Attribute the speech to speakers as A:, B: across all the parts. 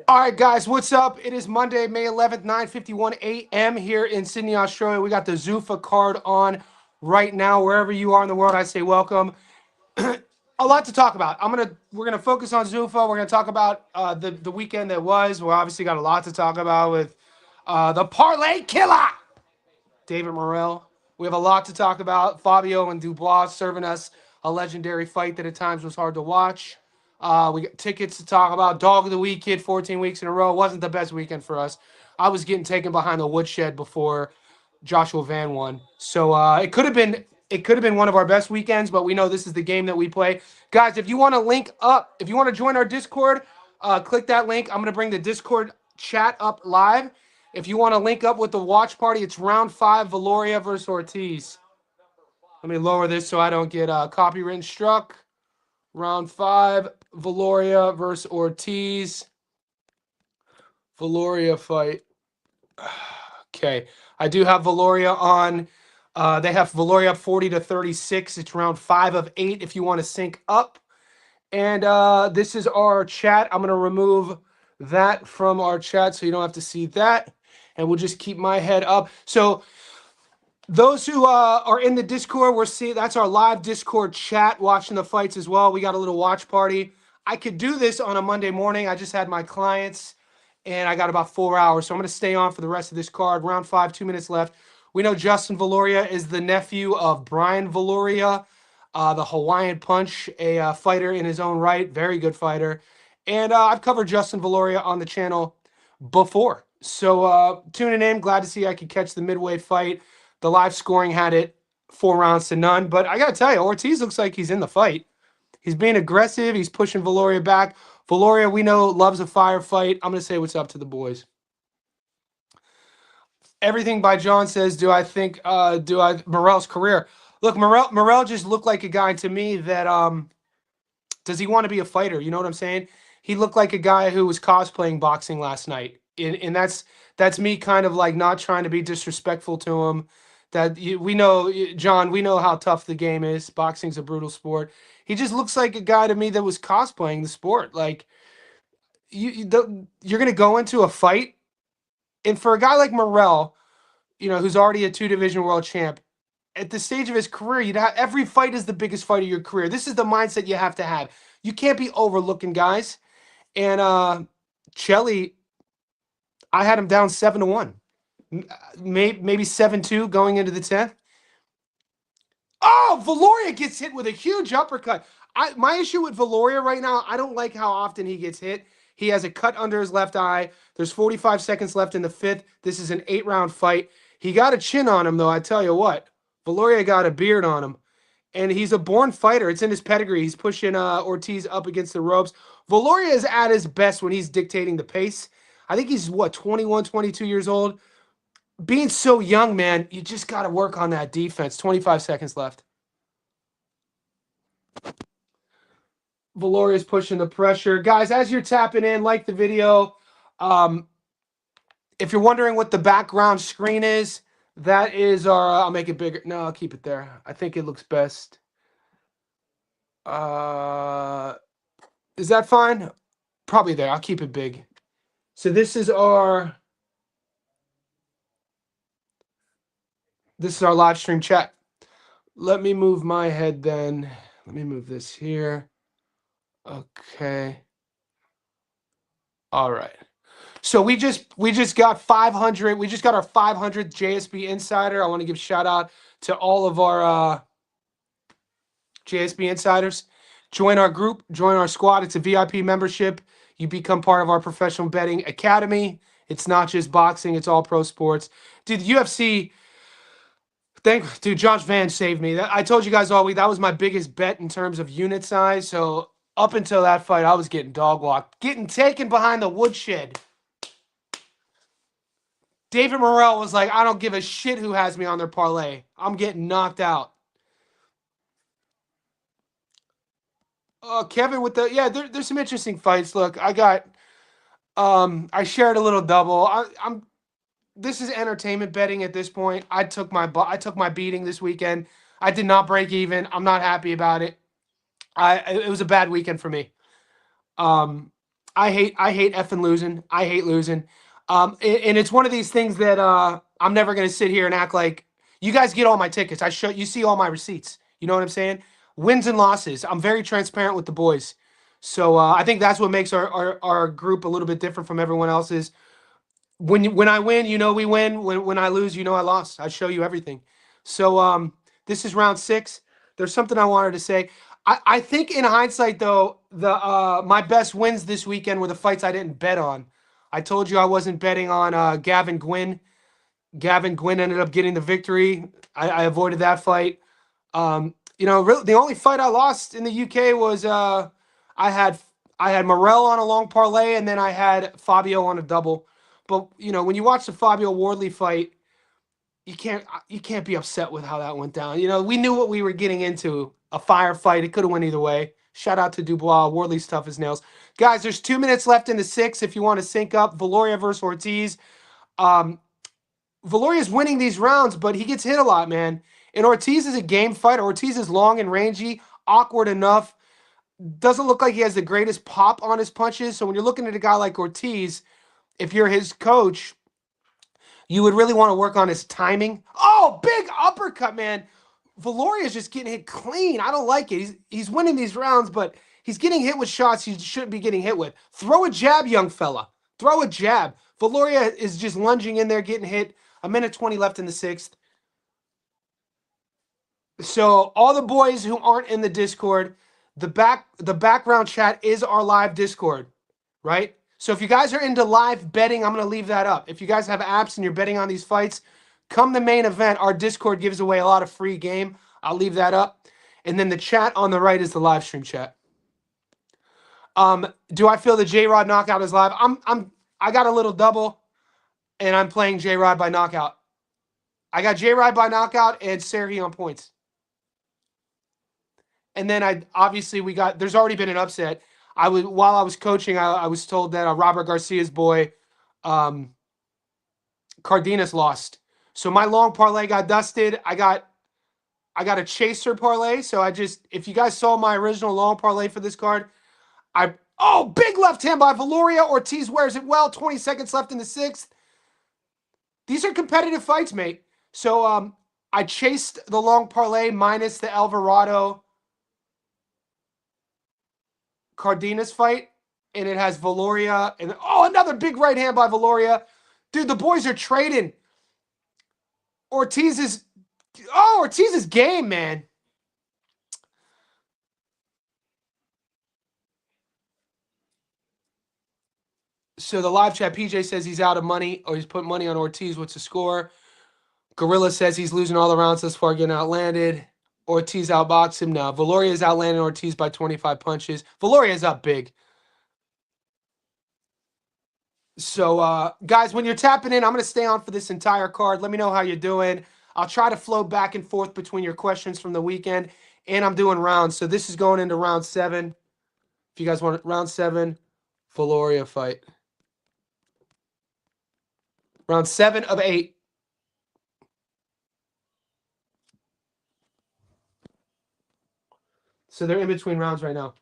A: All right, guys, what's up? It is Monday, May 11th, 9:51 a.m. here in Sydney, Australia. We got the Zuffa card on right now. Wherever you are in the world, I say welcome. A lot to talk about. We're gonna focus on Zuffa. We're gonna talk about the weekend that was. We obviously got a lot to talk about with the parlay killer, David Morrell. We have a lot to talk about. Fabio and Dubois serving us a legendary fight that at times was hard to watch. We got tickets to talk about. Dog of the week kid, 14 weeks in a row. Wasn't the best weekend for us. I was getting taken behind the woodshed before Joshua Van won. So it could have been one of our best weekends, but we know this is the game that we play. Guys, if you want to link up, if you want to join our Discord, click that link. I'm gonna bring the Discord chat up live. If you want to link up with the watch party, it's round 5, Valoria versus Ortiz. Let me lower this so I don't get copyright struck. Round 5, Valoria versus Ortiz. Valoria fight. Okay. I do have Valoria on. They have Valoria up 40-36. It's round 5 of 8 if you want to sync up. And this is our chat. I'm going to remove that from our chat so you don't have to see that. And we'll just keep my head up. So those who are in the Discord, we're seeing that's our live Discord chat, watching the fights as well. We got a little watch party. I could do this on a Monday morning. I just had my clients, and I got about 4 hours, so I'm going to stay on for the rest of this card. Round 5, 2 minutes left. We know Justin Valoria is the nephew of Brian Valoria, the Hawaiian Punch, a fighter in his own right, very good fighter. And I've covered Justin Valoria on the channel before. So tuning in, glad to see I could catch the midway fight. The live scoring had it 4 rounds to none. But I got to tell you, Ortiz looks like he's in the fight. He's being aggressive. He's pushing Valoria back. Valoria, we know, loves a firefight. I'm going to say what's up to the boys. Everything by John says, Morrell's career. Look, Morrell just looked like a guy to me that does he want to be a fighter? You know what I'm saying? He looked like a guy who was cosplaying boxing last night. And that's me kind of like not trying to be disrespectful to him. We know, John, we know how tough the game is. Boxing's a brutal sport. He just looks like a guy to me that was cosplaying the sport. Like you're gonna go into a fight, and for a guy like Morrell, who's already a 2 division world champ, at the stage of his career, every fight is the biggest fight of your career. This is the mindset you have to have. You can't be overlooking guys. And Chelly, I had him down 7-1, maybe 7-2 going into the 10th. Oh, Valoria gets hit with a huge uppercut. My issue with Valoria right now, I don't like how often he gets hit. He has a cut under his left eye. There's 45 seconds left in the 5th. This is an 8-round fight. He got a chin on him, though, I tell you what. Valoria got a beard on him. And he's a born fighter. It's in his pedigree. He's pushing Ortiz up against the ropes. Valoria is at his best when he's dictating the pace. I think he's, 21, 22 years old. Being so young, man, you just got to work on that defense. 25 seconds left. Valoria's pushing the pressure. Guys, as you're tapping in, like the video. If you're wondering what the background screen is, that is our, I'll make it bigger. No, I'll keep it there. I think it looks best. Is that fine? Probably there. I'll keep it big. So this is our live stream chat. Let me move my head then. Let me move this here. Okay. All right. So we just got 500. We just got our 500th JSB Insider. I want to give a shout out to all of our JSB Insiders. Join our group. Join our squad. It's a VIP membership. You become part of our professional betting academy. It's not just boxing. It's all pro sports. Dude, UFC. Dude, Josh Van saved me. I told you guys all week that was my biggest bet in terms of unit size. So up until that fight, I was getting dog walked, getting taken behind the woodshed. David Morrell was like, I don't give a shit who has me on their parlay. I'm getting knocked out. Kevin with there's some interesting fights. Look, I shared a little double. This is entertainment betting at this point. I took my beating this weekend. I did not break even. I'm not happy about it. It was a bad weekend for me. I hate effing losing. I hate losing. And it's one of these things that I'm never gonna sit here and act like you guys get all my tickets. You see all my receipts. You know what I'm saying? Wins and losses. I'm very transparent with the boys. So I think that's what makes our group a little bit different from everyone else's. When I win, you know we win. When I lose, you know I lost. I show you everything. So this is round 6. There's something I wanted to say. I think in hindsight though, the my best wins this weekend were the fights I didn't bet on. I told you I wasn't betting on Gavin Gwynn. Gavin Gwynn ended up getting the victory. I avoided that fight. The only fight I lost in the UK was I had I had Morel on a long parlay, and then I had Fabio on a double. But when you watch the Fabio Wardley fight, you can't be upset with how that went down. We knew what we were getting into. A firefight. It could have went either way. Shout out to Dubois. Wardley's tough as nails. Guys, there's 2 minutes left in the 6 if you want to sync up. Valoria versus Ortiz. Um, Valoria's winning these rounds, but he gets hit a lot, man. And Ortiz is a game fighter. Ortiz is long and rangy, awkward enough. Doesn't look like he has the greatest pop on his punches. So when you're looking at a guy like Ortiz, if you're his coach, you would really want to work on his timing. Oh, big uppercut, man. Valoria's just getting hit clean. I don't like it. He's winning these rounds, but he's getting hit with shots he shouldn't be getting hit with. Throw a jab, young fella. Throw a jab. Valoria is just lunging in there, getting hit. A minute 20 left in the 6th. So all the boys who aren't in the Discord, the background chat is our live Discord, right? So if you guys are into live betting, I'm going to leave that up. If you guys have apps and you're betting on these fights, come the main event. Our Discord gives away a lot of free game. I'll leave that up. And then the chat on the right is the live stream chat. Do I feel the J-Rod knockout is live? I got a little double, and I'm playing J-Rod by knockout. I got J-Rod by knockout and Serhii on points. And then there's already been an upset. While I was coaching, I was told that Robert Garcia's boy, Cardenas lost. So my long parlay got dusted. I got a chaser parlay. So if you guys saw my original long parlay for this card, big left hand by Valoria. Ortiz wears it well. 20 seconds left in the 6th. These are competitive fights, mate. So I chased the long parlay minus the Alvarado Cardenas fight, and it has Valoria, and another big right hand by Valoria. Dude, the boys are trading. Ortiz is game, man. So the live chat, PJ says he's out of money, or he's putting money on Ortiz. What's the score? Gorilla says he's losing all the rounds thus far, getting outlanded. Ortiz outboxed him. No, Valoria is outlanding Ortiz by 25 punches. Valoria is up big. So, guys, when you're tapping in, I'm going to stay on for this entire card. Let me know how you're doing. I'll try to flow back and forth between your questions from the weekend, and I'm doing rounds. So this is going into round 7. If you guys want round 7, Valoria fight. Round 7 of 8. So they're in between rounds right now.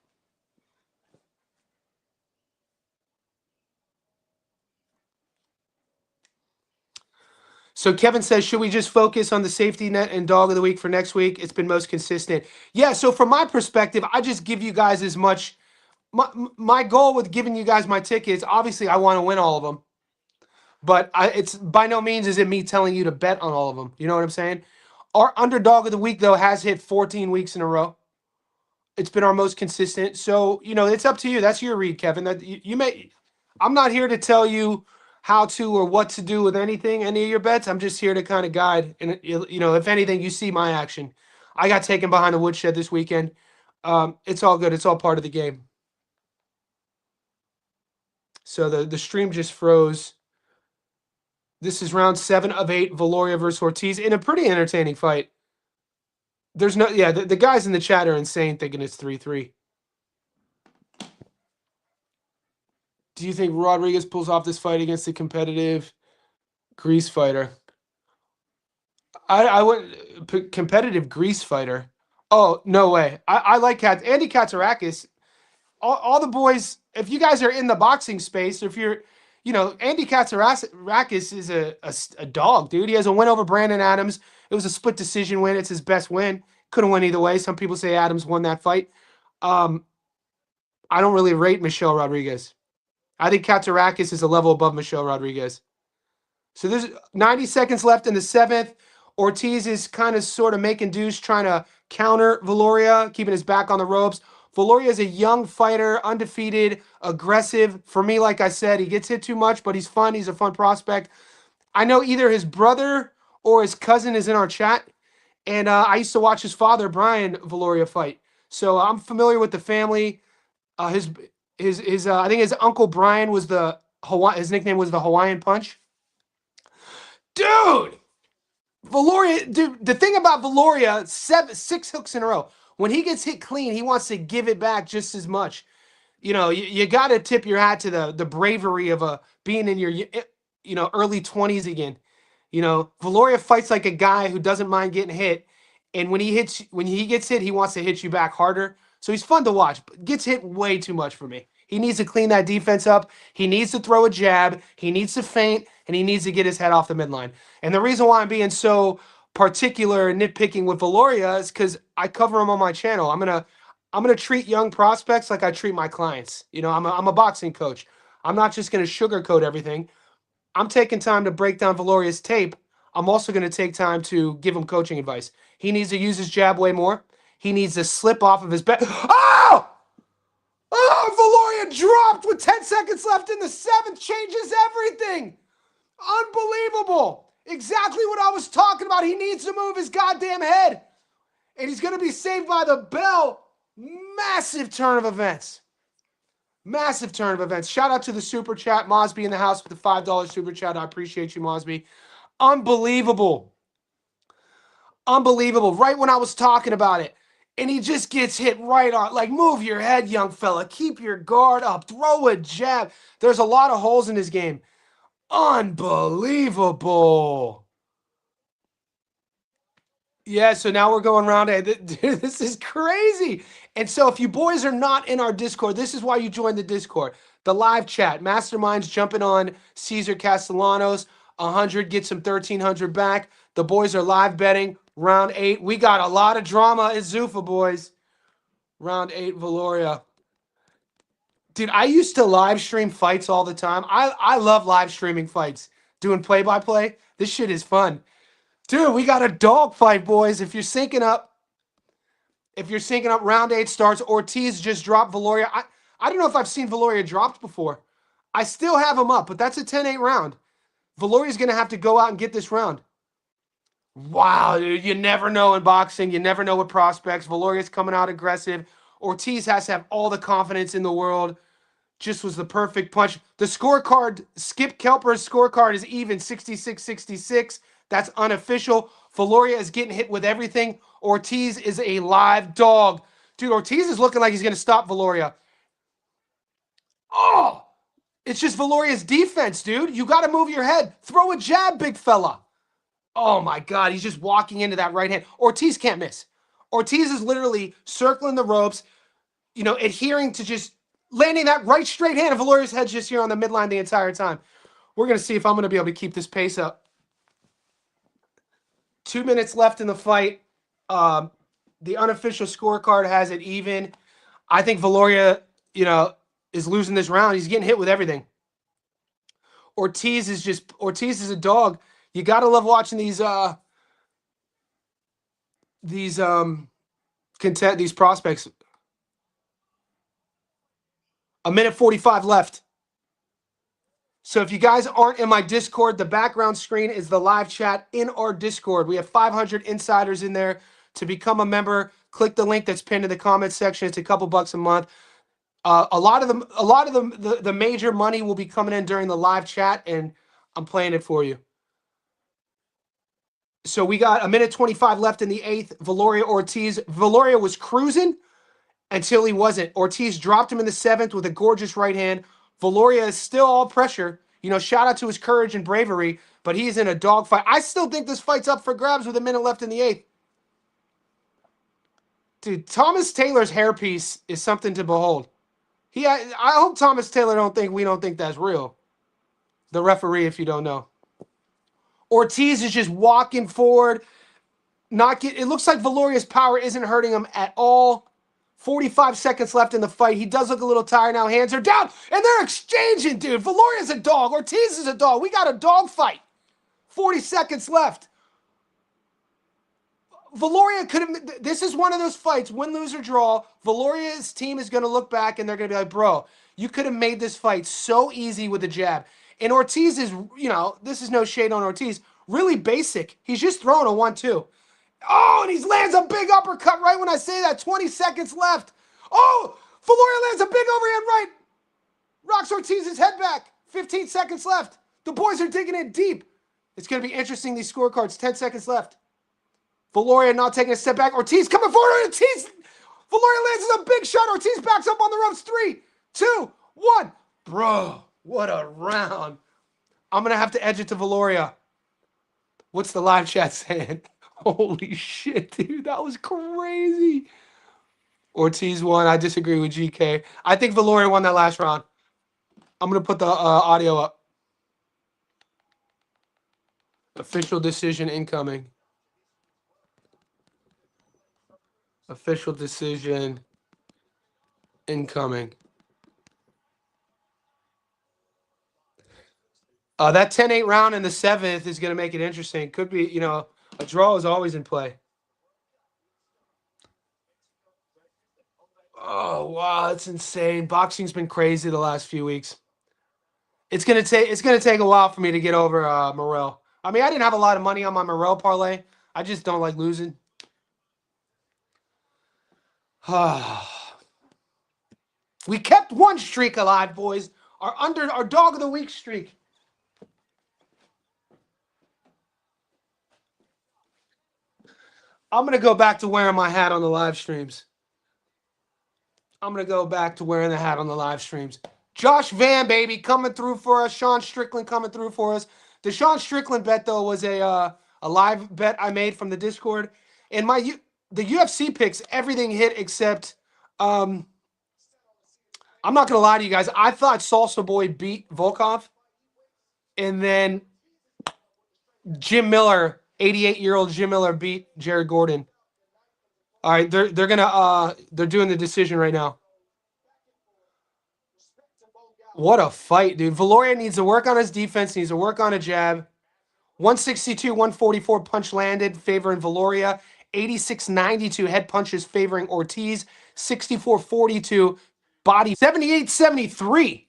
A: So Kevin says, should we just focus on the safety net and dog of the week for next week? It's been most consistent. Yeah, so from my perspective, I just give you guys as much. My goal with giving you guys my tickets, obviously I want to win all of them. But it's by no means is it me telling you to bet on all of them. You know what I'm saying? Our underdog of the week, though, has hit 14 weeks in a row. It's been our most consistent. So, it's up to you. That's your read, Kevin. That you may. I'm not here to tell you how to or what to do with any of your bets. I'm just here to kind of guide. And, if anything, you see my action. I got taken behind the woodshed this weekend. It's all good. It's all part of the game. So the stream just froze. This is round 7 of 8, Valoria versus Ortiz, in a pretty entertaining fight. There's no, yeah, the guys in the chat are insane thinking it's 3-3. Do you think Rodriguez pulls off this fight against a competitive Greece fighter? I wouldn't, competitive Greece fighter. Oh, no way. I like Andy Katsarakis. all the boys, if you guys are in the boxing space, if you're, Andy Katsarakis is a dog, dude. He has a win over Brandon Adams. It was a split decision win. It's his best win. Couldn't win either way. Some people say Adams won that fight. I don't really rate Michelle Rodriguez. I think Katsarakis is a level above Michelle Rodriguez. So there's 90 seconds left in the seventh. Ortiz is kind of sort of making dues, trying to counter Viloria, keeping his back on the ropes. Viloria is a young fighter, undefeated, aggressive. For me, like I said, he gets hit too much, but he's fun. He's a fun prospect. I know either his brother or his cousin is in our chat, and I used to watch his father, Brian Viloria, fight. So I'm familiar with the family. His I think his uncle Brian was his nickname was the Hawaiian Punch. Dude, Viloria, dude, the thing about Viloria, 6 hooks in a row. When he gets hit clean, he wants to give it back just as much. You got to tip your hat to the bravery of being in your early 20s again. Viloria fights like a guy who doesn't mind getting hit, and when he gets hit, he wants to hit you back harder. So he's fun to watch, but gets hit way too much for me. He needs to clean that defense up. He needs to throw a jab. He needs to feint, and he needs to get his head off the midline. And the reason why I'm being so particular and nitpicking with Viloria is because I cover him on my channel. I'm gonna treat young prospects like I treat my clients. I'm a boxing coach. I'm not just gonna sugarcoat everything. I'm taking time to break down Viloria's tape. I'm also going to take time to give him coaching advice. He needs to use his jab way more. He needs to slip off of his back. Oh! Oh, Viloria dropped with 10 seconds left in the seventh. Changes everything. Unbelievable. Exactly what I was talking about. He needs to move his goddamn head. And he's going to be saved by the bell. Massive turn of events. Massive turn of events. Shout out to the super chat. Mosby in the house with the $5 super chat. I appreciate you, Mosby. Unbelievable. Unbelievable. Right when I was talking about it. And he just gets hit right on. Like, move your head, young fella. Keep your guard up. Throw a jab. There's a lot of holes in his game. Unbelievable. Yeah, so now we're going round A. Dude, this is crazy. And so if you boys are not in our Discord, this is why you join the Discord. The live chat. Masterminds jumping on Cesar Castellanos. 100 gets him 1,300 back. The boys are live betting. Round 8. We got a lot of drama in Zuffa, boys. Round 8, Viloria. Dude, I used to live stream fights all the time. I love live streaming fights. Doing play-by-play. This shit is fun. Dude, we got a dog fight, boys. If you're syncing up, round 8 starts. Ortiz just dropped Viloria. I don't know if I've seen Viloria dropped before. I still have him up, but that's a 10-8 round. Viloria's going to have to go out and get this round. Wow, dude. You never know in boxing. You never know with prospects. Viloria's coming out aggressive. Ortiz has to have all the confidence in the world. Just was the perfect punch. The scorecard, Skip Kelper's scorecard is even 66-66. That's unofficial. Viloria is getting hit with everything. Ortiz is a live dog. Dude, Ortiz is looking like he's going to stop Viloria. Oh, it's just Viloria's defense, dude. You got to move your head. Throw a jab, big fella. Oh, my God. He's just walking into that right hand. Ortiz can't miss. Ortiz is literally circling the ropes, adhering to just landing that right straight hand. And Viloria's head's just here on the midline the entire time. We're going to see if I'm going to be able to keep this pace up. 2 minutes left in the fight. The unofficial scorecard has it even. I think Viloria, is losing this round. He's getting hit with everything. Ortiz is a dog. You gotta love watching these prospects. A minute 45 left. So if you guys aren't in my Discord, the background screen is the live chat in our Discord. We have 500 insiders in there. To become a member, click the link that's pinned in the comments section. It's a couple bucks a month. A lot of the major money will be coming in during the live chat, and I'm playing it for you. So we got a minute 25 left in the 8th. Viloria Ortiz. Viloria was cruising until he wasn't. Ortiz dropped him in the 7th with a gorgeous right hand. Viloria is still all pressure. Shout out to his courage and bravery, but he's in a dogfight. I still think this fight's up for grabs with a minute left in the 8th. Dude, Thomas Taylor's hairpiece is something to behold. I hope Thomas Taylor we don't think that's real. The referee, if you don't know. Ortiz is just walking forward. It looks like Valoria's power isn't hurting him at all. 45 seconds left in the fight. He does look a little tired now. Hands are down, and they're exchanging, dude. Valoria's a dog. Ortiz is a dog. We got a dog fight. 40 seconds left. Valoria could have. This is one of those fights, win, lose, or draw. Valoria's team is going to look back and they're going to be like, bro, you could have made this fight so easy with a jab. And Ortiz is, this is no shade on Ortiz. Really basic. He's just throwing a 1-2. Oh, and he lands a big uppercut right when I say that. 20 seconds left. Oh, Valoria lands a big overhand right. Rocks Ortiz's head back. 15 seconds left. The boys are digging in deep. It's going to be interesting, these scorecards. 10 seconds left. Valoria not taking a step back. Ortiz coming forward. Ortiz. Valoria lands a big shot. Ortiz backs up on the ropes. 3, 2, 1. Bro, what a round. I'm going to have to edge it to Valoria. What's the live chat saying? Holy shit, dude. That was crazy. Ortiz won. I disagree with GK. I think Valoria won that last round. I'm going to put the audio up. Official decision incoming. Official decision incoming. That 10-8 round in the 7th is going to make it interesting. Could be, a draw is always in play. Oh, wow, that's insane. Boxing's been crazy the last few weeks. It's gonna take a while for me to get over Morrell. I mean, I didn't have a lot of money on my Morrell parlay. I just don't like losing. We kept one streak alive, boys. Our dog of the week streak. I'm gonna go back to wearing my hat on the live streams. Josh Van, baby, coming through for us. Sean Strickland coming through for us. The Sean Strickland bet, though, was a live bet I made from the Discord. And the UFC picks, everything hit except, I'm not going to lie to you guys. I thought Salsa Boy beat Volkov. And then Jim Miller, 88-year-old Jim Miller beat Jared Gordon. All right, they're doing the decision right now. What a fight, dude. Valoria needs to work on his defense, needs to work on a jab. 162, 144 punch landed, favoring Valoria. 86-92 head punches favoring Ortiz. 64-42 body. 78-73.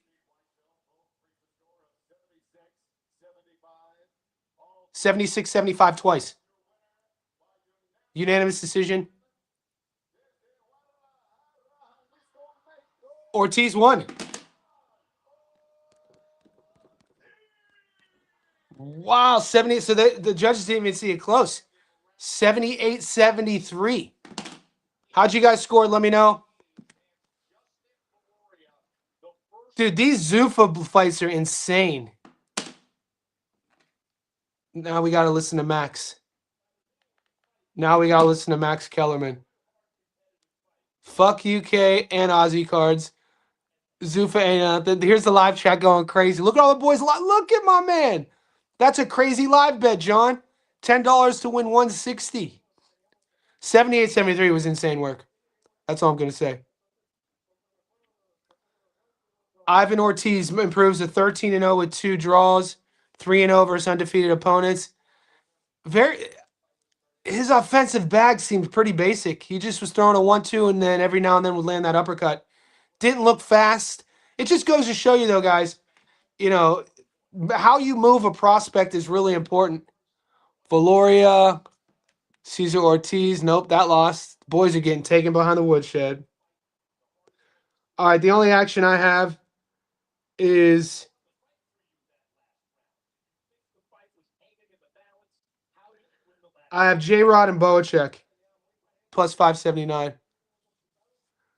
A: 76-75 twice. Unanimous decision. Ortiz won. Wow, 70. So the judges didn't even see it close. 78-73. How'd you guys score? Let me know. Dude, these Zuffa fights are insane. Now we got to listen to Max. Max Kellerman. Fuck UK and Aussie cards. Zuffa ain't nothing. Here's the live chat going crazy. Look at all the boys. Look at my man. That's a crazy live bet, John. $10 to win 160. 78-73 was insane work. That's all I'm going to say. Ivan Ortiz improves to 13-0 with 2 draws, 3-0 versus undefeated opponents. His offensive bag seems pretty basic. He just was throwing a 1-2 and then every now and then would land that uppercut. Didn't look fast. It just goes to show you, though, guys, how you move a prospect is really important. Valoria, Cesar Ortiz. Nope, that lost. Boys are getting taken behind the woodshed. All right, the only action I have is I have J-Rod and Bohachuk, plus 579.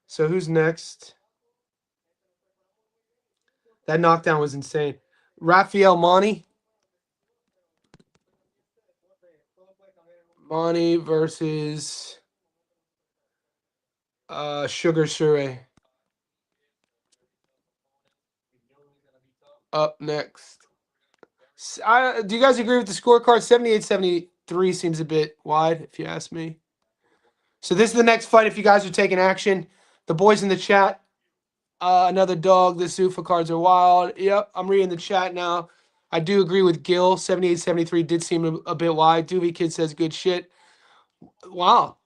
A: So who's next? That knockdown was insane. Rafael Monty. Monty versus Sugar Serhii. up next. Do you guys agree with the scorecard? 78-73 seems a bit wide, if you ask me. So this is the next fight if you guys are taking action. The boys in the chat, another dog. The Zuffa cards are wild. Yep, I'm reading the chat now. I do agree with Gil. 78-73 did seem a bit wide. Doobie Kid says good shit. Wow.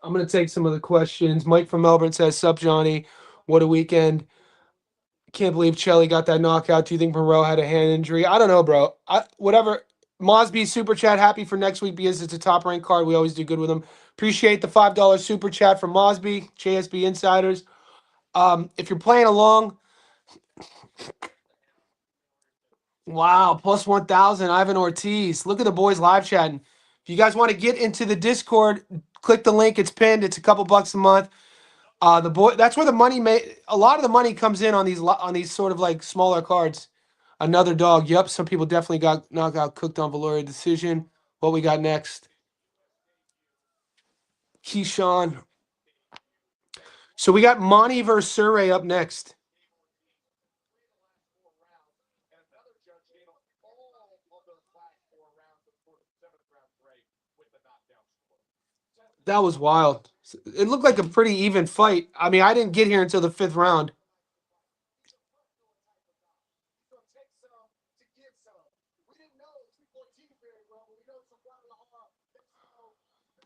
A: I'm going to take some of the questions. Mike from Melbourne says, sup, Johnny? What a weekend. Can't believe Chelly got that knockout. Do you think Monroe had a hand injury? I don't know, bro. Whatever. Mosby super chat. Happy for next week because it's a top ranked card. We always do good with them. Appreciate the $5 super chat from Mosby, JSB Insiders. If you're playing along, wow, plus 1,000. Ivan Ortiz. Look at the boys live chatting. If you guys want to get into the Discord, click the link. It's pinned. It's a couple bucks a month. That's where the money a lot of the money comes in on these sort of like smaller cards. Another dog. Yep, some people definitely got knockout cooked on Valoria decision. What we got next? Keyshawn. So we got Monty versus Serhii up next. That was wild. It looked like a pretty even fight. I mean, I didn't get here until the 5th round.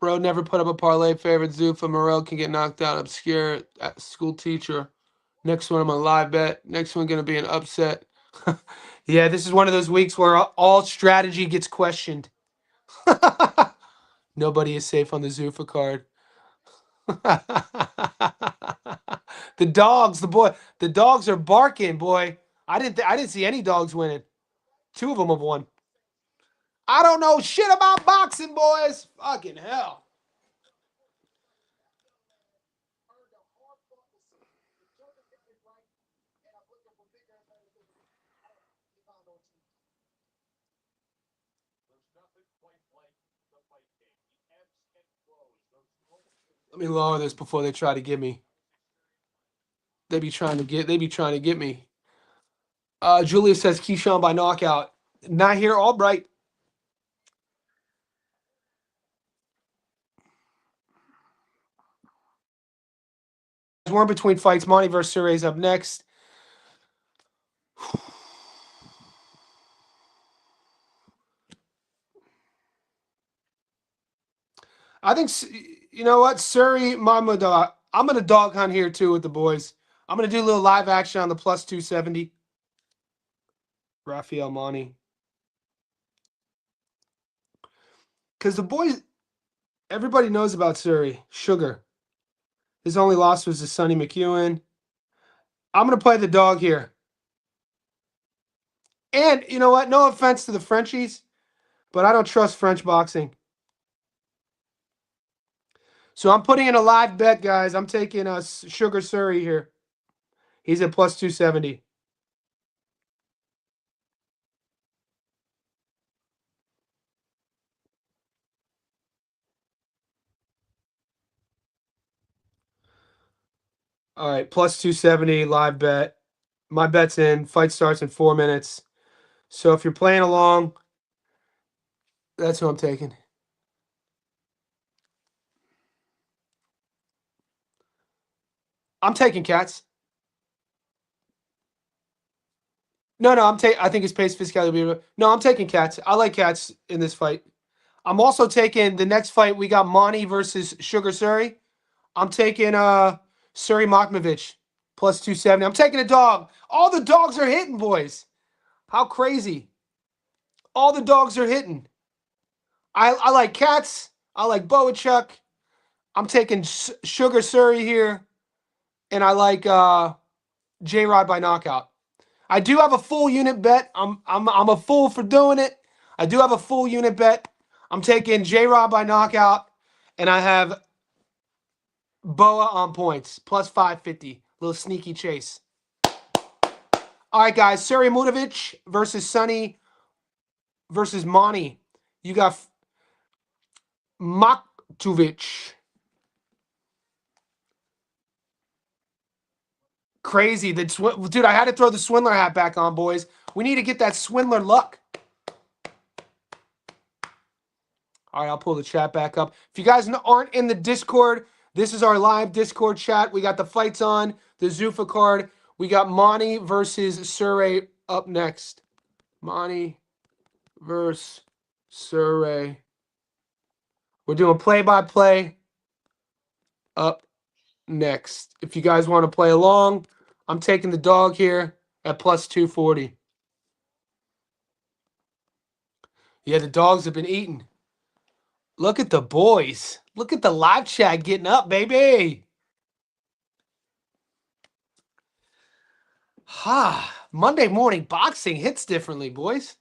A: Bro never put up a parlay. Favorite Zuffa. Morel can get knocked out. Obscure school teacher. Next one, I'm a live bet. Next one going to be an upset. Yeah, this is one of those weeks where all strategy gets questioned. Nobody is safe on the Zuffa card. The dogs are barking, boy. I didn't see any dogs winning. 2 of them have won. I don't know shit about boxing, boys. Fucking hell. Let me lower this before they try to get me. They be trying to get me. Julia says Keyshawn by knockout. Not here, Albright. We're in between fights. Monty versus Serhii up next. I think, you know what, Serhii, Mahmoud, I'm going to dog hunt here too with the boys. I'm going to do a little live action on the plus 270. Rafael Monty. Because the boys, everybody knows about Serhii. Sugar. His only loss was to Sonny McEwen. I'm going to play the dog here. And you know what? No offense to the Frenchies, but I don't trust French boxing. So I'm putting in a live bet, guys. I'm taking Sugar Serhii here. He's at plus 270. All right, plus 270 live bet. My bet's in. Fight starts in 4 minutes. So if you're playing along, that's who I'm taking. I'm taking Cats. No, I think his pace physicality will be. No, I'm taking Cats. I like Cats in this fight. I'm also taking the next fight. We got Monty versus Sugar Serhii. I'm taking Serhii Makhmovich plus 270. I'm taking a dog. All the dogs are hitting, boys. How crazy. All the dogs are hitting. I like Cats. I like Bohachuk. I'm taking Sugar Serhii here. And I like J-Rod by knockout. I do have a full unit bet. I'm a fool for doing it. I do have a full unit bet. I'm taking J-Rod by knockout. And I have Boa on points. Plus 550. Little sneaky chase. All right, guys. Serhii Mutovic versus Sonny versus Monty. You got Maktovic. Crazy. Dude, I had to throw the Swindler hat back on, boys. We need to get that Swindler luck. All right, I'll pull the chat back up. If you guys aren't in the Discord, this is our live Discord chat. We got the fights on, the Zuffa card. We got Monty versus Serhii up next. Monty versus Serhii. We're doing play-by-play up next. If you guys want to play along, I'm taking the dog here at plus 240. Yeah, the dogs have been eating. Look at the boys. Look at the live chat getting up, baby. Ha! Monday morning boxing hits differently, boys.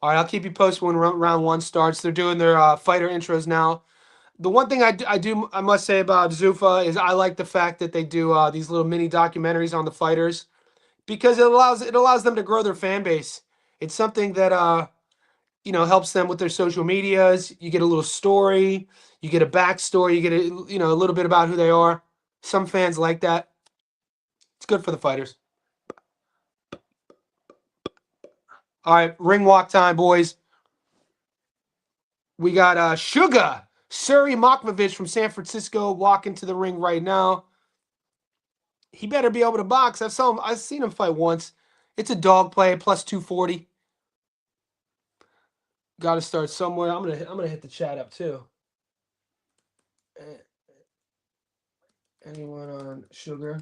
A: All right, I'll keep you posted when round one starts. They're doing their fighter intros now. The one thing I must say about Zuffa is I like the fact that they do these little mini documentaries on the fighters because it allows them to grow their fan base. It's something that helps them with their social medias. You get a little story, you get a backstory, you get a little bit about who they are. Some fans like that. It's good for the fighters. All right, ring walk time, boys. We got Sugar Serhii Maktovic from San Francisco walking to the ring right now. He better be able to box. I've seen him fight once. It's a dog play, plus 240. Got to start somewhere. I'm gonna hit the chat up too. Anyone on Sugar?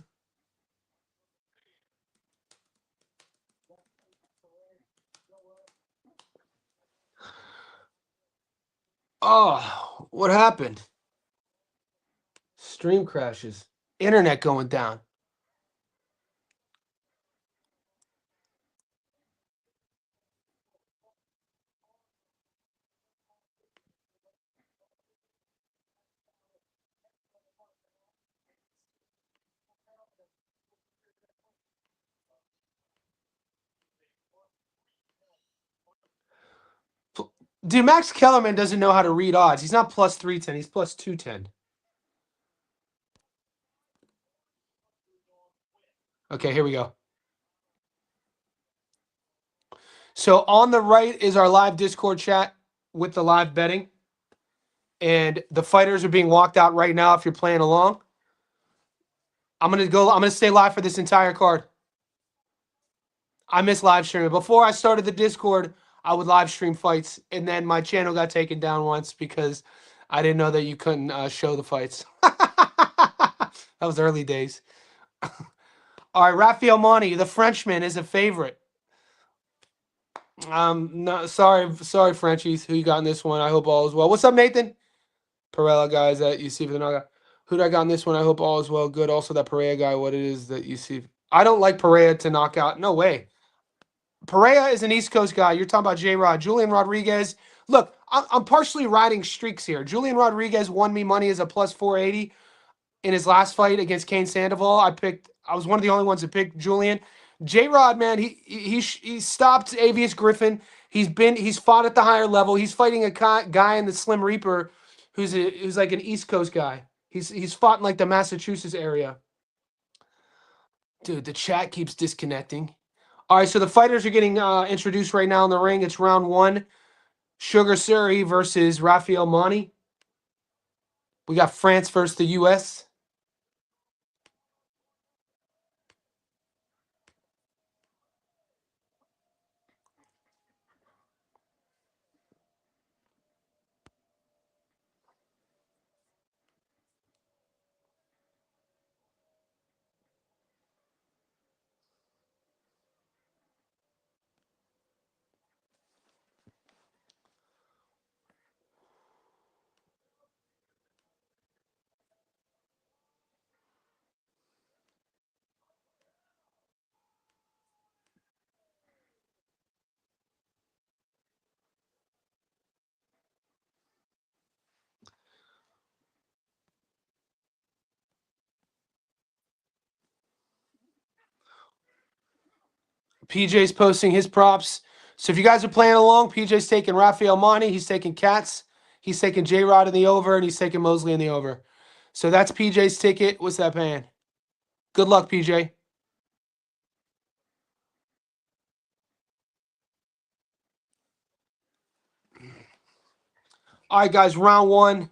A: Oh, what happened? Stream crashes. Internet going down. Dude, Max Kellerman doesn't know how to read odds. He's not plus 310. He's plus 210. Okay, here we go. So on the right is our live Discord chat with the live betting. And the fighters are being walked out right now if you're playing along. I'm gonna stay live for this entire card. I miss live streaming. Before I started the Discord, I would live stream fights, and then my channel got taken down once because I didn't know that you couldn't show the fights. That was early days. All right, Rafael Monti, the Frenchman, is a favorite. No, sorry, Frenchies. Who you got in this one? I hope all is well. What's up, Nathan? Perella guys that you see for the knockout. Who do I got in this one? I hope all is well. Good. Also, that Perea guy. What it is that you see? I don't like Perea to knock out. No way. Perea is an East Coast guy. You're talking about J-Rod. Julian Rodriguez. Look, I'm partially riding streaks here. Julian Rodriguez won me money as a plus 480 in his last fight against Kane Sandoval. I was one of the only ones that picked Julian. J-Rod, man, he stopped Avius Griffin. He's fought at the higher level. He's fighting a guy in the Slim Reaper who's like an East Coast guy. He's fought in like the Massachusetts area. Dude, the chat keeps disconnecting. All right, so the fighters are getting introduced right now in the ring. It's round one. Sugar Serhii versus Rafael Monti. We got France versus the U.S. PJ's posting his props. So if you guys are playing along, PJ's taking Rafael Monte. He's taking Katz. He's taking J-Rod in the over, and he's taking Mosely in the over. So that's PJ's ticket. What's that paying? Good luck, PJ. All right, guys, round one.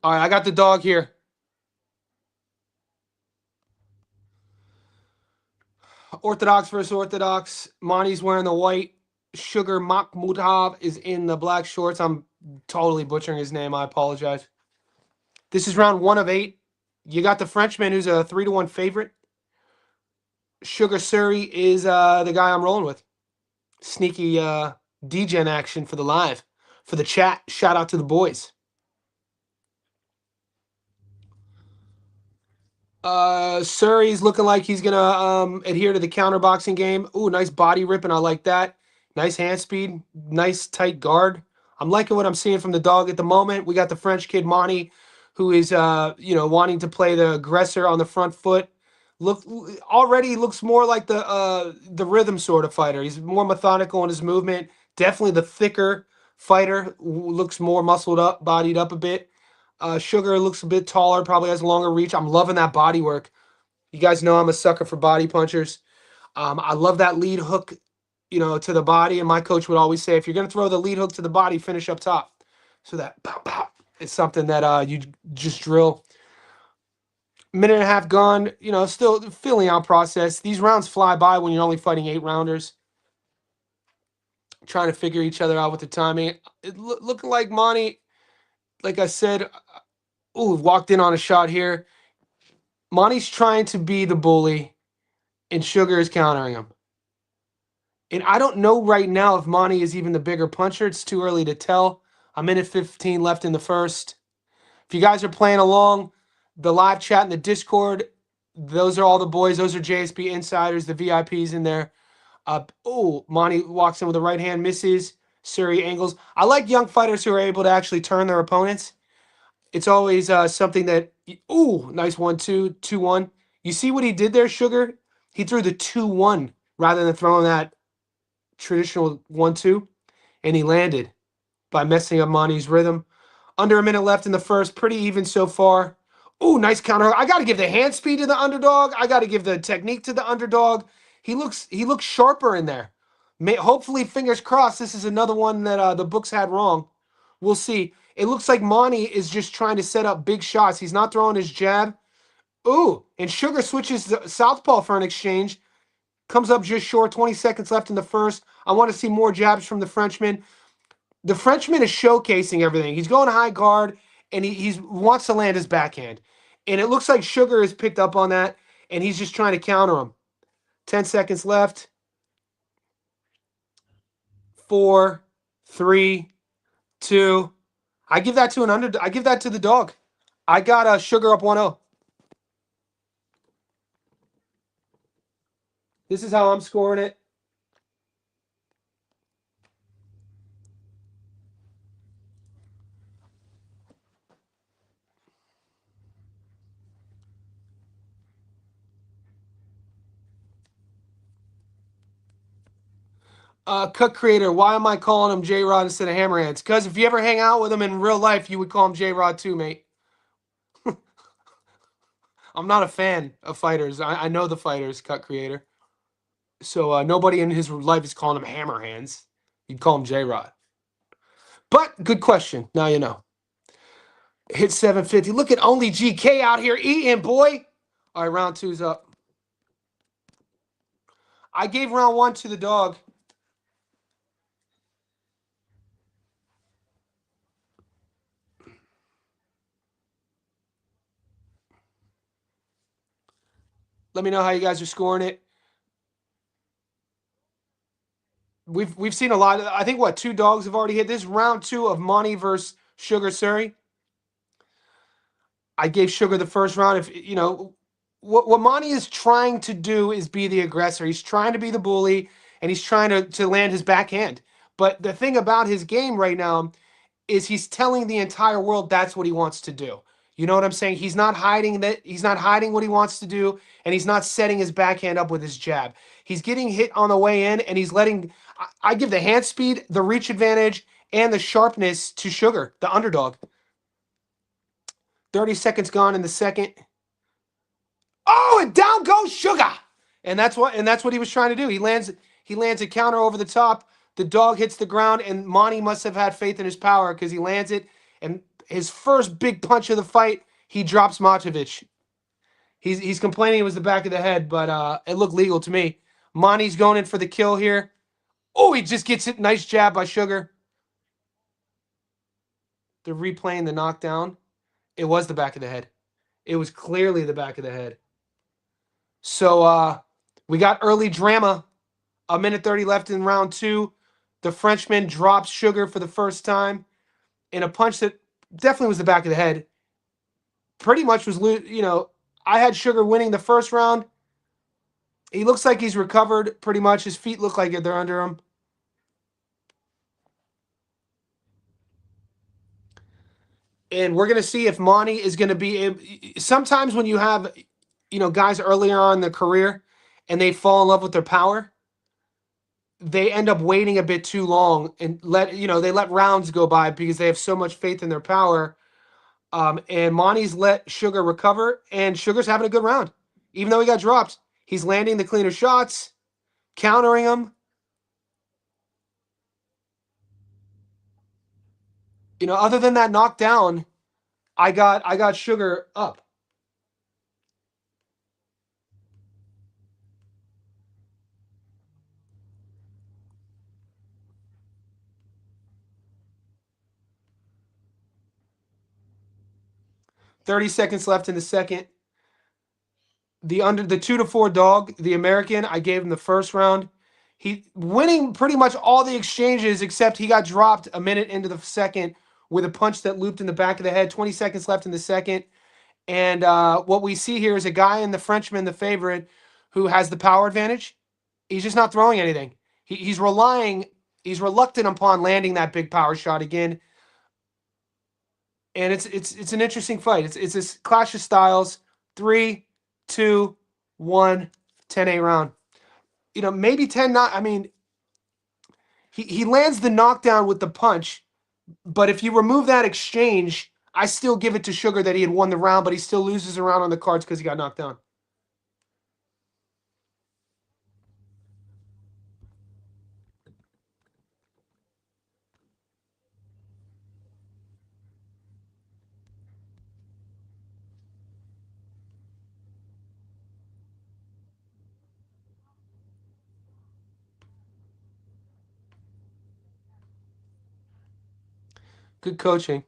A: All right, I got the dog here. Orthodox versus Orthodox. Monty's wearing the white. Sugar Makhmudov is in the black shorts. I'm totally butchering his name. I apologize. This is round 1 of 8. You got the Frenchman, who's a 3-1 favorite. Sugar Serhii is the guy I'm rolling with. Sneaky DGen action for the live. For the chat, shout out to the boys. Surrey's looking like he's gonna adhere to the counterboxing game. Ooh, nice body ripping. I like that. Nice hand speed. Nice tight guard. I'm liking what I'm seeing from the dog at the moment. We got the French kid Monty, who is wanting to play the aggressor on the front foot. Already looks more like the rhythm sort of fighter. He's more methodical in his movement. Definitely the thicker fighter. Looks more muscled up, bodied up a bit. Sugar looks a bit taller, probably has a longer reach. I'm loving that body work. You guys know I'm a sucker for body punchers. I love that lead hook, to the body. And my coach would always say, if you're going to throw the lead hook to the body, finish up top. So that pow, pow, is something that you just drill. Minute and a half gone, still feeling out process. These rounds fly by when you're only fighting 8-rounders. Trying to figure each other out with the timing. Looking like Monty, like I said, walked in on a shot here. Monty's trying to be the bully, and Sugar is countering him. And I don't know right now if Monty is even the bigger puncher. It's too early to tell. A minute 15 left in the first. If you guys are playing along, the live chat and the Discord, those are all the boys. Those are JSP insiders, the VIPs in there. Monty walks in with a right hand, misses. Serhii angles. I like young fighters who are able to actually turn their opponents. It's always something that, nice 1-2, 2-1. You see what he did there, Sugar? He threw the 2-1 rather than throwing that traditional 1-2, and he landed by messing up Monty's rhythm. Under a minute left in the first, pretty even so far. Nice counter. I got to give the hand speed to the underdog. I got to give the technique to the underdog. He looks sharper in there. Hopefully, fingers crossed, this is another one that the books had wrong. We'll see. It looks like Monty is just trying to set up big shots. He's not throwing his jab. And Sugar switches to southpaw for an exchange. Comes up just short. 20 seconds left in the first. I want to see more jabs from the Frenchman. The Frenchman is showcasing everything. He's going high guard, and he wants to land his backhand. And it looks like Sugar has picked up on that, and he's just trying to counter him. 10 seconds left. 4, 3, 2. I give that to I give that to the dog. I got Sugar up 1-0. This is how I'm scoring it. Cut creator, why am I calling him J-Rod instead of Hammerhands? Because if you ever hang out with him in real life, you would call him J-Rod too, mate. I'm not a fan of fighters. I know the fighters, cut creator. So nobody in his life is calling him Hammerhands. You'd call him J-Rod. But good question. Now you know. Hit 750. Look at only GK out here eating, boy. All right, round 2's up. I gave round 1 to the dog. Let me know how you guys are scoring it. We've seen a lot. I think, 2 dogs have already hit. This round 2 of Monty versus Sugar Serhii. I gave Sugar the first round. If what Monty is trying to do is be the aggressor. He's trying to be the bully, and he's trying to land his backhand. But the thing about his game right now is he's telling the entire world that's what he wants to do. You know what I'm saying? He's not hiding that. He's not hiding what he wants to do, and he's not setting his backhand up with his jab. He's getting hit on the way in, and he's letting. I give the hand speed, the reach advantage, and the sharpness to Sugar, the underdog. 30 seconds gone in the second. Oh, and down goes Sugar. And that's what he was trying to do. He lands a counter over the top. The dog hits the ground, and Monty must have had faith in his power because he lands it. And his first big punch of the fight, he drops Matovich. He's complaining it was the back of the head, but it looked legal to me. Monty's going in for the kill here. Oh, he just gets it. Nice jab by Sugar. They're replaying the knockdown. It was the back of the head. It was clearly the back of the head. So we got early drama. A minute 30 left in round 2. The Frenchman drops Sugar for the first time in a punch that definitely was the back of the head. Pretty much was, I had Sugar winning the first round. He looks like he's recovered pretty much. His feet look like they're under him. And we're going to see if Monty is going to be. Sometimes when you have, guys earlier on in their career and they fall in love with their power, they end up waiting a bit too long and they let rounds go by because they have so much faith in their power. And Monty's let Sugar recover, and Sugar's having a good round. Even though he got dropped, he's landing the cleaner shots, countering him. Other than that knockdown, I got Sugar up. "30 seconds left in the second. The 2-4 dog, the American, I gave him the first round. He winning pretty much all the exchanges except he got dropped a minute into the second with a punch that looped in the back of the head. 20 seconds left in the second. And what we see here is a guy in the Frenchman, the favorite, who has the power advantage. He's just not throwing anything. He's reluctant upon landing that big power shot again. And it's an interesting fight. It's this clash of styles. 3, 2, 1, 10-8 round. Maybe 10 not. I mean, he lands the knockdown with the punch, but if you remove that exchange, I still give it to Sugar that he had won the round, but he still loses a round on the cards because he got knocked down. Good coaching.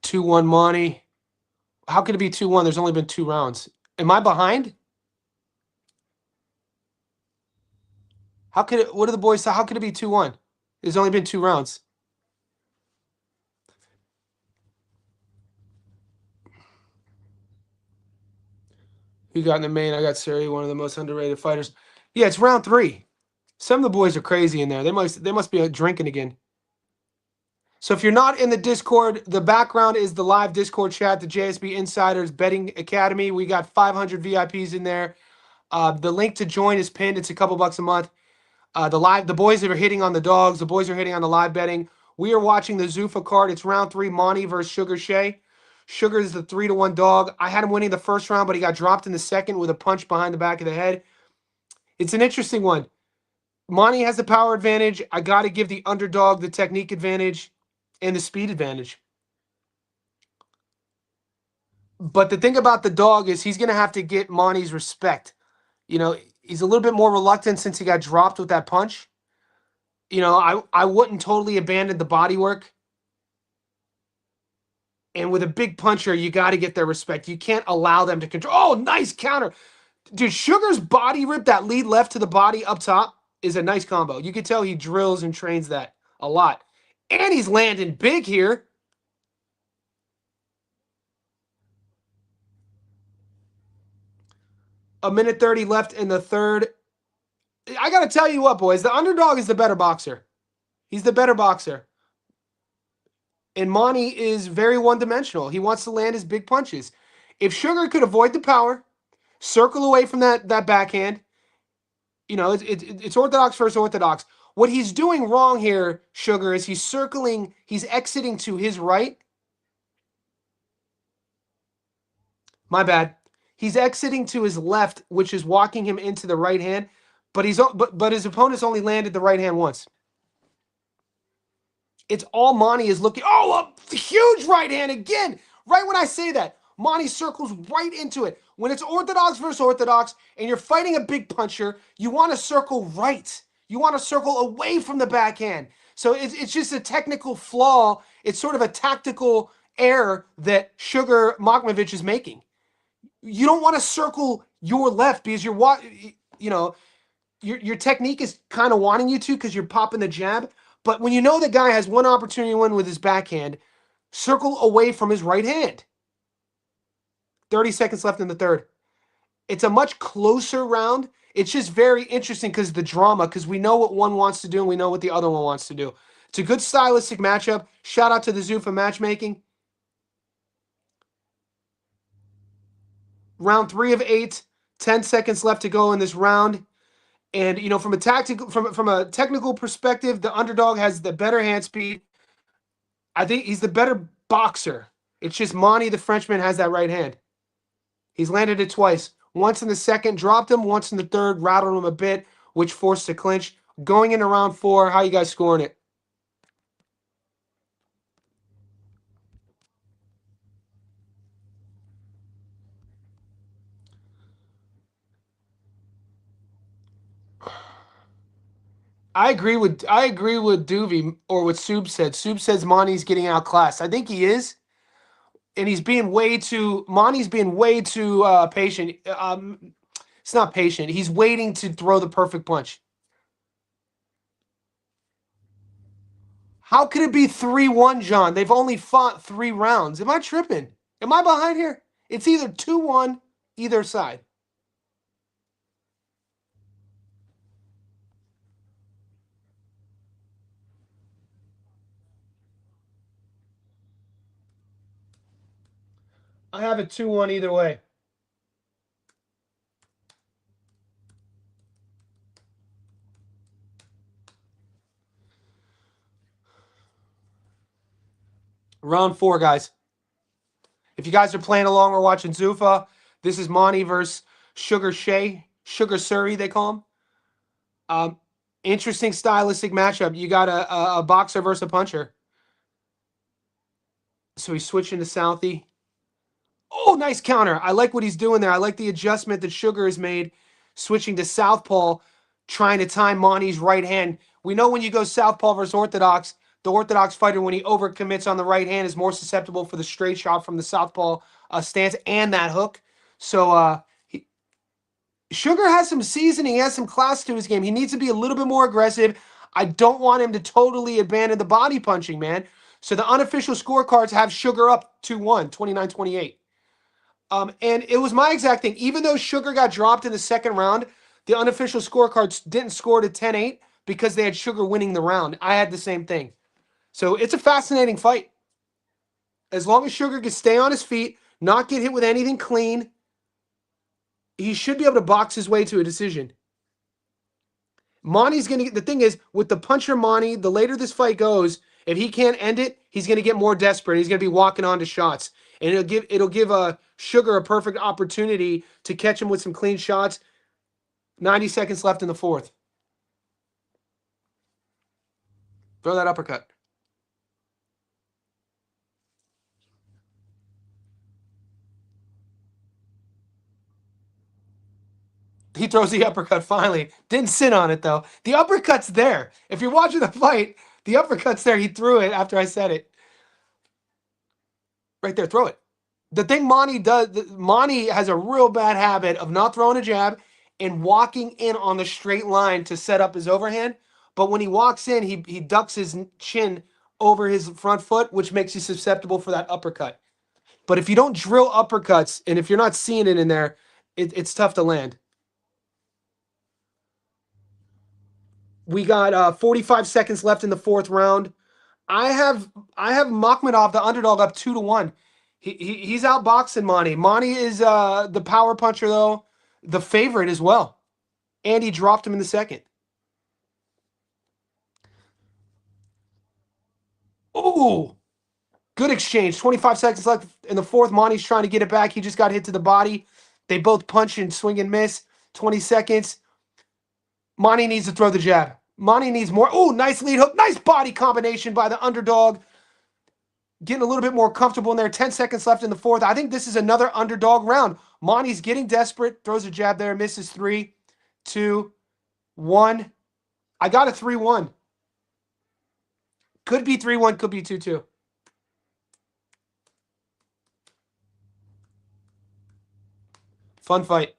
A: 2-1 Monty. How could it be 2-1? There's only been 2 rounds. Am I behind? What do the boys say? How could it be 2-1? There's only been 2 rounds. Who got in the main? I got Serhii, one of the most underrated fighters. Yeah, it's round 3. Some of the boys are crazy in there. They must be drinking again. So if you're not in the Discord, the background is the live Discord chat, the JSB Insiders Betting Academy. We got 500 VIPs in there. The link to join is pinned. It's a couple bucks a month. The boys are hitting on the dogs. The boys are hitting on the live betting. We are watching the Zuffa card. It's round 3, Monty versus Sugar Shea. Sugar is the 3-1 dog. I had him winning the first round, but he got dropped in the second with a punch behind the back of the head. It's an interesting one. Monty has the power advantage. I got to give the underdog the technique advantage and the speed advantage. But the thing about the dog is he's going to have to get Monty's respect. He's a little bit more reluctant since he got dropped with that punch. I wouldn't totally abandon the body work. And with a big puncher, you got to get their respect. You can't allow them to control. Oh, nice counter. Dude, Sugar's body rip, that lead left to the body up top, is a nice combo. You can tell he drills and trains that a lot. And he's landing big here. A minute 30 left in the third. I got to tell you what, boys, the underdog is the better boxer. He's the better boxer. And Monty is very one-dimensional. He wants to land his big punches. If Sugar could avoid the power, circle away from that backhand, it's orthodox versus orthodox. What he's doing wrong here, Sugar, is he's exiting to his right. My bad. He's exiting to his left, which is walking him into the right hand, but his opponent's only landed the right hand once. It's all Monty is looking. Oh, a huge right hand again. Right when I say that, Monty circles right into it. When it's orthodox versus orthodox and you're fighting a big puncher, you want to circle right. You want to circle away from the backhand. So it's just a technical flaw. It's sort of a tactical error that Sugar Makhmovich is making. You don't want to circle your left because your technique is kind of wanting you to because you're popping the jab. But when you know the guy has one opportunity to win with his backhand, circle away from his right hand. 30 seconds left in the third. It's a much closer round. It's just very interesting because the drama, because we know what one wants to do and we know what the other one wants to do. It's a good stylistic matchup. Shout out to the Zuffa matchmaking. Round 3 of 8. 10 seconds left to go in this round. And from a technical perspective, the underdog has the better hand speed. I think he's the better boxer. It's just Monty, the Frenchman, has that right hand. He's landed it twice. Once in the second, dropped him. Once in the third, rattled him a bit, which forced a clinch. Going into round 4, how you guys scoring it? I agree with Doovie or what Soup said. Soup says Monty's getting outclassed. I think he is, and he's being way too. Monty's being way too patient. It's not patient. He's waiting to throw the perfect punch. How could it be 3-1, John? They've only fought 3 rounds. Am I tripping? Am I behind here? It's either 2-1 either side. I have it 2-1 either way. Round 4, guys. If you guys are playing along or watching Zuffa, this is Monty versus Sugar Serhii, they call him. Interesting stylistic matchup. You got a boxer versus a puncher. So he's switching to Southie. Oh, nice counter. I like what he's doing there. I like the adjustment that Sugar has made, switching to southpaw, trying to time Monty's right hand. We know when you go southpaw versus orthodox, the orthodox fighter, when he overcommits on the right hand, is more susceptible for the straight shot from the southpaw stance and that hook. So Sugar has some seasoning. He has some class to his game. He needs to be a little bit more aggressive. I don't want him to totally abandon the body punching, man. So the unofficial scorecards have Sugar up 2-1, 29-28. And it was my exact thing. Even though Sugar got dropped in the second round, the unofficial scorecards didn't score to 10-8 because they had Sugar winning the round. I had the same thing. So it's a fascinating fight. As long as Sugar can stay on his feet, not get hit with anything clean, he should be able to box his way to a decision. Monty's going to get, the thing is, with the puncher Monty, the later this fight goes, if he can't end it, he's going to get more desperate. He's going to be walking on to shots. And it'll give Sugar a perfect opportunity to catch him with some clean shots. 90 seconds left in the fourth. Throw that uppercut. He throws the uppercut finally. Didn't sit on it, though. The uppercut's there. If you're watching the fight, the uppercut's there. He threw it after I said it. Right there, throw it. The thing Monty does, Monty has a real bad habit of not throwing a jab and walking in on the straight line to set up his overhand. But when he walks in, he ducks his chin over his front foot, which makes you susceptible for that uppercut. But if you don't drill uppercuts, and if you're not seeing it in there, it's tough to land. We got 45 seconds left in the fourth round. I have Makhmadov, the underdog, up 2-1. He's outboxing Monty. Monty is the power puncher though, the favorite as well. And he dropped him in the second. Ooh, good exchange. 25 seconds left in the fourth. Monty's trying to get it back. He just got hit to the body. They both punch and swing and miss. 20 seconds. Monty needs to throw the jab. Monty needs more. Oh, nice lead hook. Nice body combination by the underdog. Getting a little bit more comfortable in there. 10 seconds left in the fourth. I think this is another underdog round. Monty's getting desperate. Throws a jab there. Misses 3, 2, 1. I got a 3-1. Could be 3-1. Could be 2-2. Fun fight.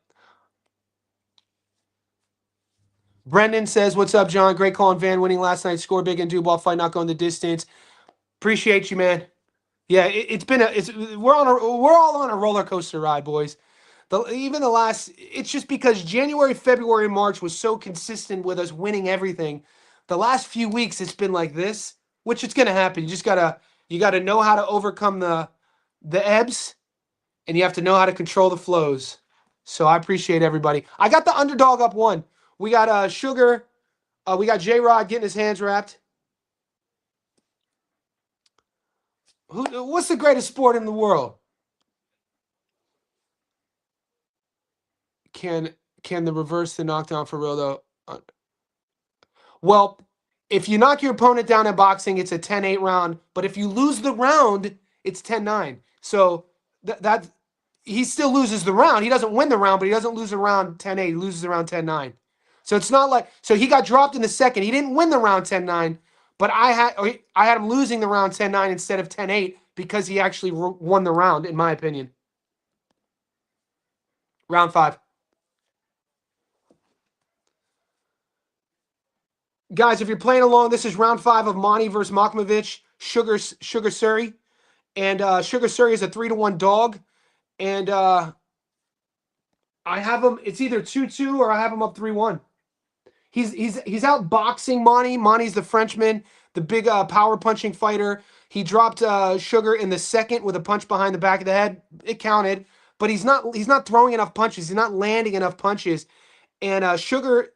A: Brendan says, "What's up, John? Great call on Van winning last night. Score big and do ball fight, not going the distance. Appreciate you, man. Yeah, it's been we're all on a roller coaster ride, boys. Even the last, it's just because January, February, March was so consistent with us winning everything. The last few weeks, it's been like this, which it's gonna happen. You gotta know how to overcome the ebbs, and you have to know how to control the flows. So I appreciate everybody. I got the underdog up 1. We got Sugar. We got J-Rod getting his hands wrapped. What's the greatest sport in the world? Can the reverse the knockdown for real though? Well, if you knock your opponent down in boxing, it's a 10-8 round. But if you lose the round, it's 10-9. So that he still loses the round. He doesn't win the round, but he doesn't lose the round 10-8. He loses the round 10-9. So it's not like he got dropped in the second. He didn't win the round 10-9, but I had him losing the round 10-9 instead of 10-8 because he actually won the round, in my opinion. Round 5. Guys, if you're playing along, this is round 5 of Monty versus Makhmadov, Sugar Serhii. And Sugar Serhii is a 3-1 dog. And I have him, it's either 2-2 or I have him up 3-1. He's out boxing Monty. Monty's the Frenchman, the big power punching fighter. He dropped Sugar in the second with a punch behind the back of the head. It counted, but he's not throwing enough punches. He's not landing enough punches. And Sugar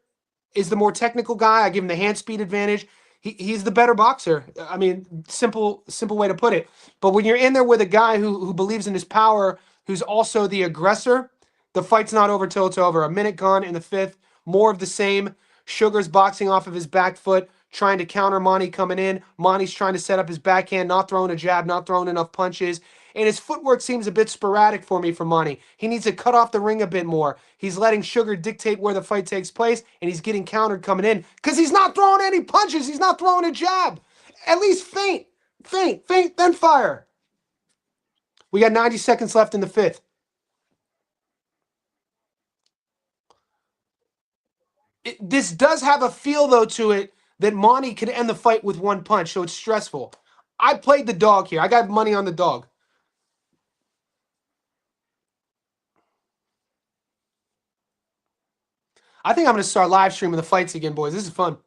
A: is the more technical guy. I give him the hand speed advantage. He's the better boxer. I mean, simple way to put it. But when you're in there with a guy who believes in his power, who's also the aggressor, the fight's not over till it's over. A minute gone in the 5th. More of the same. Sugar's boxing off of his back foot, trying to counter Monty coming in. Monty's trying to set up his backhand, not throwing a jab, not throwing enough punches. And his footwork seems a bit sporadic for me for Monty. He needs to cut off the ring a bit more. He's letting Sugar dictate where the fight takes place, and he's getting countered coming in because he's not throwing any punches. He's not throwing a jab. At least feint, then fire. We got 90 seconds left in the 5th. This does have a feel, though, to it that Monty could end the fight with one punch, so it's stressful. I played the dog here. I got money on the dog. I think I'm going to start live streaming the fights again, boys. This is fun.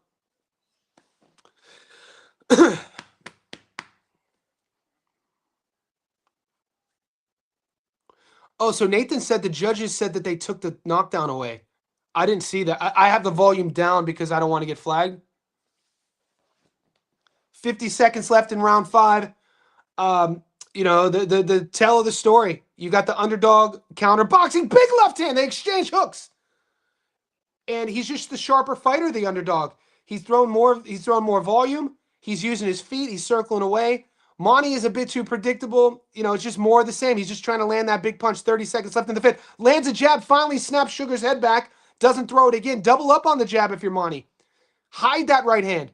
A: Oh, so Nathan said the judges said that they took the knockdown away. I didn't see that. I have the volume down because I don't want to get flagged. 50 seconds left in round 5. The tell of the story. You got the underdog counter boxing, big left hand. They exchange hooks. And he's just the sharper fighter, the underdog. He's thrown more volume. He's using his feet. He's circling away. Monty is a bit too predictable. It's just more of the same. He's just trying to land that big punch. 30 seconds left in the 5th. Lands a jab, finally snaps Sugar's head back. Doesn't throw it again. Double up on the jab if you're Monty. Hide that right hand.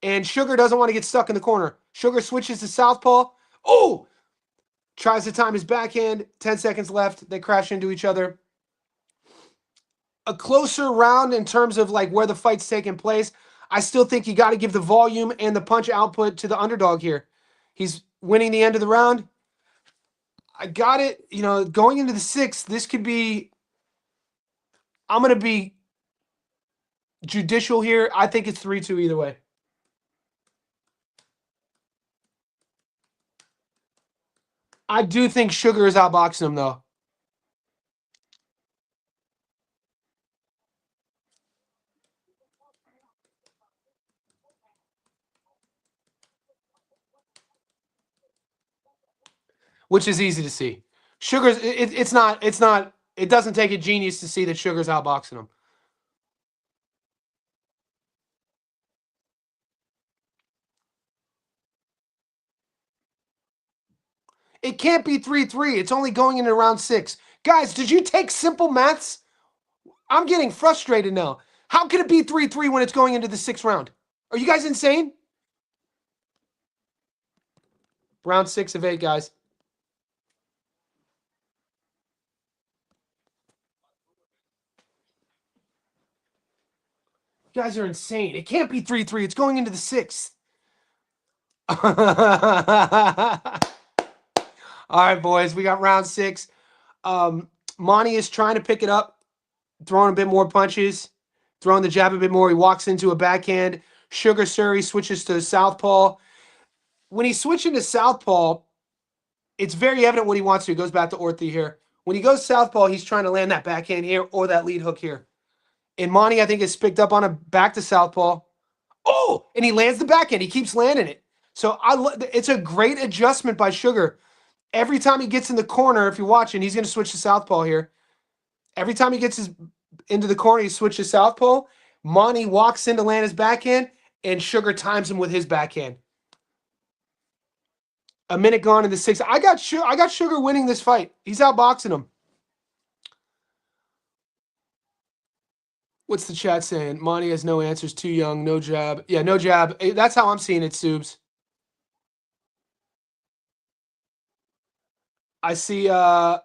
A: And Sugar doesn't want to get stuck in the corner. Sugar switches to southpaw. Oh! Tries to time his backhand. 10 seconds left. They crash into each other. A closer round in terms of like where the fight's taking place. I still think you got to give the volume and the punch output to the underdog here. He's winning the end of the round. I got it. Going into the 6th, this could be. I'm going to be judicial here. I think it's 3-2 either way. I do think Sugar is outboxing him, though. Which is easy to see. Sugar's it's not it doesn't take a genius to see that Sugar's outboxing him. It can't be 3-3. It's only going into round 6. Guys, did you take simple maths? I'm getting frustrated now. How can it be 3-3 when it's going into the 6th round? Are you guys insane? Round 6 of 8, guys. You guys are insane. It can't be 3-3. It's going into the 6th. All right, boys. We got round 6. Monty is trying to pick it up, throwing a bit more punches, throwing the jab a bit more. He walks into a backhand. Sugar Serhii switches to southpaw. When he's switching to southpaw, it's very evident what he wants to. He goes back to Orthe here. When he goes southpaw, he's trying to land that backhand here or that lead hook here. And Monty, I think, is picked up on a back to southpaw. Oh, and he lands the backhand. He keeps landing it. So it's a great adjustment by Sugar. Every time he gets in the corner, if you're watching, he's going to switch to southpaw here. Every time he gets into the corner, he switches southpaw. Monty walks in to land his backhand, and Sugar times him with his backhand. A minute gone in the 6th. I got Sugar winning this fight. He's outboxing him. What's the chat saying? Monty has no answers. Too young. No jab. Yeah, no jab. That's how I'm seeing it, Subs. I see a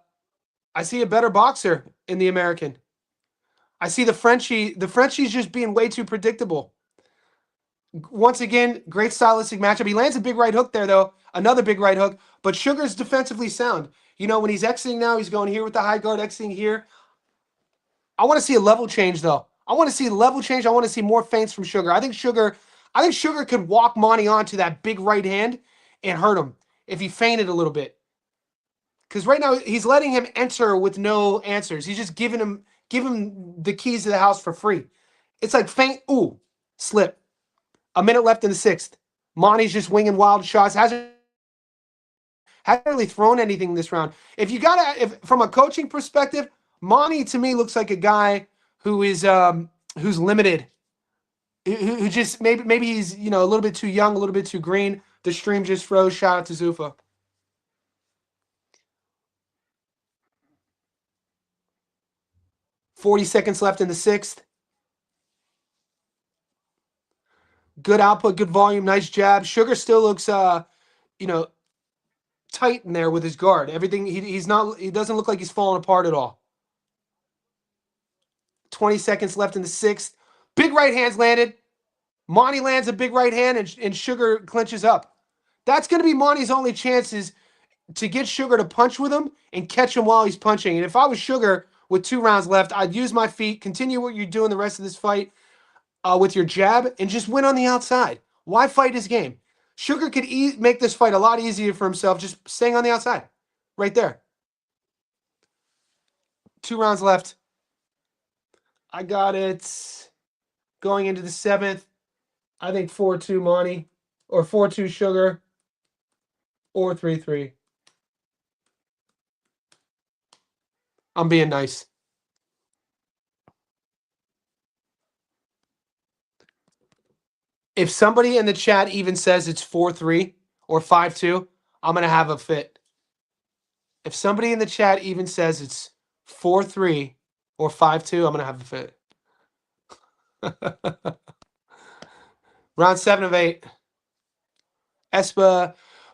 A: better boxer in the American. I see the Frenchie. The Frenchie's just being way too predictable. Once again, great stylistic matchup. He lands a big right hook there, though. Another big right hook. But Sugar's defensively sound. You know, when he's exiting now, he's going here with the high guard, exiting here. I want to see a level change, though. I want to see a level change. I want to see more feints from Sugar. I think Sugar could walk Monty onto that big right hand and hurt him if he feinted a little bit. Because right now he's letting him enter with no answers. He's just giving him the keys to the house for free. It's like feint. Ooh, slip. A minute left in the 6th. Monty's just winging wild shots. Hasn't really thrown anything this round. If from a coaching perspective, Monty to me looks like a guy who is who's limited. Who just maybe he's a little bit too young, a little bit too green. The stream just froze. Shout out to Zufa. 40 seconds left in the 6th. Good output, good volume, nice jab. Sugar still looks tight in there with his guard. Everything he doesn't look like he's falling apart at all. 20 seconds left in the 6th. Big right hands landed. Monty lands a big right hand and Sugar clinches up. That's going to be Monty's only chances to get Sugar to punch with him and catch him while he's punching. And if I was Sugar with 2 rounds left, I'd use my feet, continue what you're doing the rest of this fight with your jab, and just win on the outside. Why fight his game? Sugar could make this fight a lot easier for himself just staying on the outside. Right there. 2 rounds left. I got it going into the 7th. I think 4-2 Monty, or 4-2 Sugar, or 3-3. I'm being nice. If somebody in the chat even says it's 4-3 or 5-2, I'm going to have a fit. If somebody in the chat even says it's 4-3 or 5-2, I'm going to have a fit. Round 7 of 8.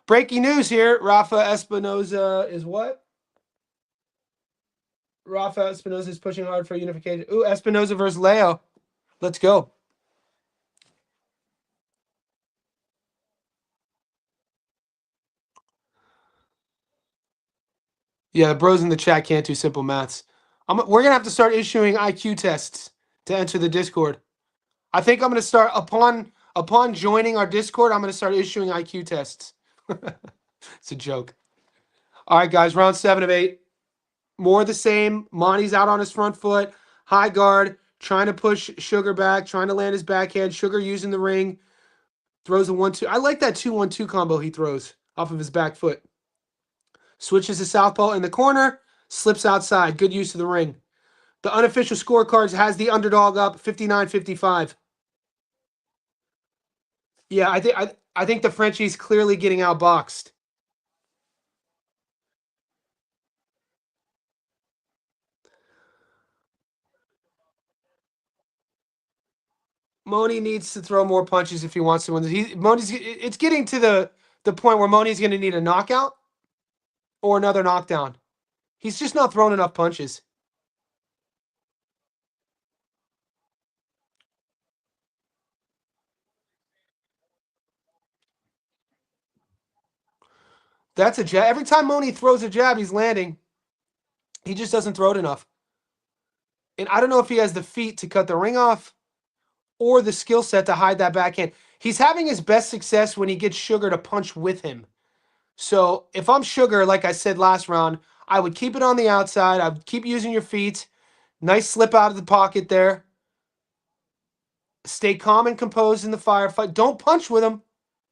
A: Breaking news here. Rafa Espinoza is what? Rafa Espinoza is pushing hard for unification. Ooh, Espinoza versus Leo. Let's go. Yeah, the bros in the chat can't do simple maths. We're going to have to start issuing IQ tests to enter the Discord. I think I'm going to start upon joining our Discord. I'm going to start issuing IQ tests. It's a joke. All right, guys. Round 7 of 8. More of the same. Monty's out on his front foot. High guard. Trying to push Sugar back. Trying to land his backhand. Sugar using the ring. Throws a 1-2. I like that 2-1-2 combo he throws off of his back foot. Switches to southpaw in the corner. Slips outside. Good use of the ring. The unofficial scorecards has the underdog up 59-55. Yeah, I think the Frenchie's clearly getting outboxed. Moni needs to throw more punches if he wants to win. It's getting to the point where Moni's going to need a knockout or another knockdown. He's just not throwing enough punches. That's a jab. Every time Moni throws a jab, he's landing. He just doesn't throw it enough. And I don't know if he has the feet to cut the ring off or the skill set to hide that backhand. He's having his best success when he gets Sugar to punch with him. So if I'm Sugar, like I said last round, I would keep it on the outside. I would keep using your feet. Nice slip out of the pocket there. Stay calm and composed in the firefight. Don't punch with him.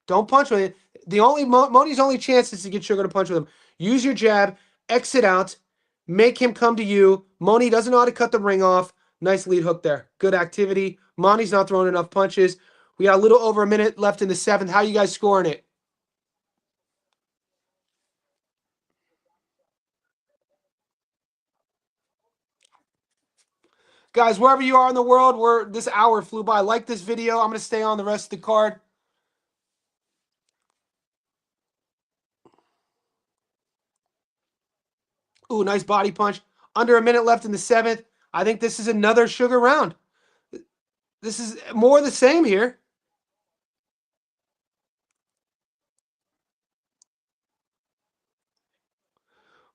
A: Don't punch with it. The only Moni's only chance is to get Sugar to punch with him. Use your jab, exit out, make him come to you. Moni doesn't know how to cut the ring off. Nice lead hook there. Good activity. Moni's not throwing enough punches. We got a little over a minute left in the 7th. How you guys scoring it? Guys, wherever you are in the world, this hour flew by. Like this video. I'm going to stay on the rest of the card. Ooh, nice body punch. Under a minute left in the 7th. I think this is another Sugar round. This is more of the same here.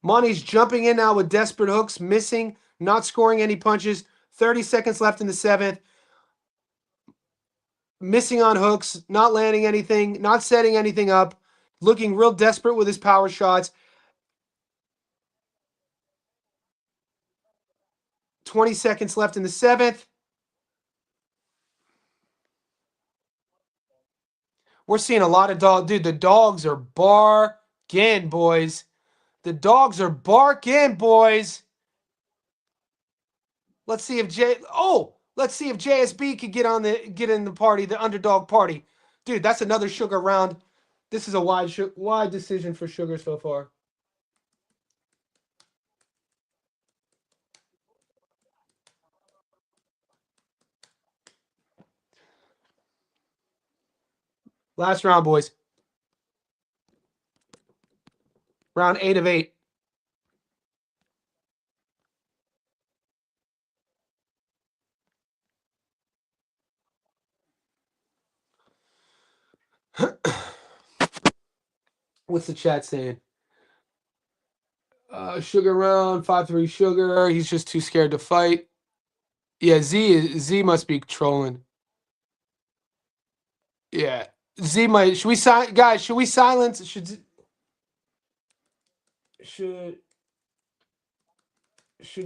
A: Monty's jumping in now with desperate hooks, missing, not scoring any punches. 30 seconds left in the 7th. Missing on hooks, not landing anything, not setting anything up. Looking real desperate with his power shots. 20 seconds left in the 7th. We're seeing a lot of dogs. Dude, the dogs are barking, boys. The dogs are barking, boys. Let's see if JSB could get in the party, the underdog party. Dude, that's another Sugar round. This is a wide decision for Sugar so far. Last round, boys. Round 8 of 8. What's the chat saying? Sugar round, 5-3 Sugar. He's just too scared to fight. Yeah, Z must be trolling. Yeah. Z might. Should we guys, should we silence should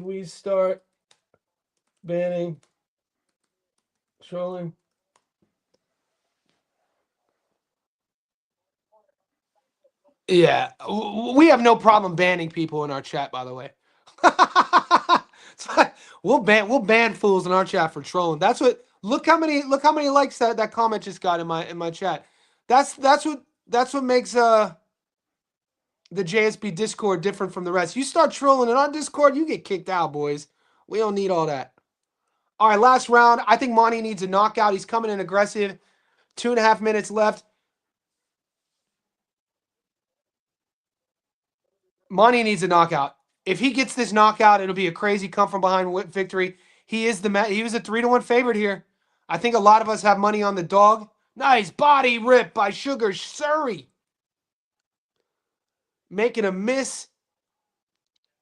A: we start banning trolling? Yeah, we have no problem banning people in our chat, by the way. we'll ban fools in our chat for trolling. That's what look how many likes that comment just got in my chat. That's what makes the JSB Discord different from the rest. You start trolling in our Discord, you get kicked out, boys. We don't need all that. All right, last round. I think Monty needs a knockout. He's coming in aggressive. 2.5 minutes left. Monty needs a knockout. If he gets this knockout, it'll be a crazy come from behind victory. He was a 3-1 favorite here. I think a lot of us have money on the dog. Nice body rip by Sugar Serhii. Making a miss.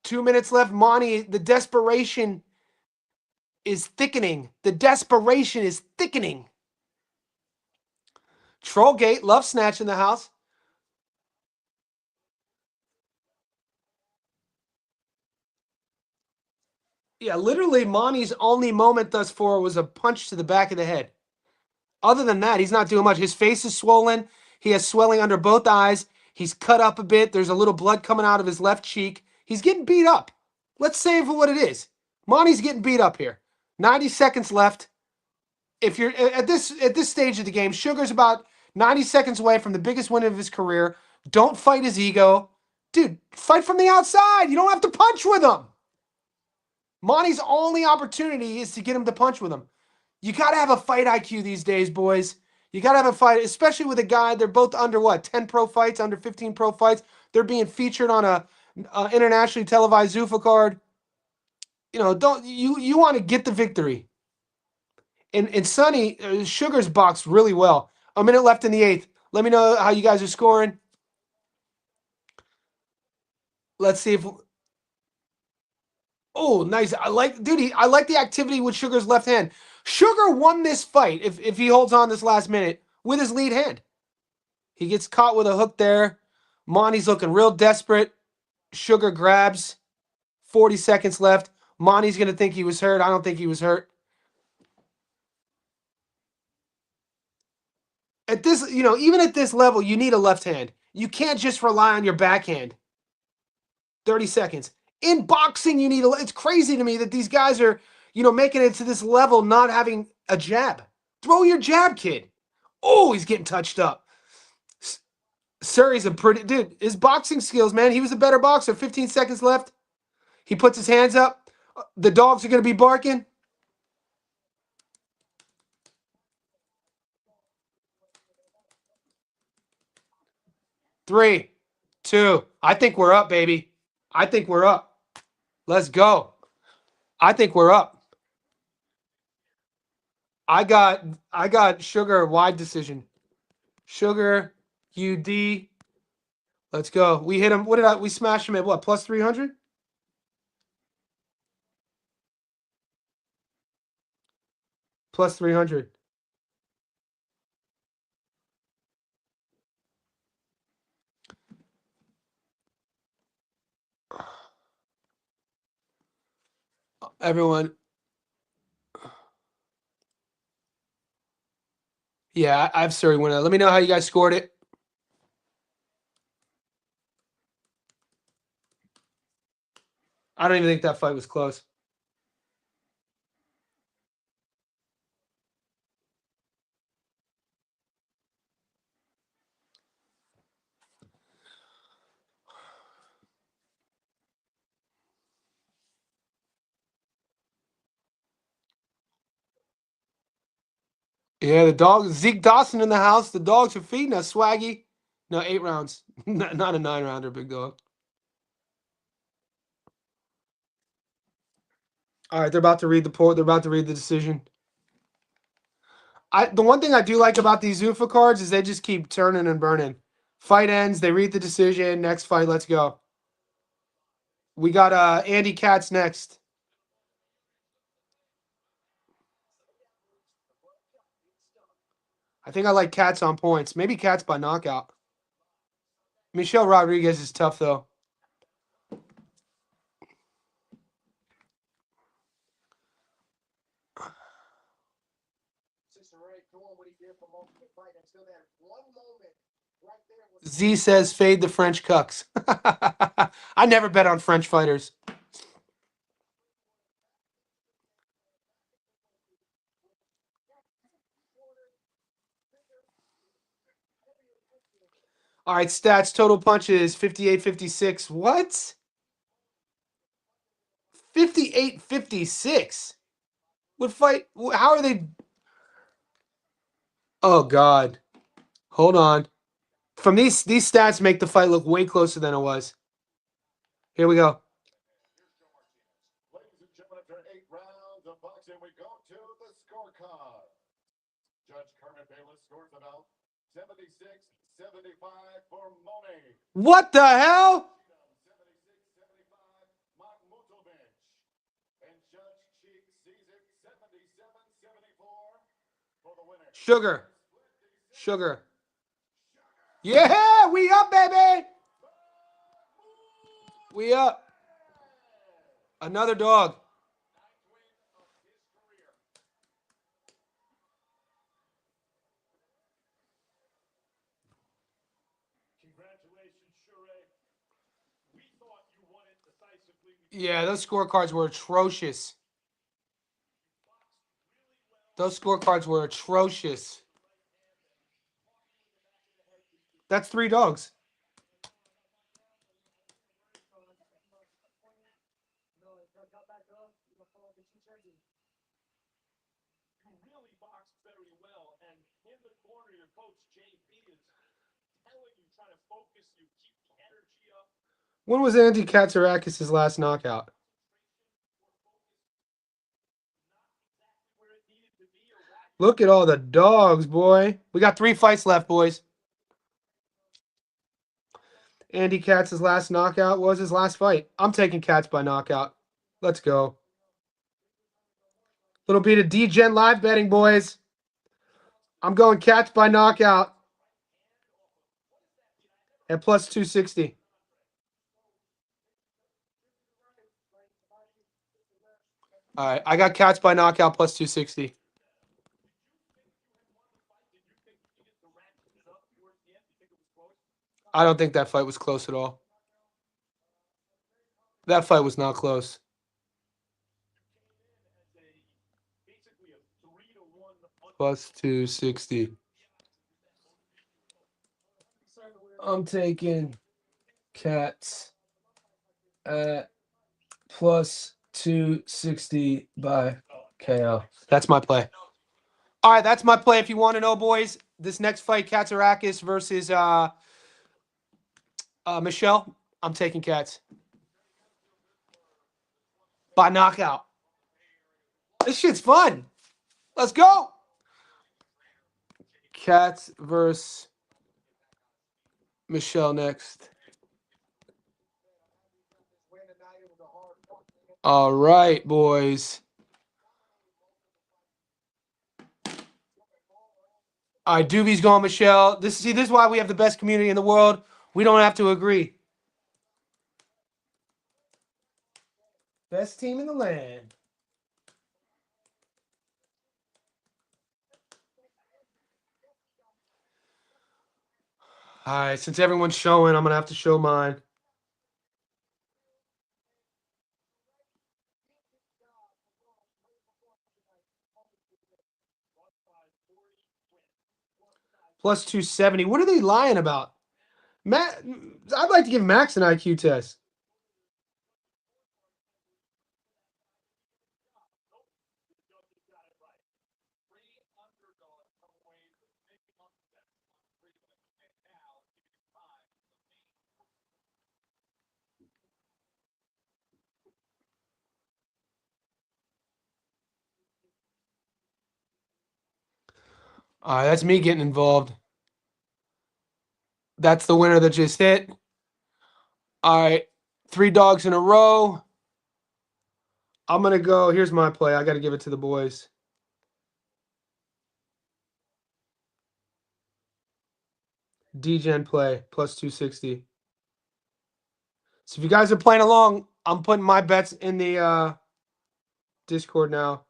A: 2 minutes left. Monty, the desperation is thickening. The desperation is thickening. Trollgate, love snatch in the house. Yeah, literally, Monty's only moment thus far was a punch to the back of the head. Other than that, he's not doing much. His face is swollen. He has swelling under both eyes. He's cut up a bit. There's a little blood coming out of his left cheek. He's getting beat up. Let's say it for what it is. Monty's getting beat up here. 90 seconds left. If you're at this stage of the game, Sugar's about 90 seconds away from the biggest win of his career. Don't fight his ego. Dude, fight from the outside. You don't have to punch with him. Monty's only opportunity is to get him to punch with him. You got to have a fight IQ these days, boys. You got to have a fight, especially with a guy. They're both under what, 10 pro fights, under 15 pro fights. They're being featured on a internationally televised Zuffa card. You know, don't you want to get the victory? And Sonny, Sugar's boxed really well. A minute left in the eighth. Let me know how you guys are scoring. Let's see if. Oh, nice. I like the activity with Sugar's left hand. Sugar won this fight if he holds on this last minute with his lead hand. He gets caught with a hook there. Monty's looking real desperate. Sugar grabs. 40 seconds left. Monty's going to think he was hurt. I don't think he was hurt. At this, even at this level, you need a left hand. You can't just rely on your backhand. 30 seconds. In boxing, you need it's crazy to me that these guys are, making it to this level not having a jab. Throw your jab, kid. Oh, he's getting touched up. Serhii's a pretty dude. His boxing skills, man. He was a better boxer. 15 seconds left. He puts his hands up. The dogs are going to be barking. Three, two. I think we're up, baby. I think we're up. Let's go. I think we're up. I got Sugar wide decision. Sugar, UD. Let's go. We hit him. We smashed him at what? Plus 300? Plus 300. Everyone. Yeah, I have Serhii winning. Let me know how you guys scored it. I don't even think that fight was close. Yeah, the dog, Zeke Dawson in the house. The dogs are feeding us, Swaggy. No, 8 rounds. Not a 9-rounder, big dog. All right, they're about to read the port. They're about to read the decision. The one thing I do like about these Zuffa cards is they just keep turning and burning. Fight ends, they read the decision. Next fight, let's go. We got Andy Katz next. I think I like Katz on points. Maybe Katz by knockout. Michelle Rodriguez is tough, though. Z says fade the French cucks. I never bet on French fighters. All right, stats. Total punches 58-56. What? 58-56. What fight? How are they? Oh God. Hold on. From these stats make the fight look way closer than it was. Here we go.
B: Ladies and gentlemen, after 8 rounds of boxing, we go to the scorecard. Judge Kermit Bayless scores about 76-75 for Mone.
A: What the hell?
B: 76-75, And Judge Cheek sees it for the winner.
A: Sugar. Sugar. Yeah, we up, baby. We up. Another dog.
B: Congratulations, Serhii. We thought you won it decisively.
A: Yeah, those scorecards were atrocious. Those scorecards were atrocious. That's 3 dogs.
B: You really boxed very well, and in the corner, your coach JP is telling you, trying to focus you, keep the energy up.
A: When was Andy Katsarakis' last knockout? Look at all the dogs, boy. We got 3 fights left, boys. Andy Katz's last knockout was his last fight. I'm taking Katz by knockout. Let's go. Little bit of D-Gen live betting, boys. I'm going Katz by knockout at plus 260. All right, I got Katz by knockout plus 260. I don't think that fight was close at all. That fight was not close. Plus 260. I'm taking Katz at plus 260 by KO. That's my play. All right, that's my play. If you want to know, boys, this next fight, Katsarakis versus Michelle, I'm taking Katz by knockout. This shit's fun. Let's go. Katz versus Michelle next. All right, boys. All right, Doobie's going Michelle. This is why we have the best community in the world. We don't have to agree. Best team in the land. All right, since everyone's showing, I'm going to have to show mine. Plus 270. What are they lying about? Matt, I'd like to give Max an IQ test. All right, that's me getting involved. That's the winner that just hit. All right, 3 dogs in a row. I'm going to go. Here's my play. I got to give it to the boys. D-Gen play, plus 260. So if you guys are playing along, I'm putting my bets in the Discord now.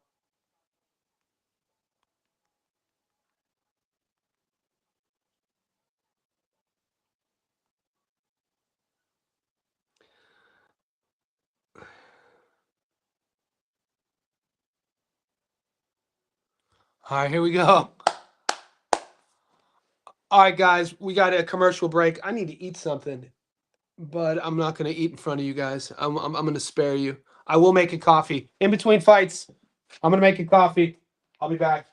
A: All right, here we go. All right, guys, we got a commercial break. I need to eat something, but I'm not going to eat in front of you guys. I'm going to spare you. I will make a coffee. In between fights, I'm going to make a coffee. I'll be back.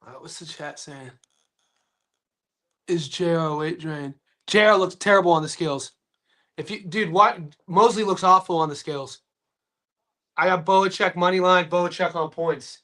A: What's the chat saying? Is JR weight drain? JR looks terrible on the scales. If you, dude, what Mosely looks awful on the scales. I got Bohachuk money line, Bohachuk on points.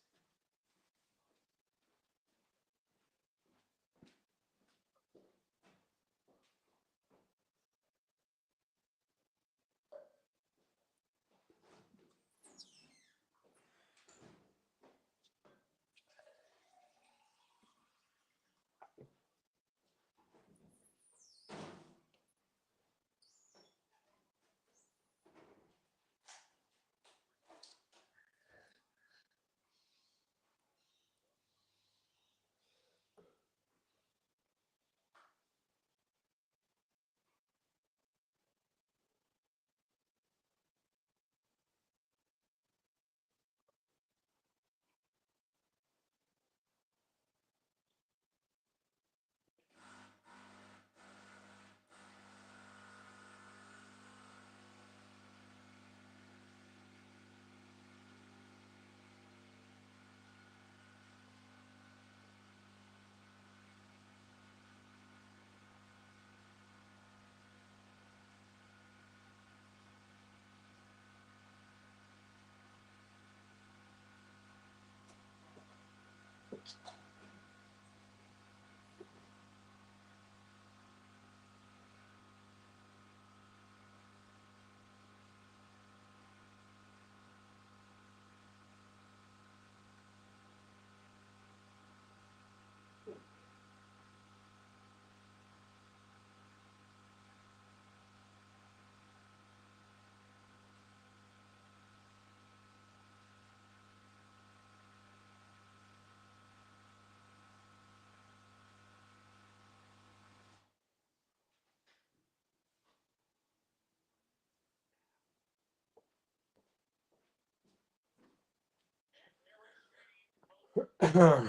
A: All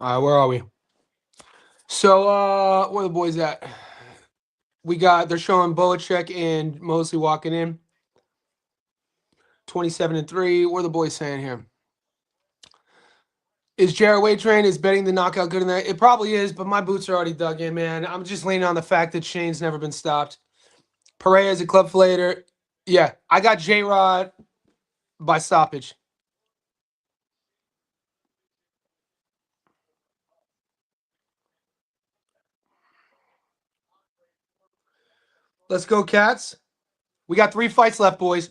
A: right, where are we? So, where are the boys at? They're showing Bohachuk and Mosely walking in. 27-3. What are the boys saying here? Is Jared weight train? Is betting the knockout good in that? It probably is, but my boots are already dug in, man. I'm just leaning on the fact that Shane's never been stopped. Pereira is a club flater. Yeah, I got J-Rod by stoppage. Let's go, Cats. We got 3 fights left, boys.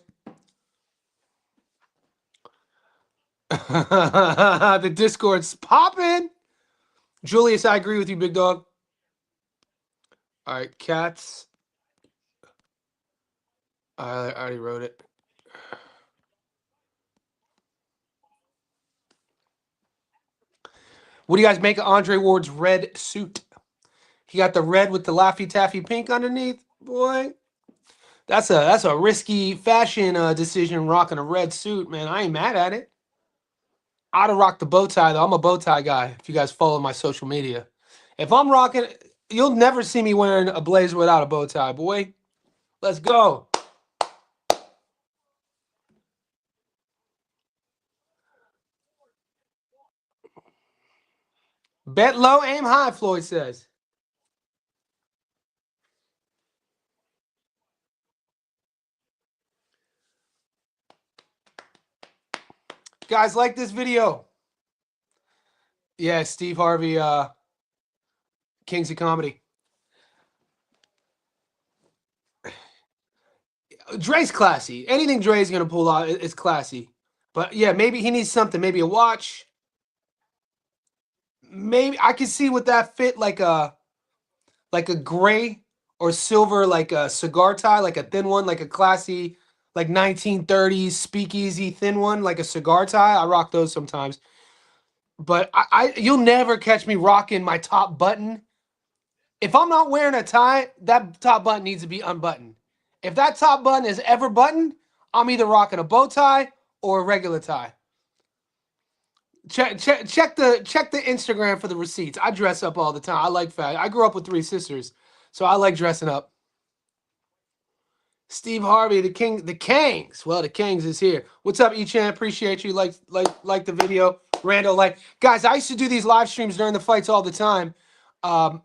A: The Discord's popping. Julius, I agree with you, big dog. All right, Cats. I already wrote it. What do you guys make of Andre Ward's red suit? He got the red with the Laffy Taffy pink underneath. Boy, that's a risky fashion decision rocking a red suit, man. I ain't mad at it. I'd have rocked the bow tie though. I'm a bow tie guy. If you guys follow my social media, if I'm rocking, you'll never see me wearing a blazer without a bow tie, boy. Let's go. Bet low, aim high. Floyd says. Guys, like this video. Yeah, Steve Harvey, Kings of Comedy. Dre's classy. Anything Dre's gonna pull out is classy. But yeah, maybe he needs something. Maybe a watch. Maybe I could see with that fit like a gray or silver, like a cigar tie, like a thin one, like a classy, like 1930s speakeasy thin one, like a cigar tie. I rock those sometimes. But you'll never catch me rocking my top button. If I'm not wearing a tie, that top button needs to be unbuttoned. If that top button is ever buttoned, I'm either rocking a bow tie or a regular tie. Check the Instagram for the receipts. I dress up all the time. I like fashion. I grew up with 3 sisters, so I like dressing up. Steve Harvey, the king, the Kangs. Well, the Kangs is here. What's up, Echan? Appreciate you. Like the video. Randall, guys, I used to do these live streams during the fights all the time. I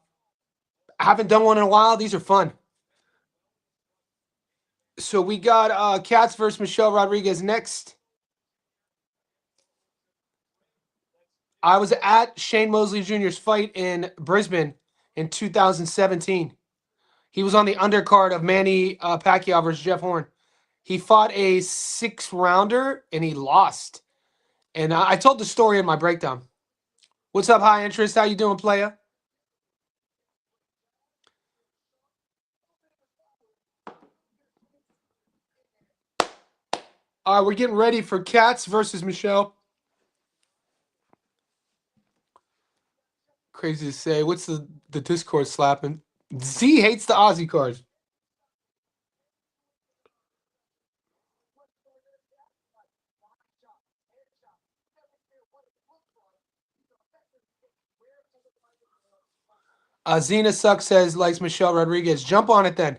A: haven't done one in a while. These are fun. So we got Katz versus Michelle Rodriguez next. I was at Shane Mosley Jr.'s fight in Brisbane in 2017. He was on the undercard of Manny Pacquiao versus Jeff Horn. He fought a 6-rounder and he lost. And I told the story in my breakdown. What's up, High Interest? How you doing, playa? We're getting ready for Katz versus Michelle. Crazy to say. What's the Discord slapping? Z hates the Aussie cards. Zena Sucks says likes Michelle Rodriguez. Jump on it then.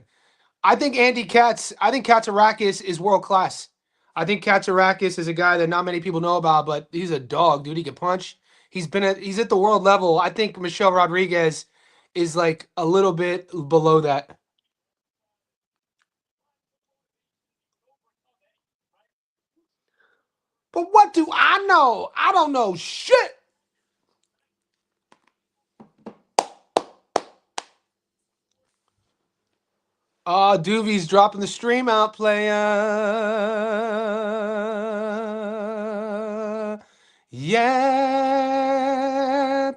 A: I think Katsarakis is world class. I think Katsarakis is a guy that not many people know about, but he's a dog, dude. He can punch. He's at the world level. I think Michelle Rodriguez is like a little bit below that. But what do I know? I don't know shit. Doovie's dropping the stream out, playa. Yeah,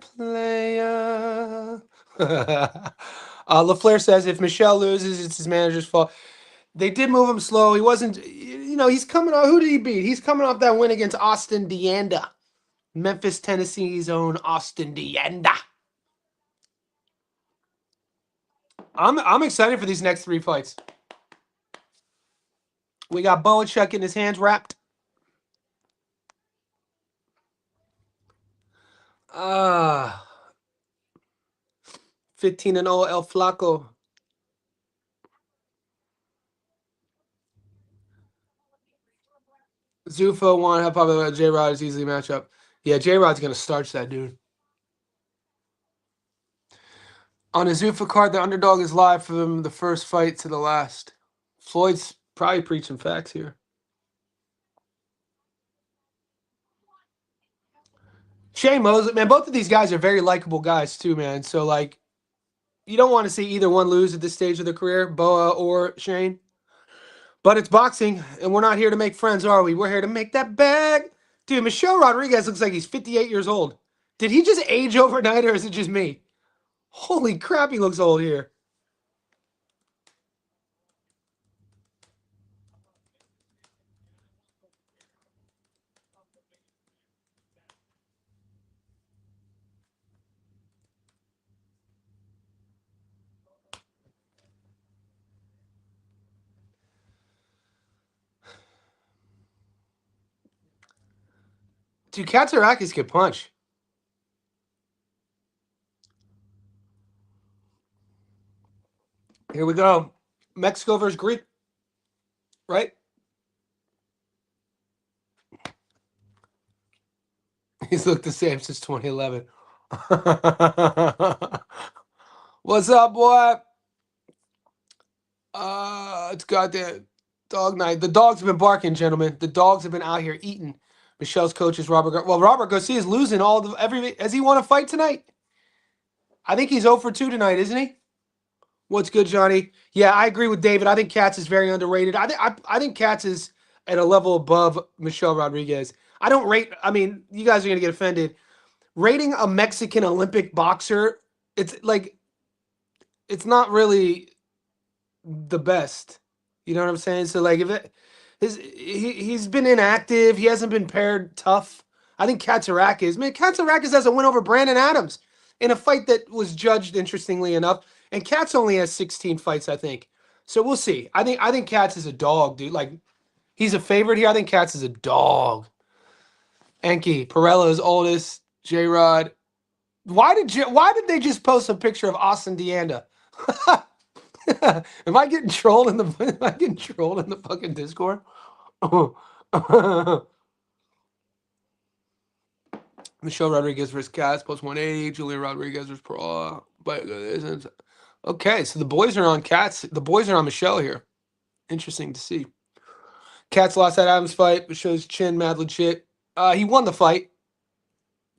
A: playa. LaFleur says if Michelle loses, it's his manager's fault. They did move him slow. He wasn't, he's coming off. Who did he beat? He's coming off that win against Austin Deanda. Memphis, Tennessee's own Austin Deanda. I'm excited for these next 3 fights. We got Bohachuk in his hands wrapped. 15-0 El Flaco. Zuffa won. How probably J-Rod is easily matchup. Yeah, J-Rod's going to starch that dude. On a Zuffa card, the underdog is live from the first fight to the last. Floyd's probably preaching facts here. Shane Mosley, man, both of these guys are very likable guys too, man. So, you don't want to see either one lose at this stage of their career, Boa or Shane. But it's boxing, and we're not here to make friends, are we? We're here to make that bag. Dude, Michelle Rodriguez looks like he's 58 years old. Did he just age overnight, or is it just me? Holy crap, he looks old here. Dude, Katsarakis can punch. Here we go. Mexico versus Greek. Right? He's looked the same since 2011. What's up, boy? It's goddamn dog night. The dogs have been barking, gentlemen. The dogs have been out here eating. Michelle's coach is Robert. Robert Garcia is losing every. Has he won a fight tonight? I think he's 0 for 2 tonight, isn't he? What's good, Johnny? Yeah, I agree with David. I think Katz is very underrated. I think Katz is at a level above Michelle Rodriguez. I don't rate. I mean, you guys are gonna get offended. Rating a Mexican Olympic boxer, it's not really the best. You know what I'm saying? So he's been inactive. He hasn't been paired tough. I think Katsarakis has a win over Brandon Adams in a fight that was judged interestingly enough. And Katz only has 16 fights, I think. So we'll see. I think Katz is a dog, dude. He's a favorite here. I think Katz is a dog. Enki, Perella's oldest, J-Rod. Why did they just post a picture of Austin Deanda? Am I getting trolled in the am I getting trolled in the fucking Discord? Michelle Rodriguez versus Cass plus 180. Julia Rodriguez versus Pro. Okay, so the boys are on Cats. The boys are on Michelle here. Interesting to see. Cats lost that Adams fight, but shows chin mad legit. He won the fight,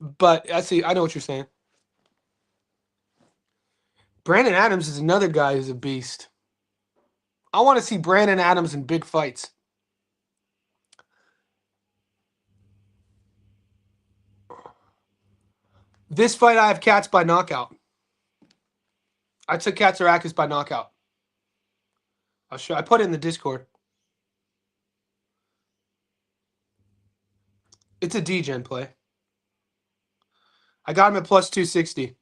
A: but I see. I know what you're saying. Brandon Adams is another guy who's a beast. I want to see Brandon Adams in big fights. This fight, I have Cats by knockout. I took Katsarakis by knockout. I'll show. I put it in the Discord. It's a D-gen play. I got him at plus 260.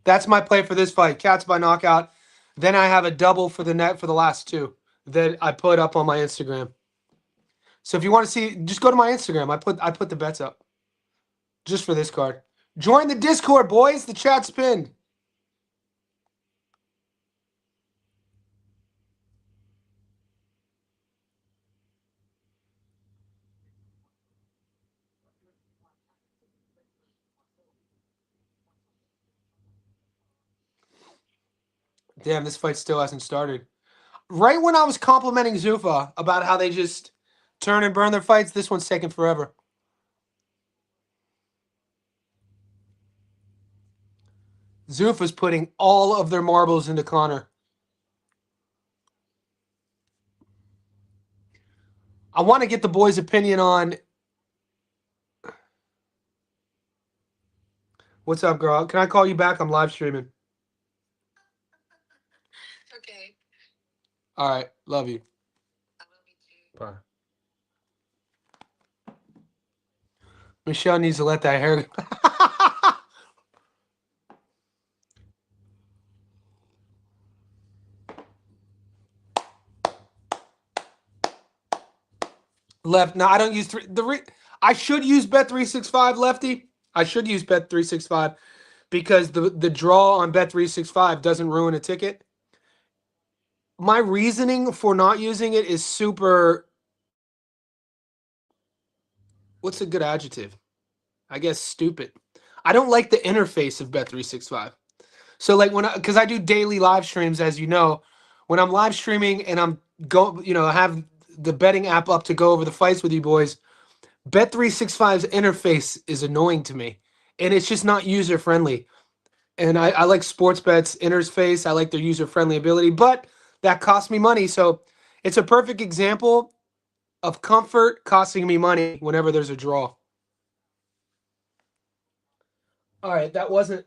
A: That's my play for this fight. Cats by knockout. Then I have a double for the net for the last two that I put up on my Instagram. So if you want to see, just go to my Instagram. I put the bets up just for this card. Join the Discord, boys. The chat's pinned. Damn, this fight still hasn't started. Right when I was complimenting Zuffa about how they just turn and burn their fights, this one's taking forever. Zuffa's putting all of their marbles into Connor. I want to get the boys' opinion on... What's up, girl? Can I call you back? I'm live streaming.
C: Okay.
A: All right. Love you.
C: I love you too.
A: Bye. Michelle needs to let that hair go. Left. No, I don't use I should use Bet365, Lefty. I should use Bet365 because the draw on Bet365 doesn't ruin a ticket. My reasoning for not using it is super... What's a good adjective? I guess stupid. I don't like the interface of Bet365. So like because I do daily live streams, as you know, when I'm live streaming and I'm I have the betting app up to go over the fights with you boys, Bet365's interface is annoying to me, and it's just not user friendly. And I like Sportsbet's interface. I like their user friendly ability, but that costs me money. So it's a perfect example of comfort costing me money whenever there's a draw. All right, that wasn't.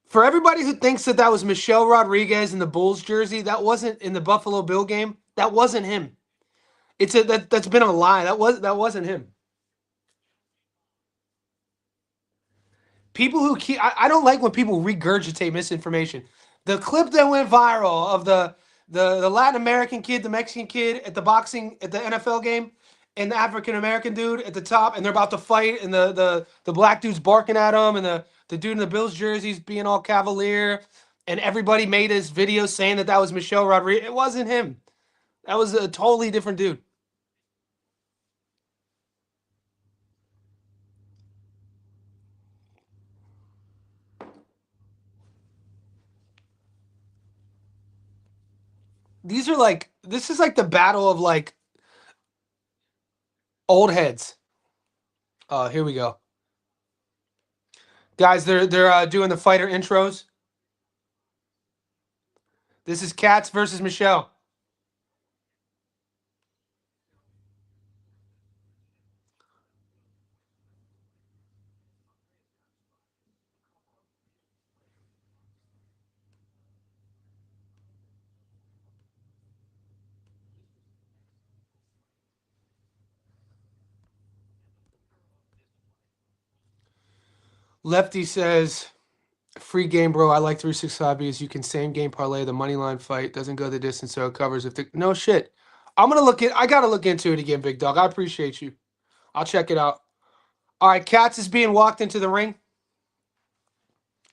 A: For everybody who thinks that was Michelle Rodriguez in the Bulls jersey, that wasn't in the Buffalo Bill game. That wasn't him. That's been a lie. That wasn't him. People who I don't like when people regurgitate misinformation. The clip that went viral of the Latin American kid, the Mexican kid at the NFL game, and the African American dude at the top, and they're about to fight, and the black dude's barking at him, and the dude in the Bills jerseys being all cavalier, and everybody made this video saying that was Michelle Rodriguez. It wasn't him. That was a totally different dude. This is like the battle of like old heads. Here we go. Guys, they're doing the fighter intros. This is Katz versus Michelle. Lefty says, free game, bro. I like 365 because you can same game parlay the money line fight. Doesn't go the distance, so it covers if the no shit. I gotta look into it again, big dog. I appreciate you. I'll check it out. All right, Katz is being walked into the ring.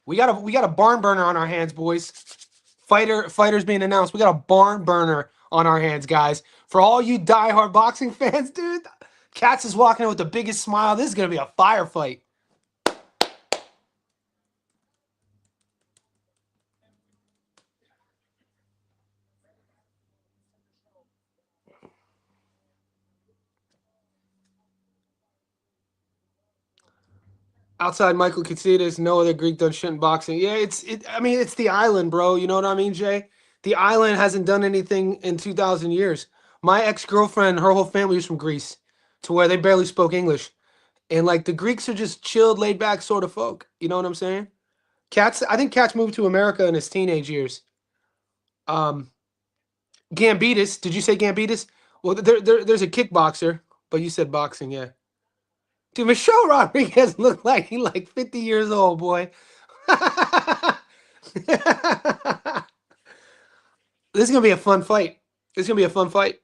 A: We got a barn burner on our hands, boys. Fighters being announced. We got a barn burner on our hands, guys. For all you diehard boxing fans, dude, Katz is walking in with the biggest smile. This is gonna be a firefight. Outside Michael Katsidis, no other Greek done shit in boxing. Yeah, I mean, it's the island, bro. You know what I mean, Jay? The island hasn't done anything in 2,000 years. My ex-girlfriend, her whole family was from Greece, to where they barely spoke English. And like the Greeks are just chilled, laid back sort of folk. You know what I'm saying? I think Katz moved to America in his teenage years. Um, Gambitas, did you say Gambitas? Well, there's a kickboxer, but you said boxing, yeah. Dude, Michelle Rodriguez looked like he like 50 years old, boy. This is gonna be a fun fight. This is gonna be a fun fight.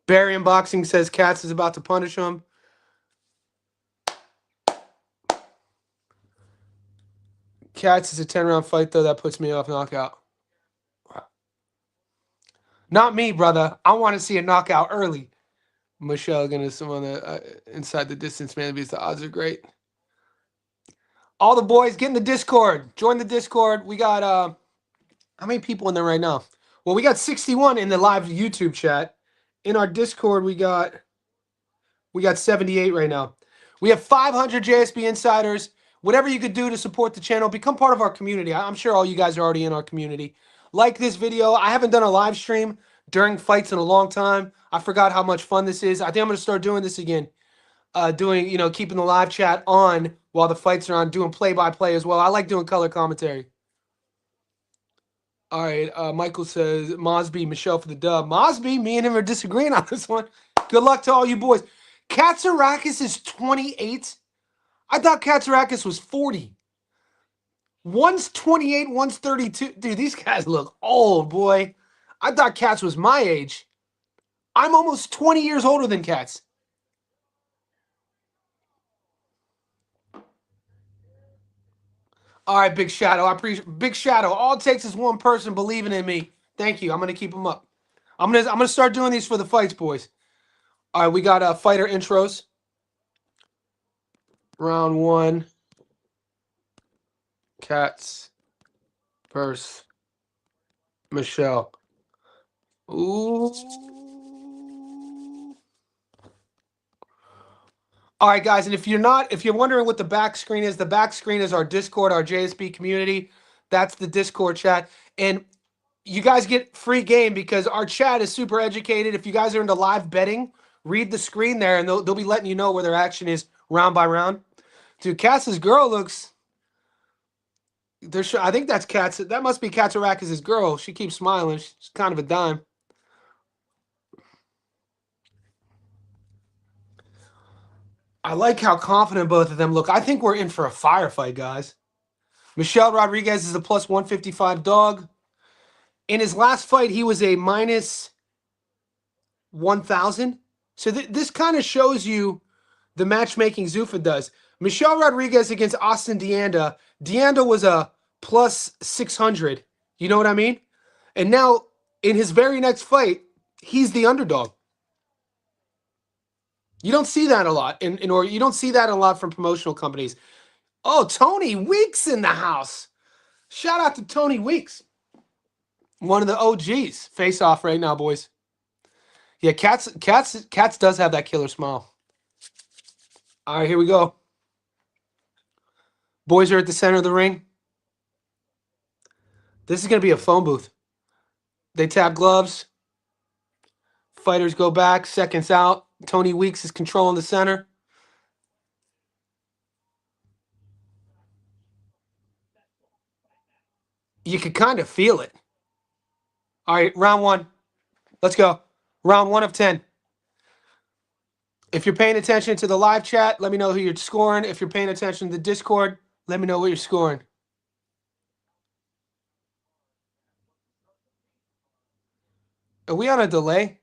A: Barry in boxing says Katz is about to punish him. Katz is a 10-round fight, though. That puts me off knockout. Not me, brother. I want to see a knockout early. Michelle gonna someone inside the distance, man, because the odds are great. All the boys get in the Discord. Join the Discord. We got how many people in there right now? Well, we got 61 in the live YouTube chat. In our Discord, we got 78 right now. We have 500 JSB insiders. Whatever you could do to support the channel, become part of our community. I'm sure all you guys are already in our community. Like this video. I haven't done a live stream during fights in a long time. I forgot how much fun this is. I think I'm going to start doing this again. Keeping the live chat on while the fights are on, doing play-by-play as well. I like doing color commentary. All right, Michael says, Mosby, Michelle for the dub. Mosby, me and him are disagreeing on this one. Good luck to all you boys. Katsarakis is 28. I thought Katsarakis was 40. One's 28, one's 32. Dude, these guys look old, boy. I thought Katz was my age. I'm almost 20 years older than Katz. All right, Big Shadow. I appreciate Big Shadow. All it takes is one person believing in me. Thank you. I'm gonna keep them up. I'm gonna start doing these for the fights, boys. All right, we got fighter intros. Round one. Katz versus Michelle. Ooh. All right, guys, and if you're wondering what the back screen is, the back screen is our Discord, our JSB community. That's the Discord chat. And you guys get free game because our chat is super educated. If you guys are into live betting, read the screen there, and they'll be letting you know where their action is round by round. Dude, Katz's girl looks... I think that's Katz. That must be Katsarakis' girl. She keeps smiling. She's kind of a dime. I like how confident both of them look. I think we're in for a firefight, guys. Michelle Rodriguez is a plus 155 dog. In his last fight, he was a minus 1,000. So this kind of shows you the matchmaking Zuffa does. Michelle Rodriguez against Austin Deanda. Deanda was a plus 600. You know what I mean? And now, in his very next fight, he's the underdog. You don't see that a lot, or you don't see that a lot from promotional companies. Oh, Tony Weeks in the house. Shout out to Tony Weeks. One of the OGs. Face off right now, boys. Yeah, Katz does have that killer smile. All right, here we go. Boys are at the center of the ring. This is going to be a phone booth. They tap gloves. Fighters go back. Seconds out. Tony Weeks is controlling the center. You could kind of feel it. All right, round one. Let's go. Round 1 of 10. If you're paying attention to the live chat, let me know who you're scoring. If you're paying attention to the Discord, let me know what you're scoring. Are we on a delay?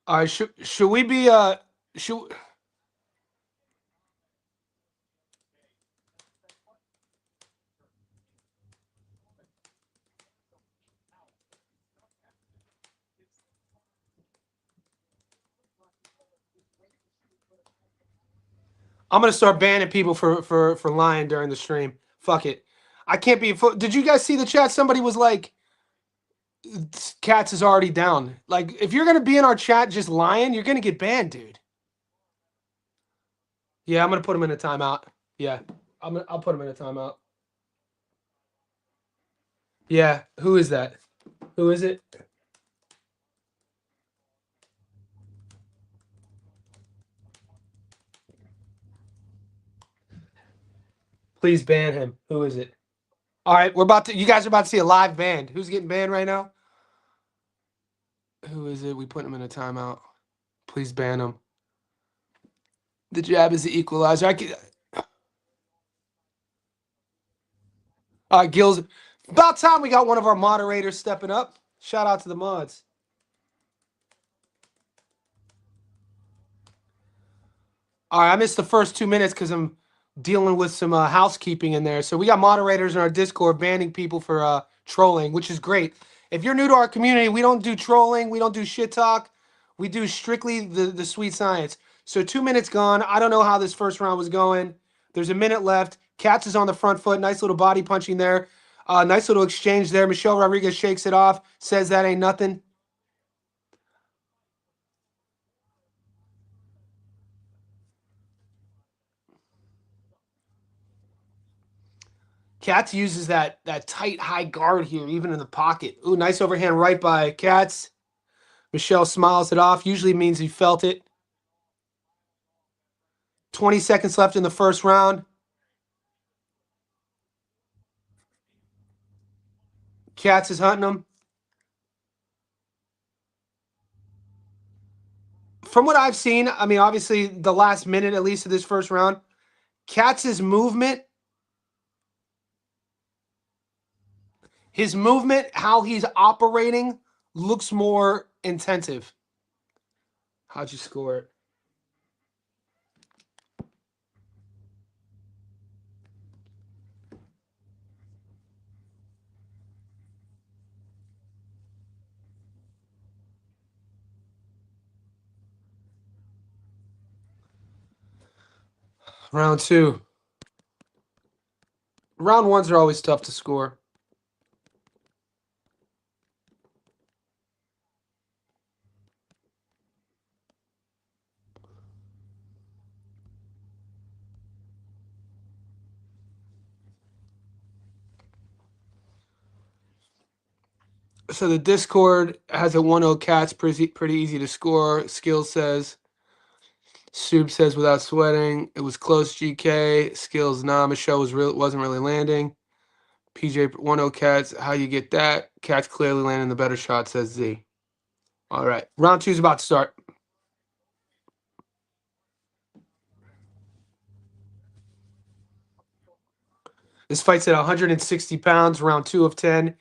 A: All right, should we be should I'm gonna start banning people for lying during the stream. Fuck it. I can't be. Did you guys see the chat? Somebody was like, "Cats is already down." Like, if you're gonna be in our chat just lying, you're gonna get banned, dude. Yeah, I'm gonna put him in a timeout. Yeah, I'll put him in a timeout. Yeah, who is that? Who is it? Please ban him. Who is it? All right, we're about to. You guys are about to see a live ban. Who's getting banned right now? Who is it? We put him in a timeout. Please ban him. The jab is the equalizer. Gills. About time we got one of our moderators stepping up. Shout out to the mods. All right, I missed the first 2 minutes because I'm dealing with some housekeeping in there. So we got moderators in our Discord banning people for trolling, which is great. If you're new to our community, we don't do trolling. We don't do shit talk. We do strictly the sweet science. So 2 minutes gone. I don't know how this first round was going. There's a minute left. Katz is on the front foot. Nice little body punching there. Nice little exchange there. Michelle Rodriguez shakes it off. Says that ain't nothing. Katz uses that tight high guard here, even in the pocket. Ooh, nice overhand right by Katz. Michelle smiles it off. Usually means he felt it. 20 seconds left in the first round. Katz is hunting him. From what I've seen, I mean, obviously the last minute at least of this first round, Katz's movement, how he's operating looks more intensive. How'd you score it? Round two. Round ones are always tough to score. So the Discord has a 1-0 Cats, pretty easy to score. Skills says, Soup says without sweating, it was close. GK Skills, nah. Michelle wasn't really landing. PJ 1-0 Cats, how you get that? Cats clearly landing the better shot, says Z. All right, round two's about to start. This fight's at 160 pounds, round 2 of 10.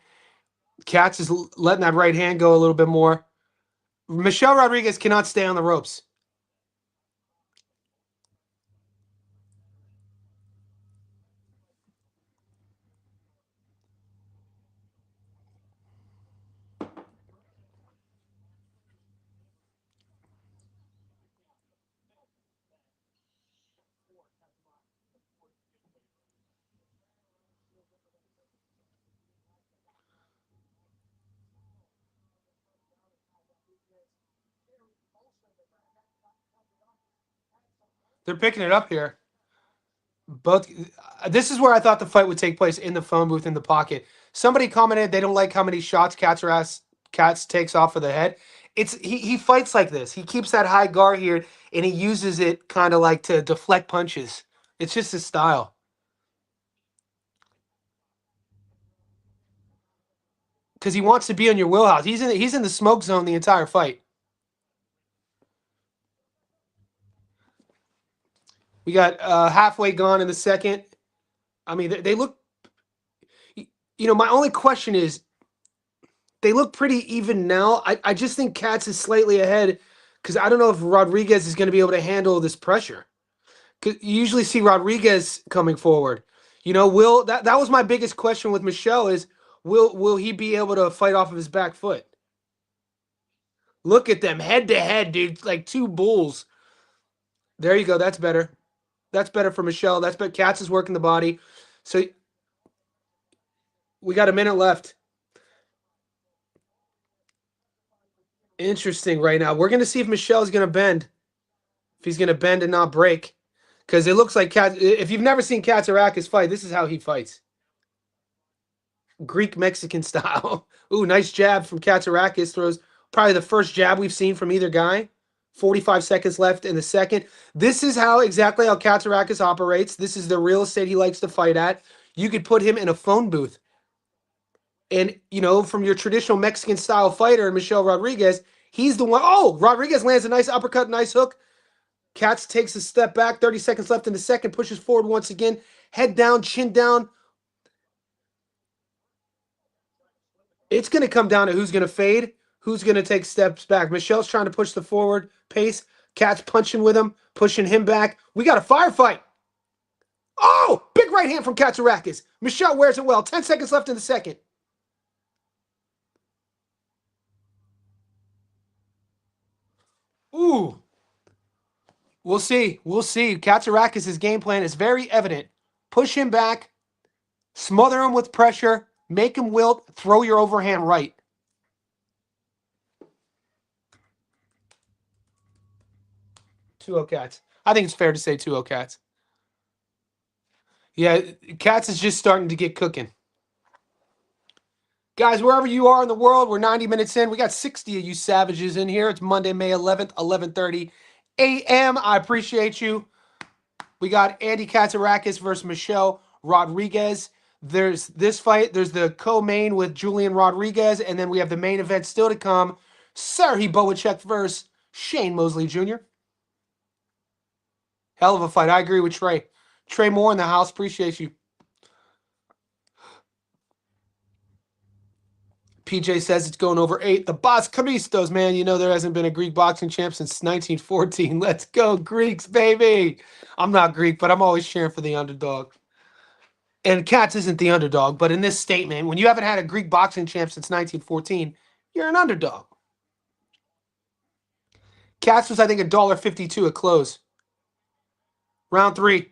A: Cats is letting that right hand go a little bit more. Michelle Rodriguez cannot stay on the ropes. They're picking it up here. Both. This is where I thought the fight would take place, in the phone booth in the pocket. Somebody commented they don't like how many shots Cats takes off of the head. He fights like this. He keeps that high guard here, and he uses it kind of like to deflect punches. It's just his style. because he wants to be in your wheelhouse. He's in the smoke zone the entire fight. We got halfway gone in the second. I mean, they look. My only question is, they look pretty even now. I just think Katz is slightly ahead because I don't know if Rodriguez is going to be able to handle this pressure. 'Cause you usually see Rodriguez coming forward. Will that was my biggest question with Michelle is will he be able to fight off of his back foot? Look at them head to head, dude, like two bulls. There you go. That's better. That's better for Michelle. That's better. Katz is working the body. So we got a minute left. Interesting right now. We're going to see if Michelle's going to bend. If he's going to bend and not break. Because it looks like Katz. If you've never seen Katsarakis fight, this is how he fights. Greek Mexican style. Ooh, nice jab from Katsarakis. Throws probably the first jab we've seen from either guy. 45 seconds left in the second. This is exactly how Katsarakis operates. This is the real estate he likes to fight at. You could put him in a phone booth. And, from your traditional Mexican style fighter, Michelle Rodriguez, he's the one. Oh, Rodriguez lands a nice uppercut, nice hook. Katz takes a step back, 30 seconds left in the second, pushes forward once again, head down, chin down. It's going to come down to who's going to fade, who's going to take steps back. Michelle's trying to push the forward pace. Katz punching with him, pushing him back. We got a firefight. Oh, big right hand from Katsarakis. Michelle wears it well. 10 seconds left in the second. Ooh. We'll see. We'll see. Katsarakis' game plan is very evident. Push him back, smother him with pressure, make him wilt, throw your overhand right. Two-0 Cats. I think it's fair to say 2-0 Cats. Yeah, Cats is just starting to get cooking. Guys, wherever you are in the world, we're 90 minutes in. We got 60 of you savages in here. It's Monday, May 11th, 11:30 a.m. I appreciate you. We got Andy Katsarakis versus Michelle Rodriguez. There's this fight. There's the co-main with Julian Rodriguez. And then we have the main event still to come. Serhii Bohachuk versus Shane Mosely Jr. Hell of a fight. I agree with Trey. Trey Moore in the house. Appreciate you. PJ says it's going over 8. The Boss Caristos, man. There hasn't been a Greek boxing champ since 1914. Let's go, Greeks, baby. I'm not Greek, but I'm always cheering for the underdog. And Katz isn't the underdog, but in this statement, when you haven't had a Greek boxing champ since 1914, you're an underdog. Katz was, I think, $1.52 at close. Round 3.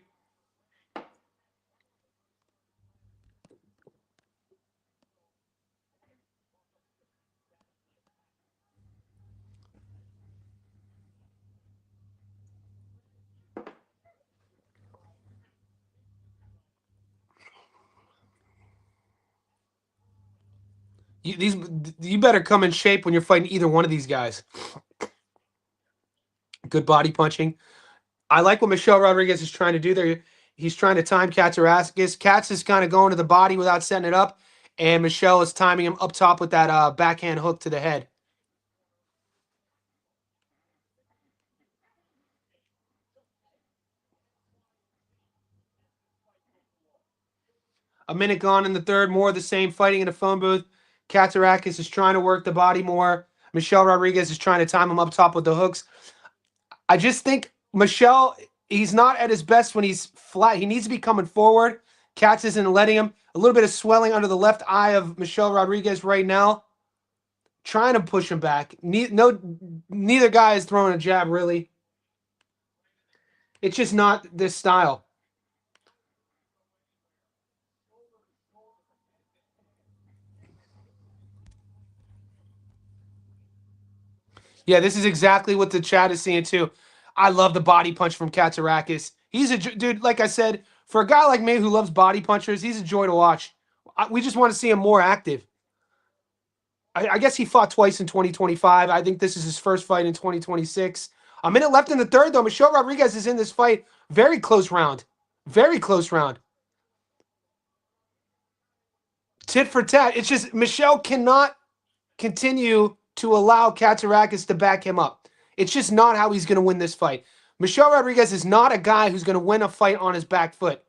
A: You better come in shape when you're fighting either one of these guys. Good body punching. I like what Michelle Rodriguez is trying to do there. He's trying to time Katsarakis. Katz is kind of going to the body without setting it up, and Michelle is timing him up top with that backhand hook to the head. A minute gone in the third. More of the same, fighting in a phone booth. Katsarakis is trying to work the body more. Michelle Rodriguez is trying to time him up top with the hooks. I just think Michelle, he's not at his best when he's flat. He needs to be coming forward. Katz isn't letting him. A little bit of swelling under the left eye of Michelle Rodriguez right now. Trying to push him back. Neither guy is throwing a jab, really. It's just not this style. Yeah, this is exactly what the chat is seeing too. I love the body punch from Katsarakis. He's a dude, like I said, for a guy like me who loves body punchers, he's a joy to watch. We just want to see him more active. I guess he fought twice in 2025. I think this is his first fight in 2026. A minute left in the third, though. Michelle Rodriguez is in this fight. Very close round. Very close round. tit for tat. It's just Michelle cannot continue to allow Katsarakis to back him up. It's just not how he's going to win this fight. Michelle Rodriguez is not a guy who's going to win a fight on his back foot.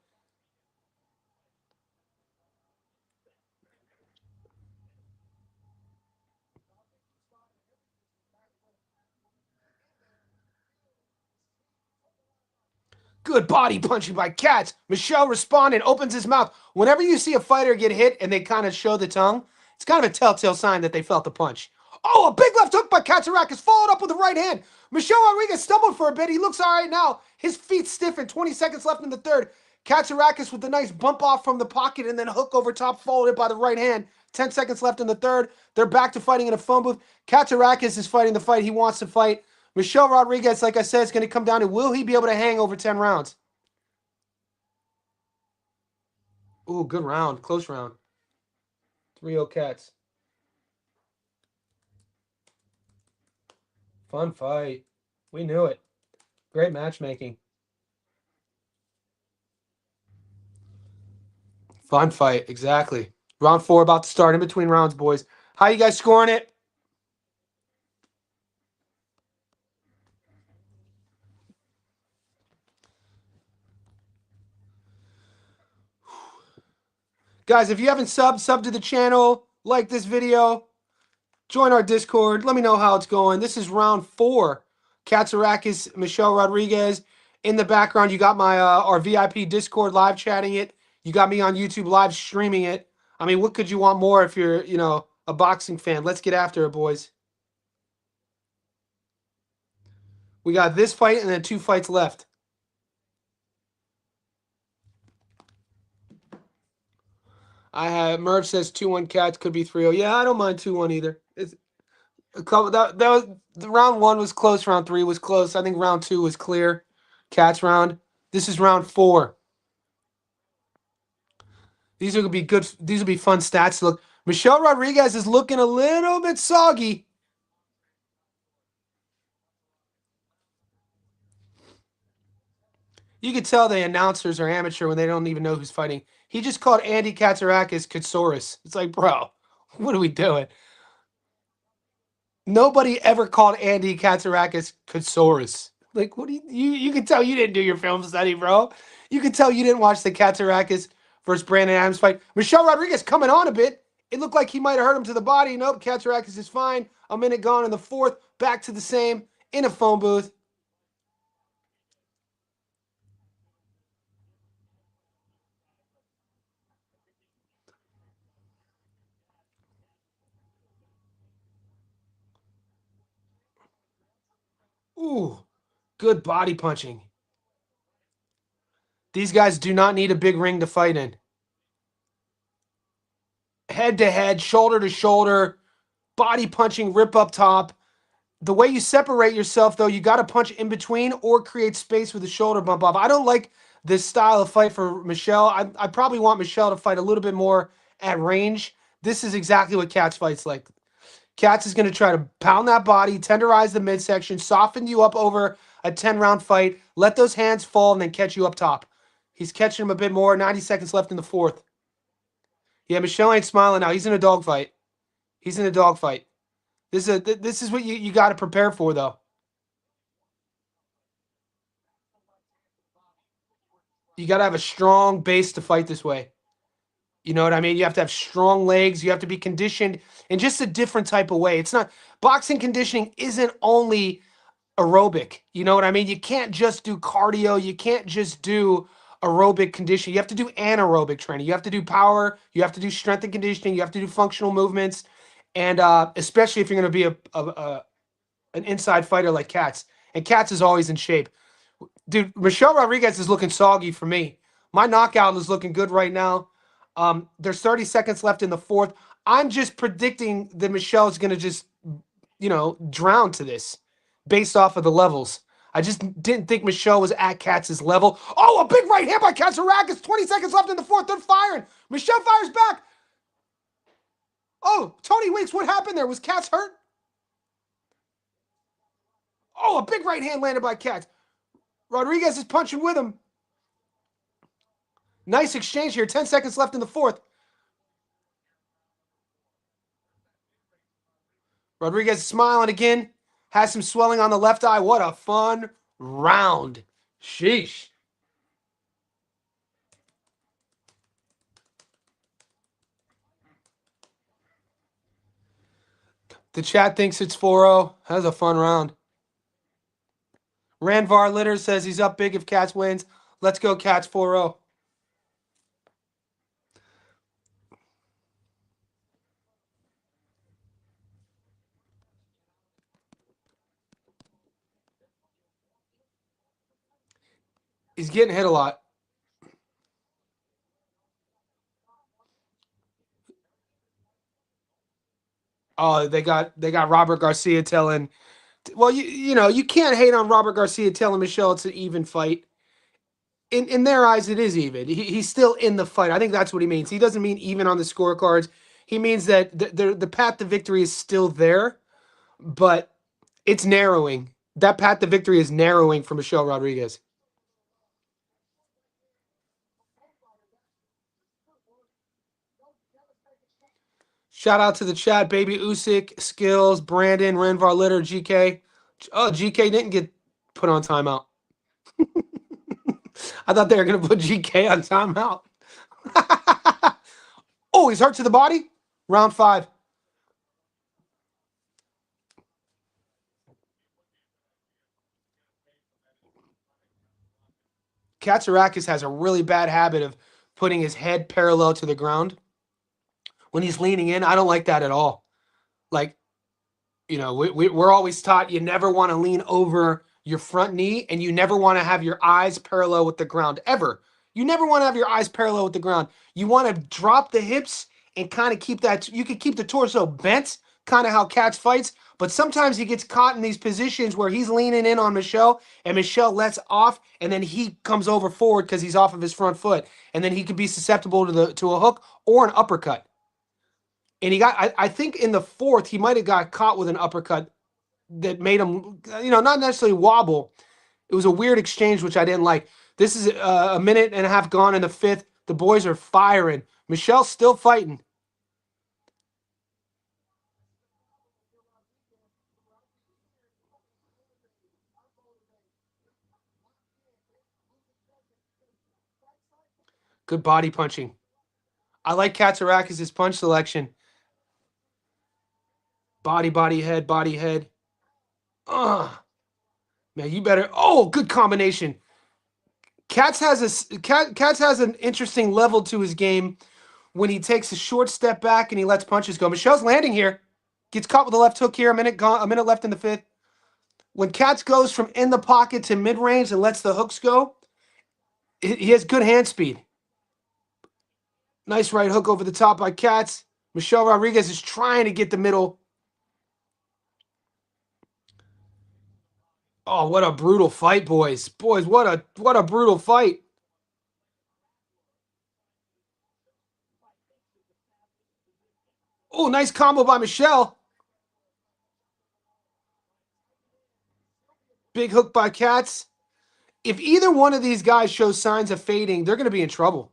A: Good body punching by Katz. Michelle responded, opens his mouth. Whenever you see a fighter get hit and they kind of show the tongue, it's kind of a telltale sign that they felt the punch. Oh, a big left hook by Katsarakis, followed up with the right hand. Michelle Rodriguez stumbled for a bit. He looks all right now. His feet stiffened. 20 seconds left in the third. Katsarakis with a nice bump off from the pocket and then hook over top, followed it by the right hand. 10 seconds left in the third. They're back to fighting in a phone booth. Katsarakis is fighting the fight he wants to fight. Michelle Rodriguez, like I said, is going to come down to will he be able to hang over 10 rounds? Ooh, good round. Close round. 3-0 Cats. Fun fight. We knew it. Great matchmaking. Fun fight. Exactly. Round 4 about to start. In between rounds, boys. How you guys scoring it? Guys, if you haven't sub to the channel, like this video, join our Discord. Let me know how it's going. This is round 4. Katsarakis, Michelle Rodriguez. In the background, you got my our VIP Discord live chatting it. You got me on YouTube live streaming it. I mean, what could you want more if you're, a boxing fan? Let's get after it, boys. We got this fight and then 2 fights left. I have Merv says 2-1 Cats, could be 3-0. Yeah, I don't mind 2-1 either. It's a couple that was the round 1 was close, round 3 was close. I think round 2 was clear. Cats round. This is round 4. These are gonna be good. These will be fun stats to look. Michelle Rodriguez is looking a little bit soggy. You could tell the announcers are amateur when they don't even know who's fighting. He just called Andy Katsarakis Katsoris. It's like, bro, what are we doing? Nobody ever called Andy Katsarakis Katsoris. Like, what do you can tell you didn't do your film study, bro. You can tell you didn't watch the Katsarakis versus Brandon Adams fight. Michelle Rodriguez coming on a bit. It looked like he might have hurt him to the body. Nope, Katsarakis is fine. A minute gone in the 4th. Back to the same in a phone booth. Ooh, good body punching. These guys do not need a big ring to fight in. Head to head, shoulder to shoulder, body punching, rip up top. The way you separate yourself, though, you got to punch in between or create space with the shoulder bump off. I don't like this style of fight for Michelle. I probably want Michelle to fight a little bit more at range. This is exactly what Katz fights like. Katz is going to try to pound that body, tenderize the midsection, soften you up over a 10-round fight, let those hands fall, and then catch you up top. He's catching him a bit more. 90 seconds left in the 4th. Yeah, Michelle ain't smiling now. He's in a dogfight. He's in a dogfight. This is what you got to prepare for, though. You got to have a strong base to fight this way. You know what I mean? You have to have strong legs. You have to be conditioned in just a different type of way. It's not boxing conditioning isn't only aerobic. You know what I mean? You can't just do cardio. You can't just do aerobic conditioning. You have to do anaerobic training. You have to do power. You have to do strength and conditioning. You have to do functional movements. And especially if you're going to be an inside fighter like Katz. And Katz is always in shape. Dude, Michelle Rodriguez is looking soggy for me. My knockout is looking good right now. There's 30 seconds left in the 4th. I'm just predicting that Michelle is going to just, drown to this based off of the levels. I just didn't think Michelle was at Katz's level. Oh, a big right hand by Katsarakis. 20 seconds left in the 4th. They're firing. Michelle fires back. Oh, Tony Weeks, what happened there? Was Katz hurt? Oh, a big right hand landed by Katz. Rodriguez is punching with him. Nice exchange here. 10 seconds left in the 4th. Rodriguez is smiling again. Has some swelling on the left eye. What a fun round. Sheesh. The chat thinks it's 4-0. That was a fun round. Ranvar Litter says he's up big if Cats wins. Let's go Cats 4-0. He's getting hit a lot. Oh, they got Robert Garcia telling. Well, you can't hate on Robert Garcia telling Michelle it's an even fight. In their eyes, it is even. He's still in the fight. I think that's what he means. He doesn't mean even on the scorecards. He means that the path to victory is still there, but it's narrowing. That path to victory is narrowing for Michelle Rodriguez. Shout out to the chat, Baby Usyk, Skills, Brandon, Renvar Litter, GK. Oh, GK didn't get put on timeout. I thought they were going to put GK on timeout. Oh, he's hurt to the body? Round 5. Katsarakis has a really bad habit of putting his head parallel to the ground when he's leaning in. I don't like that at all. Like, we're always taught you never want to lean over your front knee and you never want to have your eyes parallel with the ground ever. You never want to have your eyes parallel with the ground. You want to drop the hips and kind of keep that. You can keep the torso bent, kind of how Cats fights. But sometimes he gets caught in these positions where he's leaning in on Michelle and Michelle lets off and then he comes over forward because he's off of his front foot. And then he could be susceptible to a hook or an uppercut. And I think in the fourth, he might have got caught with an uppercut that made him, not necessarily wobble. It was a weird exchange, which I didn't like. This is a minute and a half gone in the fifth. The boys are firing. Michelle's still fighting. Good body punching. I like Katsarakis' punch selection. Body, head, body, head. Ugh. Man, you better. Oh, good combination. Cats has an interesting level to his game when he takes a short step back and he lets punches go. Michelle's landing here. Gets caught with a left hook here. A minute left in the fifth. When Cats goes from in the pocket to mid range and lets the hooks go, he has good hand speed. Nice right hook over the top by Cats. Michelle Rodriguez is trying to get the middle. Oh, what a brutal fight, boys! Boys, what a brutal fight. Oh, nice combo by Michelle. Big hook by Cats. If either one of these guys shows signs of fading, they're going to be in trouble.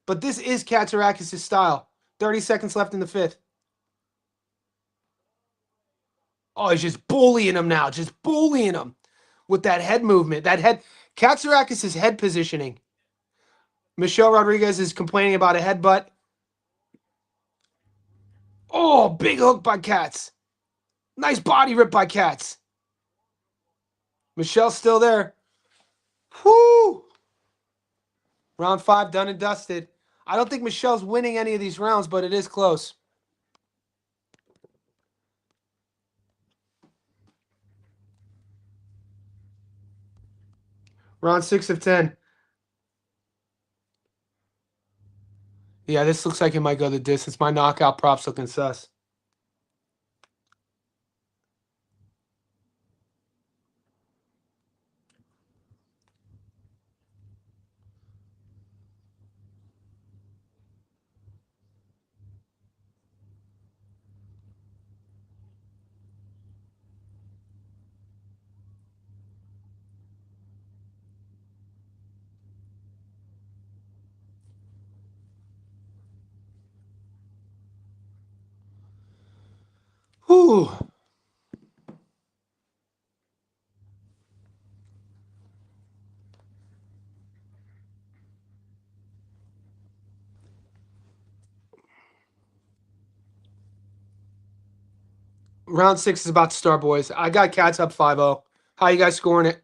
A: But this is Katsarakis' style. 30 seconds left in the fifth. Oh, he's just bullying him now. Just bullying him with that head movement. That head. Katsarakis' head positioning. Michelle Rodriguez is complaining about a headbutt. Oh, big hook by Cats. Nice body rip by Cats. Michelle's still there. Whoo! Round 5 done and dusted. I don't think Michelle's winning any of these rounds, but it is close. Round 6 of 10. Yeah, this looks like it might go the distance. My knockout props looking sus. Whew. Round 6 is about to start, boys. I got Cats up 5-0. How you guys scoring it?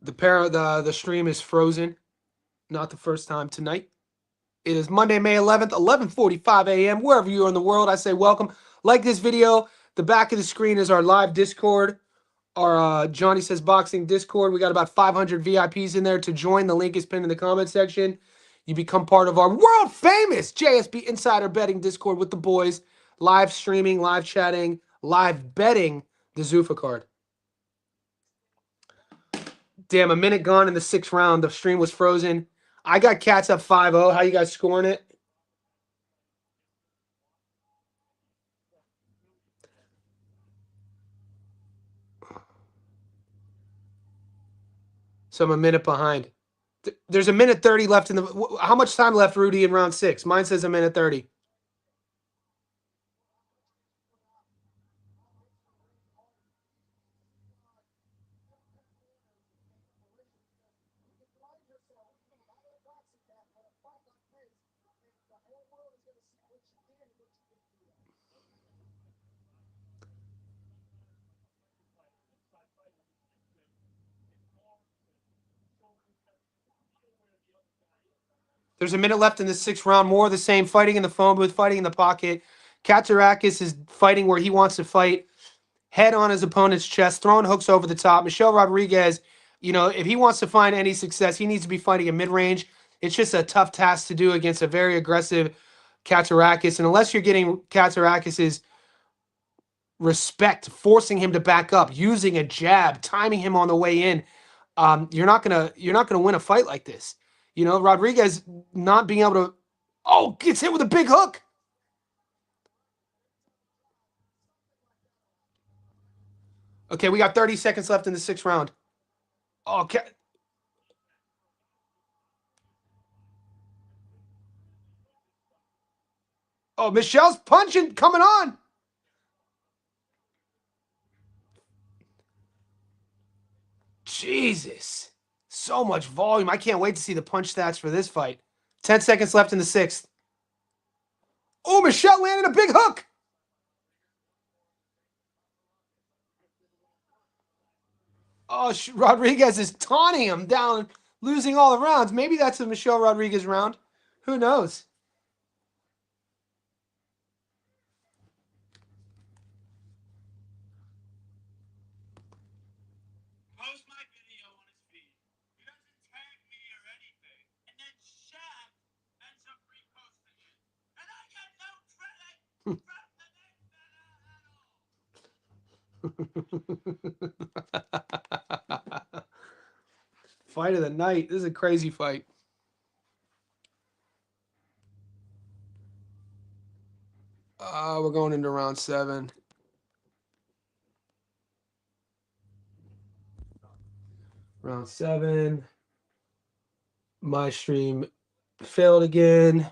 A: The stream is frozen. Not the first time tonight. It is Monday, May 11th, 11:45 a.m. Wherever you are in the world, I say welcome. Like this video. The back of the screen is our live Discord. Our Johnny Says Boxing Discord. We got about 500 VIPs in there. To join, the link is pinned in the comment section. You become part of our world famous JSB Insider Betting Discord with the boys. Live streaming, live chatting, live betting the Zuffa card. Damn, a minute gone in the 6th round. The stream was frozen. I got Cats up 5-0. How you guys scoring it? So I'm a minute behind. There's a minute 30 left in the. How much time left, Rudy, in round 6? Mine says a minute 30. There's a minute left in the 6th round. More of the same. Fighting in the phone booth, fighting in the pocket. Katsarakis is fighting where he wants to fight. Head on his opponent's chest, throwing hooks over the top. Michelle Rodriguez, if he wants to find any success, he needs to be fighting in mid-range. It's just a tough task to do against a very aggressive Katsarakis. And unless you're getting Katsarakis's respect, forcing him to back up, using a jab, timing him on the way in, you're not gonna win a fight like this. Rodriguez not being able to, gets hit with a big hook. Okay, we got 30 seconds left in the 6th round. Okay. Oh, Michelle's punching, coming on. Jesus. So much volume. I can't wait to see the punch stats for this fight. 10 seconds left in the 6th. Oh, Michelle landed a big hook. Oh, Rodriguez is taunting him down, losing all the rounds. Maybe that's a Michelle Rodriguez round. Who knows?
D: Post my video on his feed. He doesn't tag me or anything. And then Shaq ends up reposting it. And I got no credit from the next
A: Fight of the night. This is a crazy fight. We're going into round 7. Round 7. My stream failed again.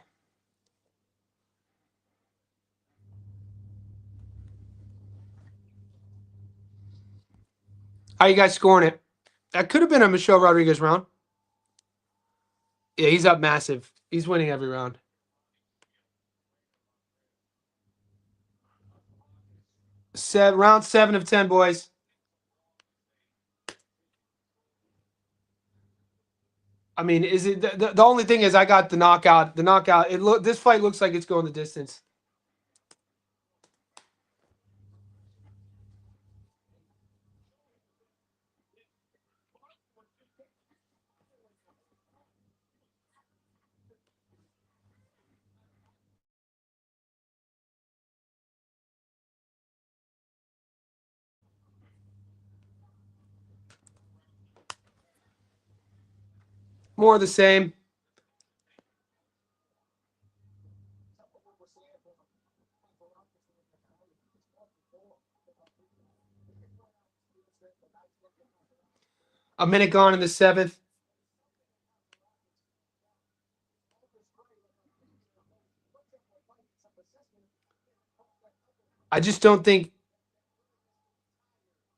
A: How you guys scoring it? That could have been a Michelle Rodriguez round. Yeah, he's up massive. He's winning every round. Round 7 of 10, boys. I mean, is it the only thing is I got the knockout. The knockout. This fight looks like it's going the distance. More of the same. A minute gone in the 7th. I just don't think.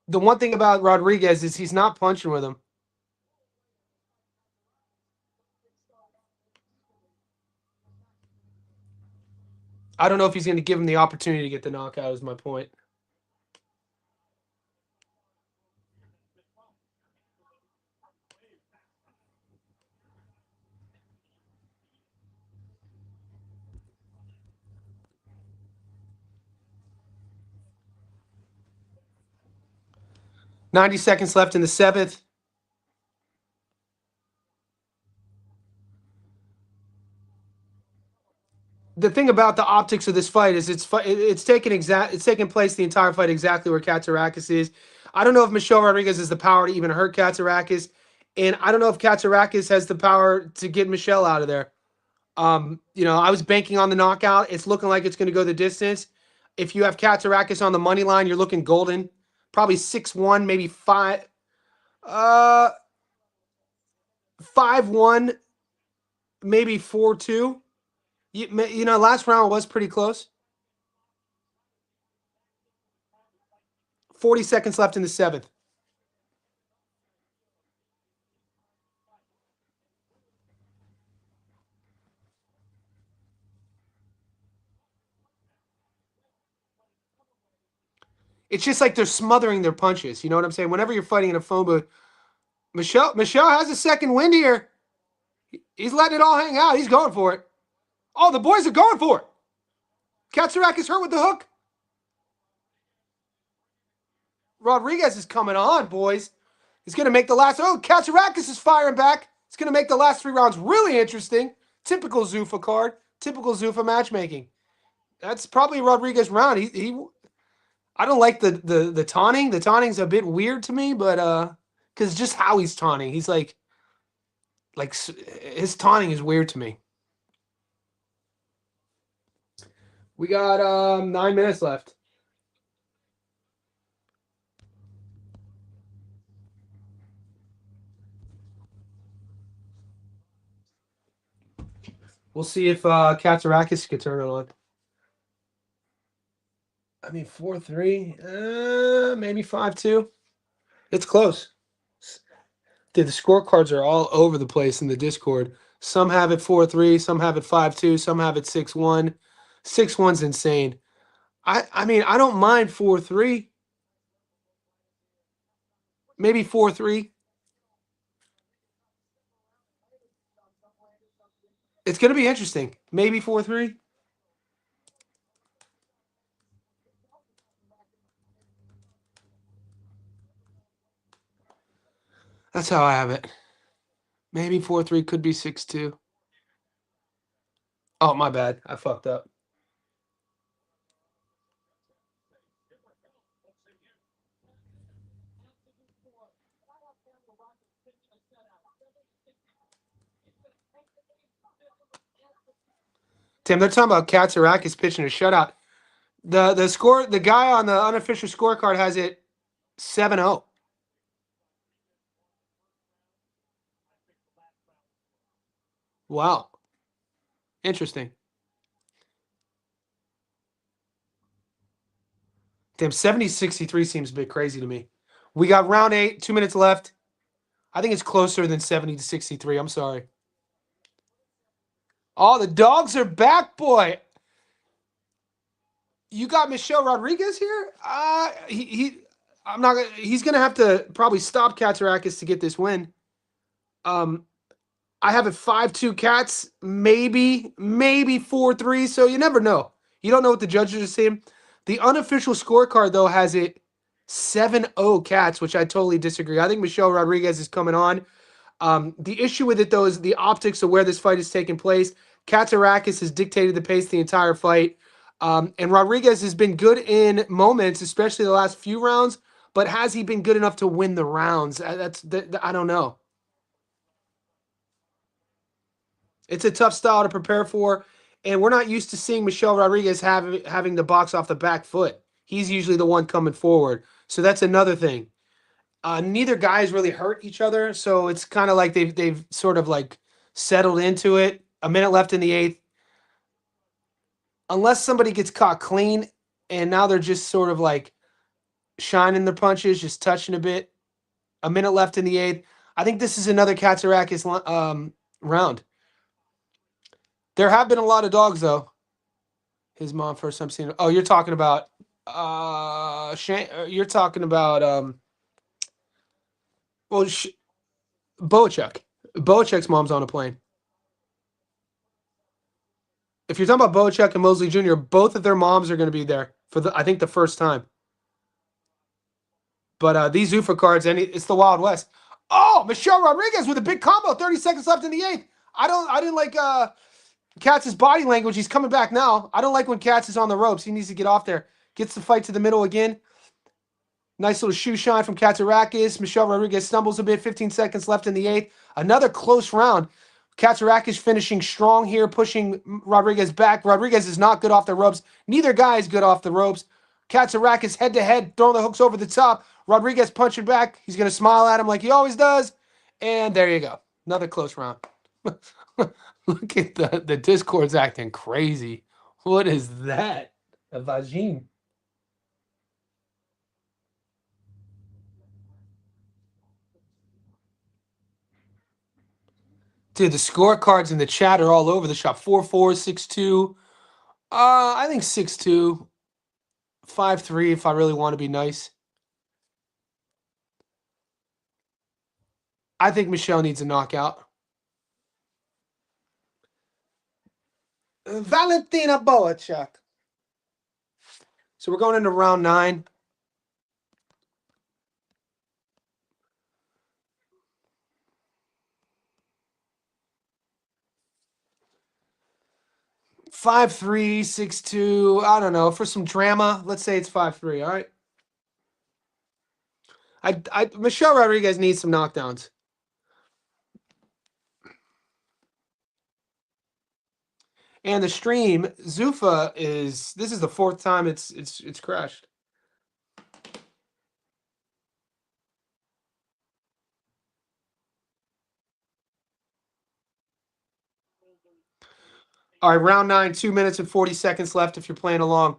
A: The one thing about Rodriguez is he's not punching with him. I don't know if he's going to give him the opportunity to get the knockout, is my point. $90 seconds left in the seventh. The thing about the optics of this fight is it's taking place the entire fight exactly where Katsarakis is. I don't know if Michelle Rodriguez has the power to even hurt Katsarakis, and I don't know if Katsarakis has the power to get Michelle out of there. I was banking on the knockout. It's looking like it's going to go the distance. If you have Katsarakis on the money line, you're looking golden. Probably 6-1, maybe 5-1, maybe 4-2. Last round was pretty close. 40 seconds left in the seventh. It's just like they're smothering their punches. You know what I'm saying? Whenever you're fighting in a phone booth, Michelle has a second wind here. He's letting it all hang out. He's going for it. Oh, the boys are going for it. Katsarakis hurt with the hook. Rodriguez is coming on, boys. He's going to make the last. Oh, Katsarakis is firing back. It's going to make the last 3 rounds really interesting. Typical Zuffa card. Typical Zuffa matchmaking. That's probably Rodriguez round. I don't like the taunting. The taunting's a bit weird to me, but because just how he's taunting, he's like his taunting is weird to me. We got 9 minutes left. We'll see if Katsarakis can turn it on. I mean, 4-3, maybe 5-2. It's close. Dude, the scorecards are all over the place in the Discord. Some have it 4-3, some have it 5-2, some have it 6-1. 6-1's insane. I mean, I don't mind 4-3. Maybe 4-3. It's going to be interesting. Maybe 4-3. That's how I have it. Maybe 4-3, could be 6-2. Oh, my bad. I fucked up. Tim, they're talking about Katsarakis pitching a shutout. The guy on the unofficial scorecard has it 7-0. Wow. Interesting. Damn, 70-63 seems a bit crazy to me. We got round 8, 2 minutes left. I think it's closer than 70-63. I'm sorry. Oh, the dogs are back, boy. You got Michelle Rodriguez here? He's gonna have to probably stop Katsarakis to get this win. I have it 5-2 Cats, maybe 4-3. So you never know. You don't know what the judges are saying. The unofficial scorecard though has it 7-0 Cats, which I totally disagree. I think Michelle Rodriguez is coming on. The issue with it though is the optics of where this fight is taking place. Katsarakis has dictated the pace the entire fight. And Rodriguez has been good in moments, especially the last few rounds, but has he been good enough to win the rounds? I don't know. It's a tough style to prepare for, and we're not used to seeing Michelle Rodriguez having the box off the back foot. He's usually the one coming forward. So that's another thing. Neither guys really hurt each other, so it's kind of like they've sort of like settled into it. A minute left in the eighth. Unless somebody gets caught clean and now they're just sort of like shining their punches, just touching a bit. A minute left in the 8th. I think this is another Katsarakis round. There have been a lot of dogs, though. His mom, first time seeing him. Oh, you're talking about you're talking about well, Bohachuk. Bohachuk's mom's on a plane. If you're talking about Bohachuk and Mosely Jr., both of their moms are going to be there for I think the first time. But these Zuffa cards, it's the Wild West. Oh, Michelle Rodriguez with a big combo. 30 seconds left in the 8th. I didn't like Katz's body language. He's coming back now. I don't like when Katz is on the ropes. He needs to get off there. Gets the fight to the middle again. Nice little shoe shine from Katsarakis. Michelle Rodriguez stumbles a bit. 15 seconds left in the 8th. Another close round. Katsarakis finishing strong here, pushing Rodriguez back. Rodriguez is not good off the ropes. Neither guy is good off the ropes. Katsarakis head-to-head, throwing the hooks over the top. Rodriguez punching back. He's going to smile at him like he always does. And there you go. Another close round. Look at the Discord's acting crazy. What is that? A vagine. Dude, the scorecards in the chat are all over the shop. 4-4, 6-2. I think 6-2. 5-3 if I really want to be nice. I think Michelle needs a knockout. Valentina Bohachuk. So we're going into round 9. Five three, 6-2. I don't know. For some drama, let's say it's 5-3. All right. Michelle Rodriguez needs some knockdowns. And the stream, Zuffa this is the 4th time it's crashed. All right, round 9, 2 minutes and 40 seconds left if you're playing along.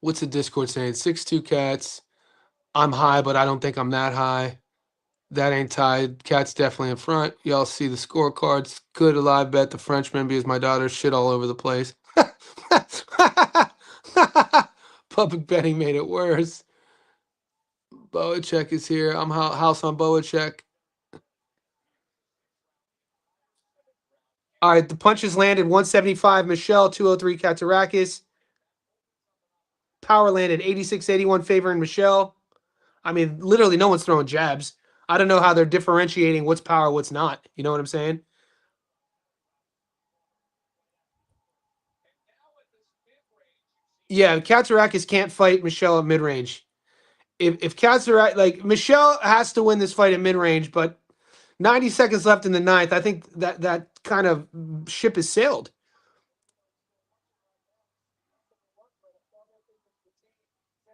A: What's the Discord saying? 6-2 Cats. I'm high, but I don't think I'm that high. That ain't tied. Cat's definitely in front. Y'all see the scorecards. Good alive bet the Frenchman because my daughter's shit all over the place. Public betting made it worse. Bohachuk is here. I'm house on Bohachuk. All right, the punches landed 175 Michelle, 203 Katsarakis. Power landed 86-81 favoring Michelle. I mean, literally no one's throwing jabs. I don't know how they're differentiating what's power, what's not. You know what I'm saying? Yeah, Katsarakis can't fight Michelle at mid-range. If Katsarakis, like, Michelle has to win this fight at mid-range, but 90 seconds left in the 9th, I think that kind of ship has sailed.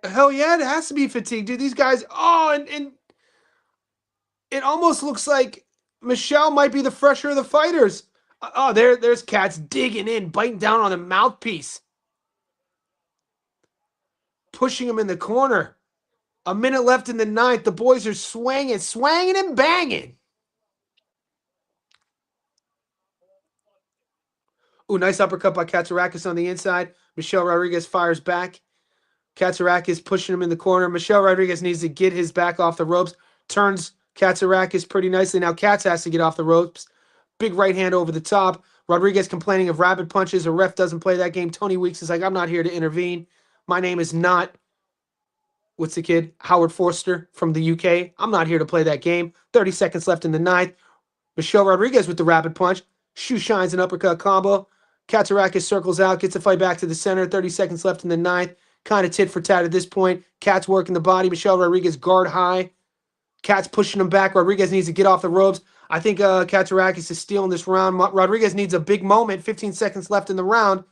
A: Hell yeah, it has to be fatigue, dude. These guys, and it almost looks like Michelle might be the fresher of the fighters. Oh, there's Katz digging in, biting down on the mouthpiece. Pushing him in the corner. A minute left in the 9th. The boys are swanging and banging. Ooh, nice uppercut by Katsarakis on the inside. Michelle Rodriguez fires back. Katsarakis pushing him in the corner. Michelle Rodriguez needs to get his back off the ropes. Turns Katsarakis pretty nicely. Now Katz has to get off the ropes. Big right hand over the top. Rodriguez complaining of rapid punches. A ref doesn't play that game. Tony Weeks is like, I'm not here to intervene. My name is not, what's the kid? Howard Forster from the UK. I'm not here to play that game. 30 seconds left in the 9th. Michelle Rodriguez with the rapid punch. Shoe shines an uppercut combo. Katsarakis circles out, gets the fight back to the center. 30 seconds left in the 9th. Kind of tit for tat at this point. Katz working the body. Michelle Rodriguez guard high. Katz pushing him back. Rodriguez needs to get off the ropes. I think Katsarakis is stealing this round. Rodriguez needs a big moment. 15 seconds left in the round.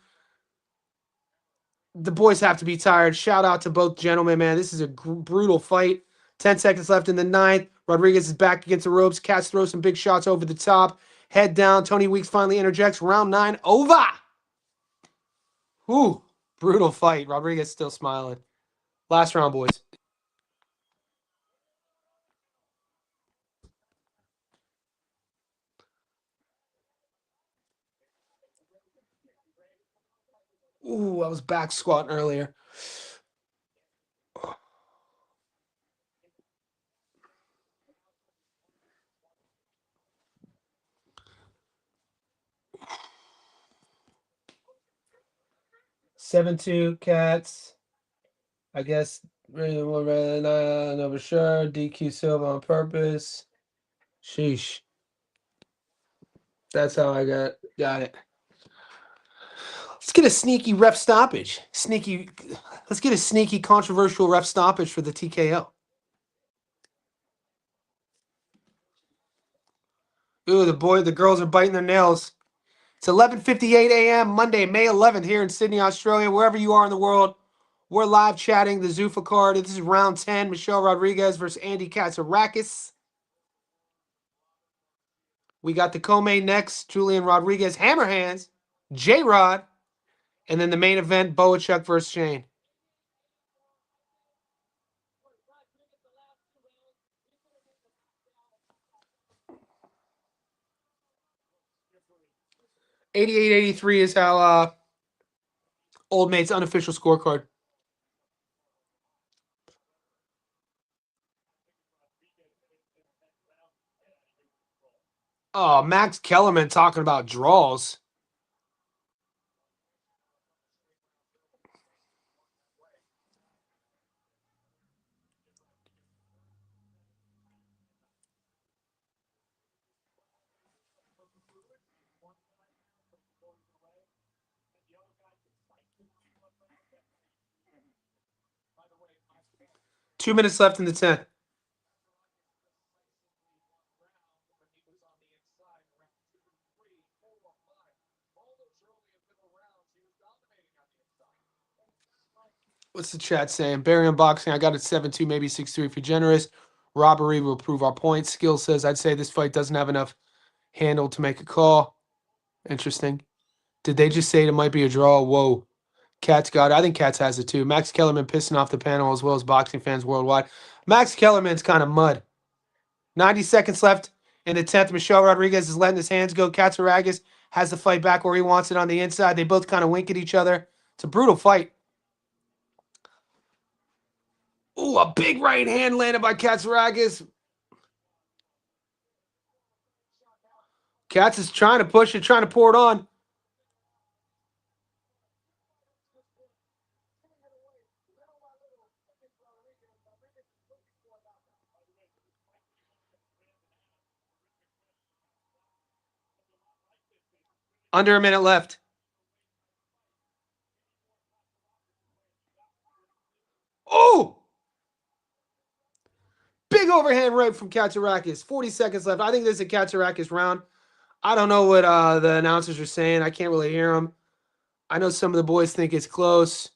A: The boys have to be tired. Shout out to both gentlemen, man. This is a brutal fight. 10 seconds left in the ninth. Rodriguez is back against the ropes. Cats throw some big shots over the top. Head down. Tony Weeks finally interjects. Round 9 over. Whew. Brutal fight. Rodriguez still smiling. Last round, boys. Ooh, I was back squatting earlier. Seven-two Cats. I guess no for sure. DQ Silva on purpose. Sheesh. That's how I got it. Let's get a sneaky ref stoppage. Let's get a sneaky controversial ref stoppage for the TKO. Ooh, the girls are biting their nails. It's 11:58 a.m. Monday, May 11th here in Sydney, Australia. Wherever you are in the world, we're live chatting the Zuffa card. This is round 10. Michelle Rodriguez versus Andy Katsarakis. We got the co-main next. Julian Rodriguez, Hammerhands, J-Rod, and then the main event, Bohachuk versus Shane. $88.83 is how Old Mate's unofficial scorecard. Oh, Max Kellerman talking about draws. Two minutes left in the 10th. What's the chat saying? Barry Unboxing, I got it 7-2, maybe 6-3 if you're generous. Robbery will prove our point. Skill says, I'd say this fight doesn't have enough handle to make a call. Interesting. Did they just say it might be a draw? Whoa. Cats got it. I think Cats has it too. Max Kellerman pissing off the panel as well as boxing fans worldwide. Max Kellerman's kind of mud. 90 seconds left in the 10th. Michelle Rodriguez is letting his hands go. Katsarakis has the fight back where he wants it on the inside. They both kind of wink at each other. It's a brutal fight. Ooh, a big right hand landed by Katsarakis. Katz is trying to push it, trying to pour it on. Under a minute left. Oh! Big overhand right from Katsarakis. 40 seconds left. I think this is a Katsarakis round. I don't know what the announcers are saying. I can't really hear them. I know some of the boys think it's close.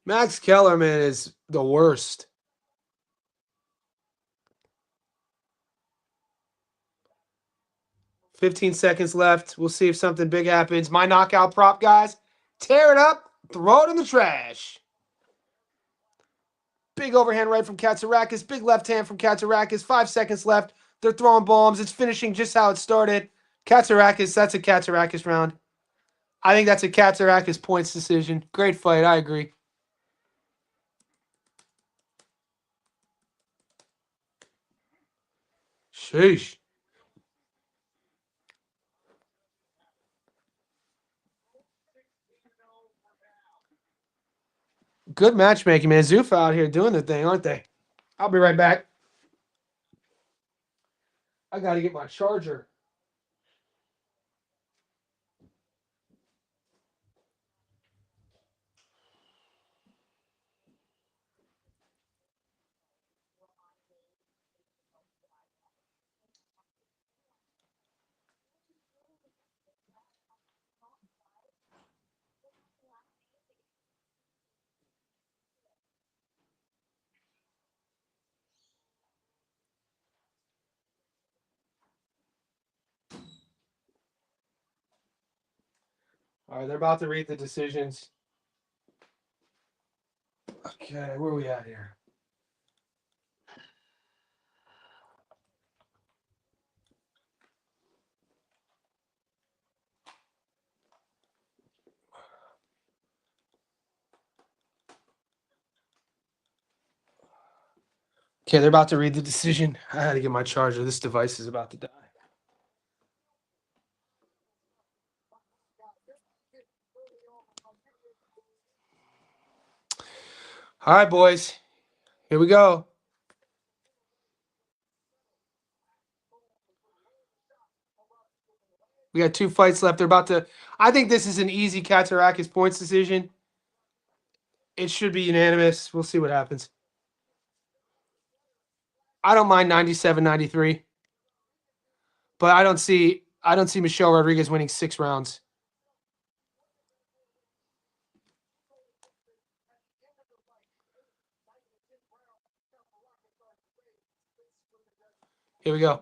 A: Max Kellerman is the worst. 15 seconds left. We'll see if something big happens. My knockout prop, guys. Tear it up. Throw it in the trash. Big overhand right from Katsarakis. Big left hand from Katsarakis. 5 seconds left. They're throwing bombs. It's finishing just how it started. Katsarakis, that's a Katsarakis round. I think that's a Katsarakis points decision. Great fight. I agree. Sheesh. Good matchmaking, man. Zuffa out here doing the thing, aren't they? I'll be right back. I got to get my charger. All right, they're about to read the decisions. Okay, where are we at here? Okay, they're about to read the decision. I had to get my charger. This device is about to die. All right, boys. Here we go. We got 2 fights left. They're about to. I think this is an easy Katsarakis points decision. It should be unanimous. We'll see what happens. I don't mind 97-93, but I don't see Michelle Rodriguez winning 6 rounds. Here we go.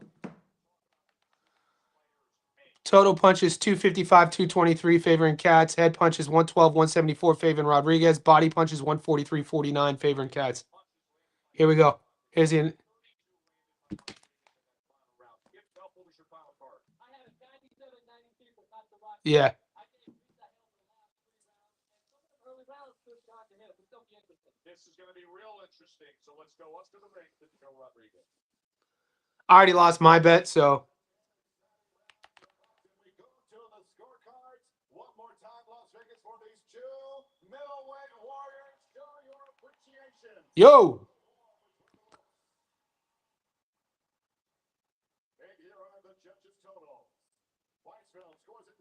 A: Total punches 255, 223 favoring Cats. Head punches 112, 174 favoring Rodriguez. Body punches 143, 49 favoring Cats. Here we go. Here's the. Yeah.
B: This is going to be real interesting. So let's go up to the ring to Joe Rodriguez.
A: I already lost my bet, so.
B: We go to the scorecards. One more time, Las Vegas, for these 2 middleweight warriors. Show your appreciation.
A: Yo.
B: And here are the judges' totals. Weisfeld scores at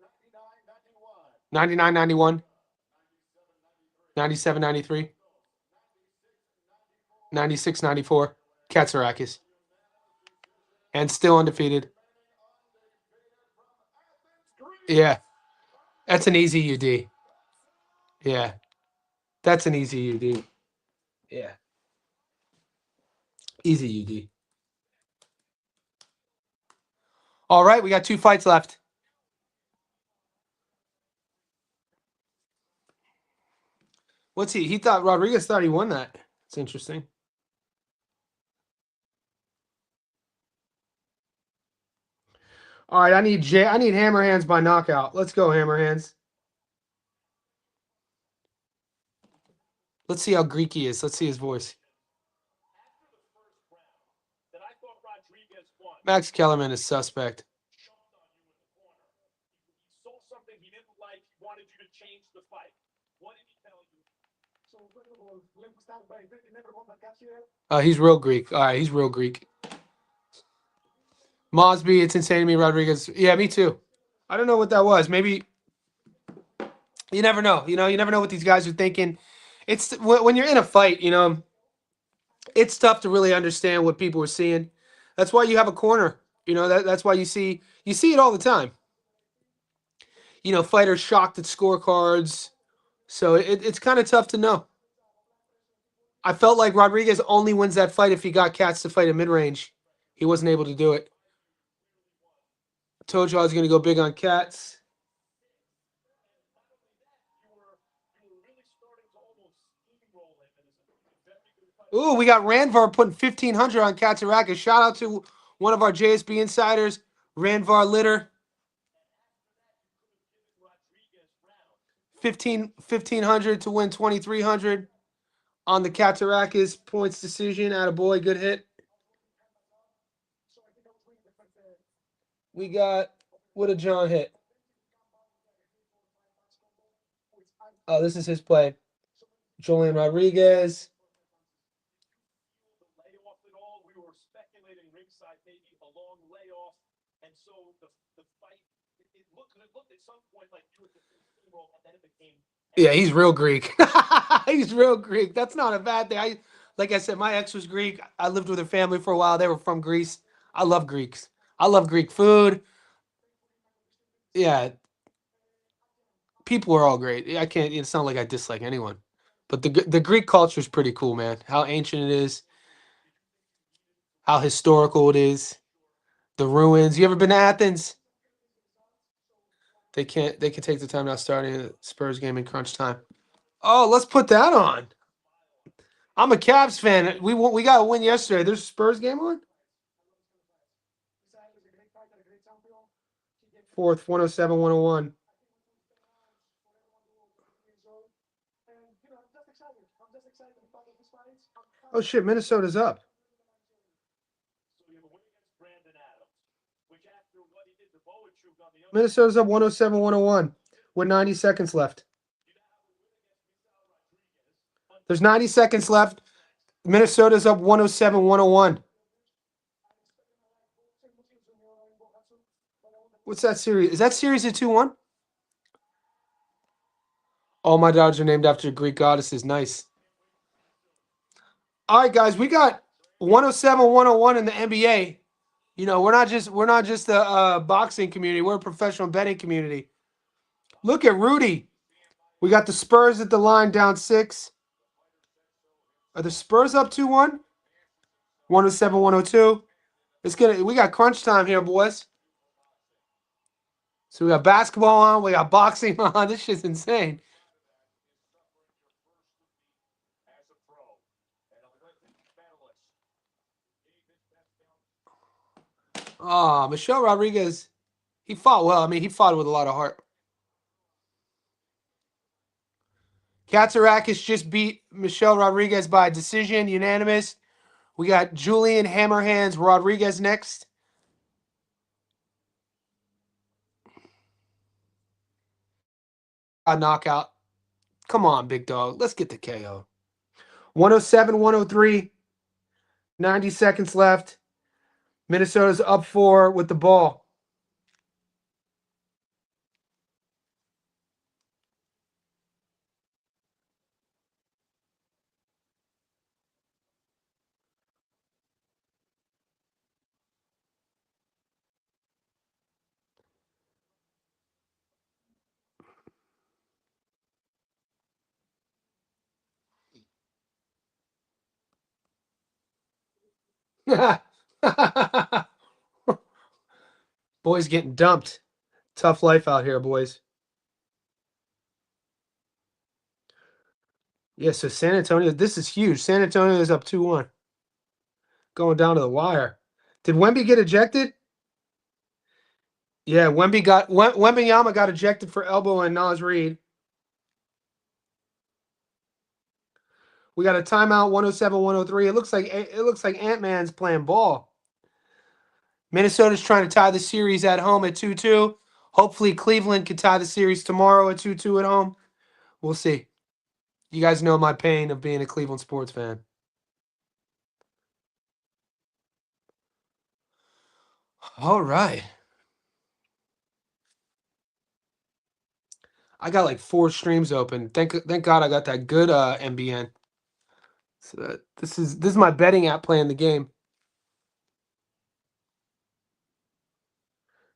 B: 99-91.
A: 99-91. 97-93. 96-94. Katsarakis. And still undefeated. Yeah. That's an easy UD. Yeah. That's an easy UD. Yeah. Easy UD. All right, we got 2 fights left. What's he? He thought Rodriguez thought he won that. It's interesting. All right, I need Hammer Hands by knockout. Let's go, Hammer Hands. Let's see how Greek he is. Let's see his voice. Max Kellerman is suspect.
B: Saw something he didn't like. He wanted you to change the fight. What did he tell you?
A: He's real Greek. All right, he's real Greek. Mosby, it's insane to me. Rodriguez. Yeah, me too. I don't know what that was. Maybe you never know. You never know what these guys are thinking. It's when you're in a fight, it's tough to really understand what people are seeing. That's why you have a corner. That's why you see it all the time. Fighters shocked at scorecards. So it's kind of tough to know. I felt like Rodriguez only wins that fight if he got Cats to fight a mid-range. He wasn't able to do it. Told you I was going to go big on Cats. Ooh, we got Ranvar putting 1,500 on Katsarakis. Shout out to one of our JSB insiders, Ranvar Litter. 1,500 to win 2,300 on the Katsarakis points decision. Attaboy, good hit. We got, what did John hit? Oh, this is his play. Julian Rodriguez.
B: We were speculating ringside maybe a long layoff, and so the fight it looked at some point like you were just steamroll, and then it became.
A: Yeah, he's real Greek. He's real Greek. That's not a bad thing. Like I said, my ex was Greek. I lived with her family for a while. They were from Greece. I love Greeks. I love Greek food. Yeah, people are all great. I can't. It's not like I dislike anyone, but the Greek culture is pretty cool, man. How ancient it is, how historical it is, the ruins. You ever been to Athens? They can't. They can take the time now starting the Spurs game in crunch time. Oh, let's put that on. I'm a Cavs fan. We got a win yesterday. There's a Spurs game on. Fourth, 107, 101. Oh shit, Minnesota's up. Minnesota's up 107, 101 with 90 seconds left. There's 90 seconds left. Minnesota's up 107, 101. What's that series? Is that series a 2-1? All my dogs are named after Greek goddesses. Nice. All right, guys, we got 107, 101 in the NBA. You know, we're not just a boxing community. We're a professional betting community. Look at Rudy. We got the Spurs at the line down 6. Are the Spurs up 2-1? 107, 102. We got crunch time here, boys. So we got basketball on, we got boxing on. This shit's insane. Oh, Michelle Rodriguez. He fought well. I mean, he fought with a lot of heart. Katsarakis just beat Michelle Rodriguez by decision, unanimous. We got Julian Hammerhands Rodriguez next. A knockout. Come on, big dog. Let's get the KO. 107, 103. 90 seconds left. Minnesota's up 4 with the ball. Boys getting dumped. Tough life out here, boys. Yeah, so San Antonio, this is huge. San Antonio is up 2-1. Going down to the wire. Did Wemby get ejected? Yeah, Wembyama got ejected for elbowing Nas Reed. We got a timeout, 107, 103. It looks like Ant-Man's playing ball. Minnesota's trying to tie the series at home at 2-2. Hopefully Cleveland can tie the series tomorrow at 2-2 at home. We'll see. You guys know my pain of being a Cleveland sports fan. All right. I got like 4 streams open. Thank God I got that good MBN. So this is my betting app playing the game.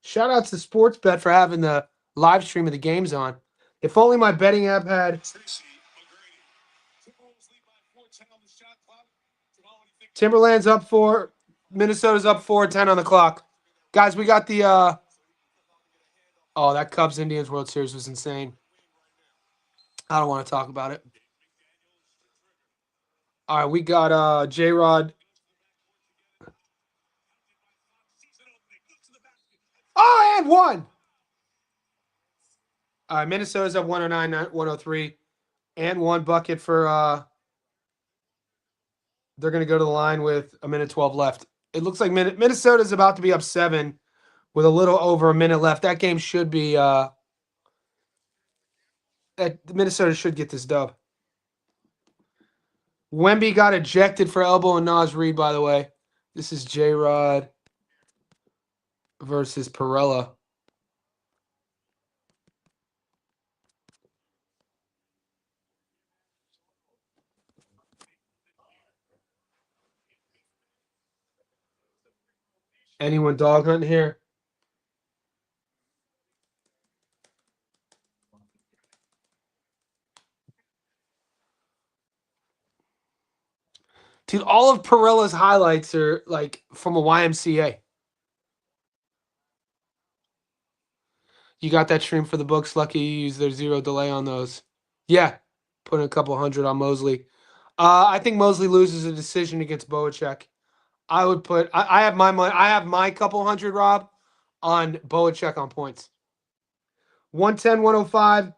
A: Shout out to Sportsbet for having the live stream of the games on. If only my betting app had. Timberland's up 4. Minnesota's up 4. 10 on the clock. Guys, we got the. Oh, that Cubs Indians World Series was insane. I don't want to talk about it. All right, we got J-Rod. Oh, and 1. All right, Minnesota's up 109, 103. And 1 bucket for. They're going to go to the line with a minute 12 left. It looks like Minnesota's about to be up 7 with a little over a minute left. That game should be. Minnesota should get this dub. Wemby got ejected for elbowing Nas Reed, by the way. This is J-Rod versus Perella. Anyone dog hunting here? Dude, all of Perella's highlights are like from a YMCA. You got that stream for the books. Lucky you used their 0 delay on those. Yeah, putting a couple hundred on Mosely. I think Mosely loses a decision against Bohachuk. I would put. I have my money. I have my couple hundred, Rob, on Bohachuk on points. 110, 105.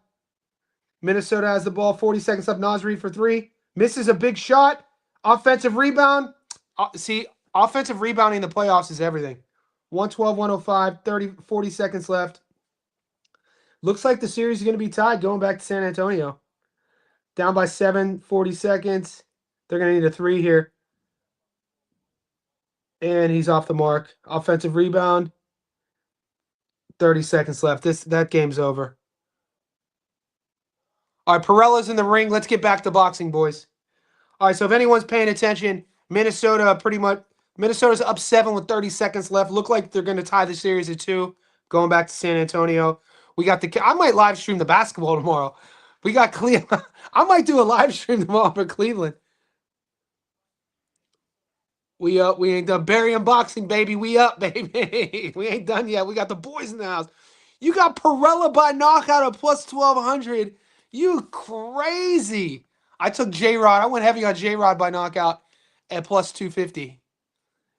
A: Minnesota has the ball. 40 seconds left. Nasri for 3. Misses a big shot. Offensive rebound. See, offensive rebounding in the playoffs is everything. 112, 105. 30, 40 seconds left. Looks like the series is going to be tied going back to San Antonio. Down by 7, 40 seconds. They're going to need a 3 here. And he's off the mark. Offensive rebound. 30 seconds left. That game's over. All right, Perella's in the ring. Let's get back to boxing, boys. All right, so if anyone's paying attention, Minnesota's up 7 with 30 seconds left. Look like they're going to tie the series at 2, going back to San Antonio. I might live stream the basketball tomorrow. We got Cleveland. I might do a live stream tomorrow for Cleveland. We ain't done. Barry unboxing, baby. We up, baby. We ain't done yet. We got the boys in the house. You got Perella by knockout at plus 1,200. You crazy. I took J-Rod. I went heavy on J-Rod by knockout at plus 250.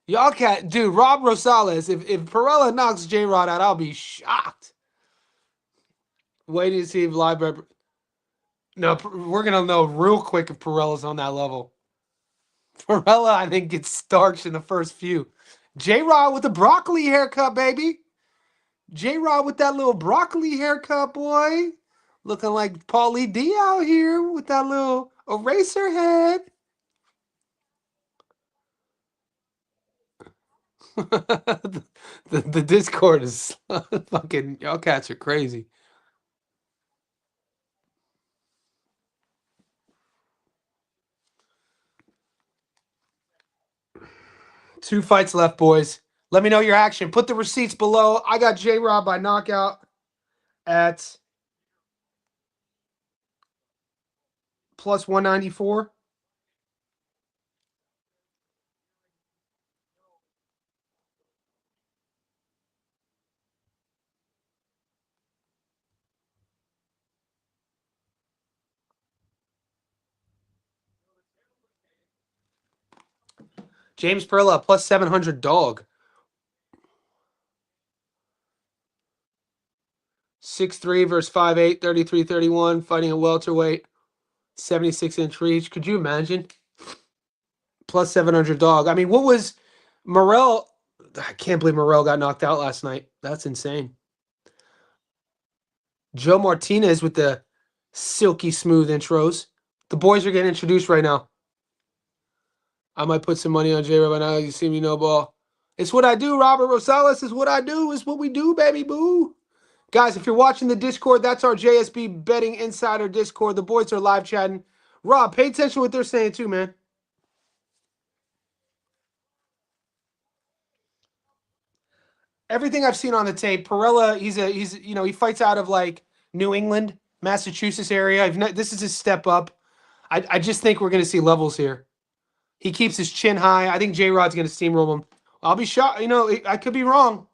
A: Y'all can't. Dude, Rob Rosales, if Perella knocks J-Rod out, I'll be shocked. Waiting to see if live. No, we're going to know real quick if Perella's on that level. Perella, I think, gets starched in the first few. J-Rod with the broccoli haircut, baby. J-Rod with that little broccoli haircut, boy. Looking like Paulie D out here with that little eraser head. the Discord is fucking, y'all cats are crazy. Two fights left, boys. Let me know your action. Put the receipts below. I got J-Rob by knockout at plus 194. James Perla plus 700 dog. 6'3" versus 5'8", 33-31, fighting a welterweight, 76-inch reach. Could you imagine? Plus 700 dog. I mean, what was Morrell? I can't believe Morrell got knocked out last night. That's insane. Joe Martinez with the silky smooth intros. The boys are getting introduced right now. I might put some money on J-Rob now. You see me, no ball. It's what I do, Robert Rosales. It's what I do. It's what we do, baby boo. Guys, if you're watching the Discord, that's our JSB Betting Insider Discord. The boys are live chatting. Rob, pay attention to what they're saying too, man. Everything I've seen on the tape, Perella, he fights out of like New England, Massachusetts area. This is his step up. I just think we're going to see levels here. He keeps his chin high. I think J-Rod's going to steamroll him. I'll be shocked. I could be wrong.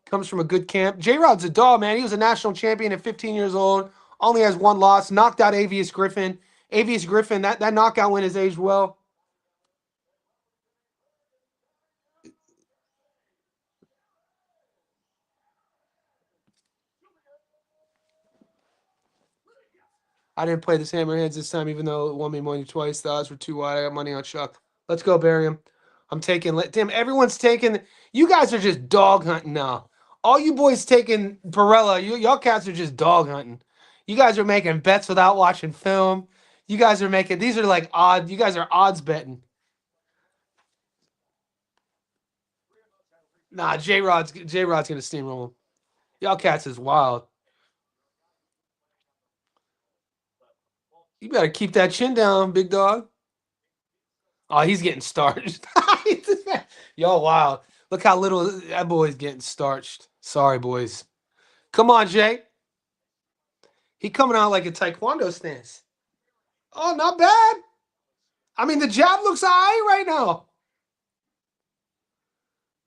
A: Comes from a good camp. J-Rod's a dog, man. He was a national champion at 15 years old. Only has 1 loss. Knocked out Avius Griffin. Avius Griffin, that knockout win has aged well. I didn't play this hammerheads this time, even though it won me money twice. The odds were too wide. I got money on Chuck. Let's go, Barium. I'm taking. Damn, everyone's taking. You guys are just dog hunting now. All you boys taking Perella. Y'all cats are just dog hunting. You guys are making bets without watching film. You guys are making. These are like odd. You guys are odds betting. Nah, J-Rod's gonna steamroll him. Y'all cats is wild. You better keep that chin down, big dog. Oh, he's getting starched. Y'all wild. Look how little that boy's getting starched. Sorry, boys. Come on, Jay. He coming out like a taekwondo stance. Oh, not bad. I mean, the jab looks all right now.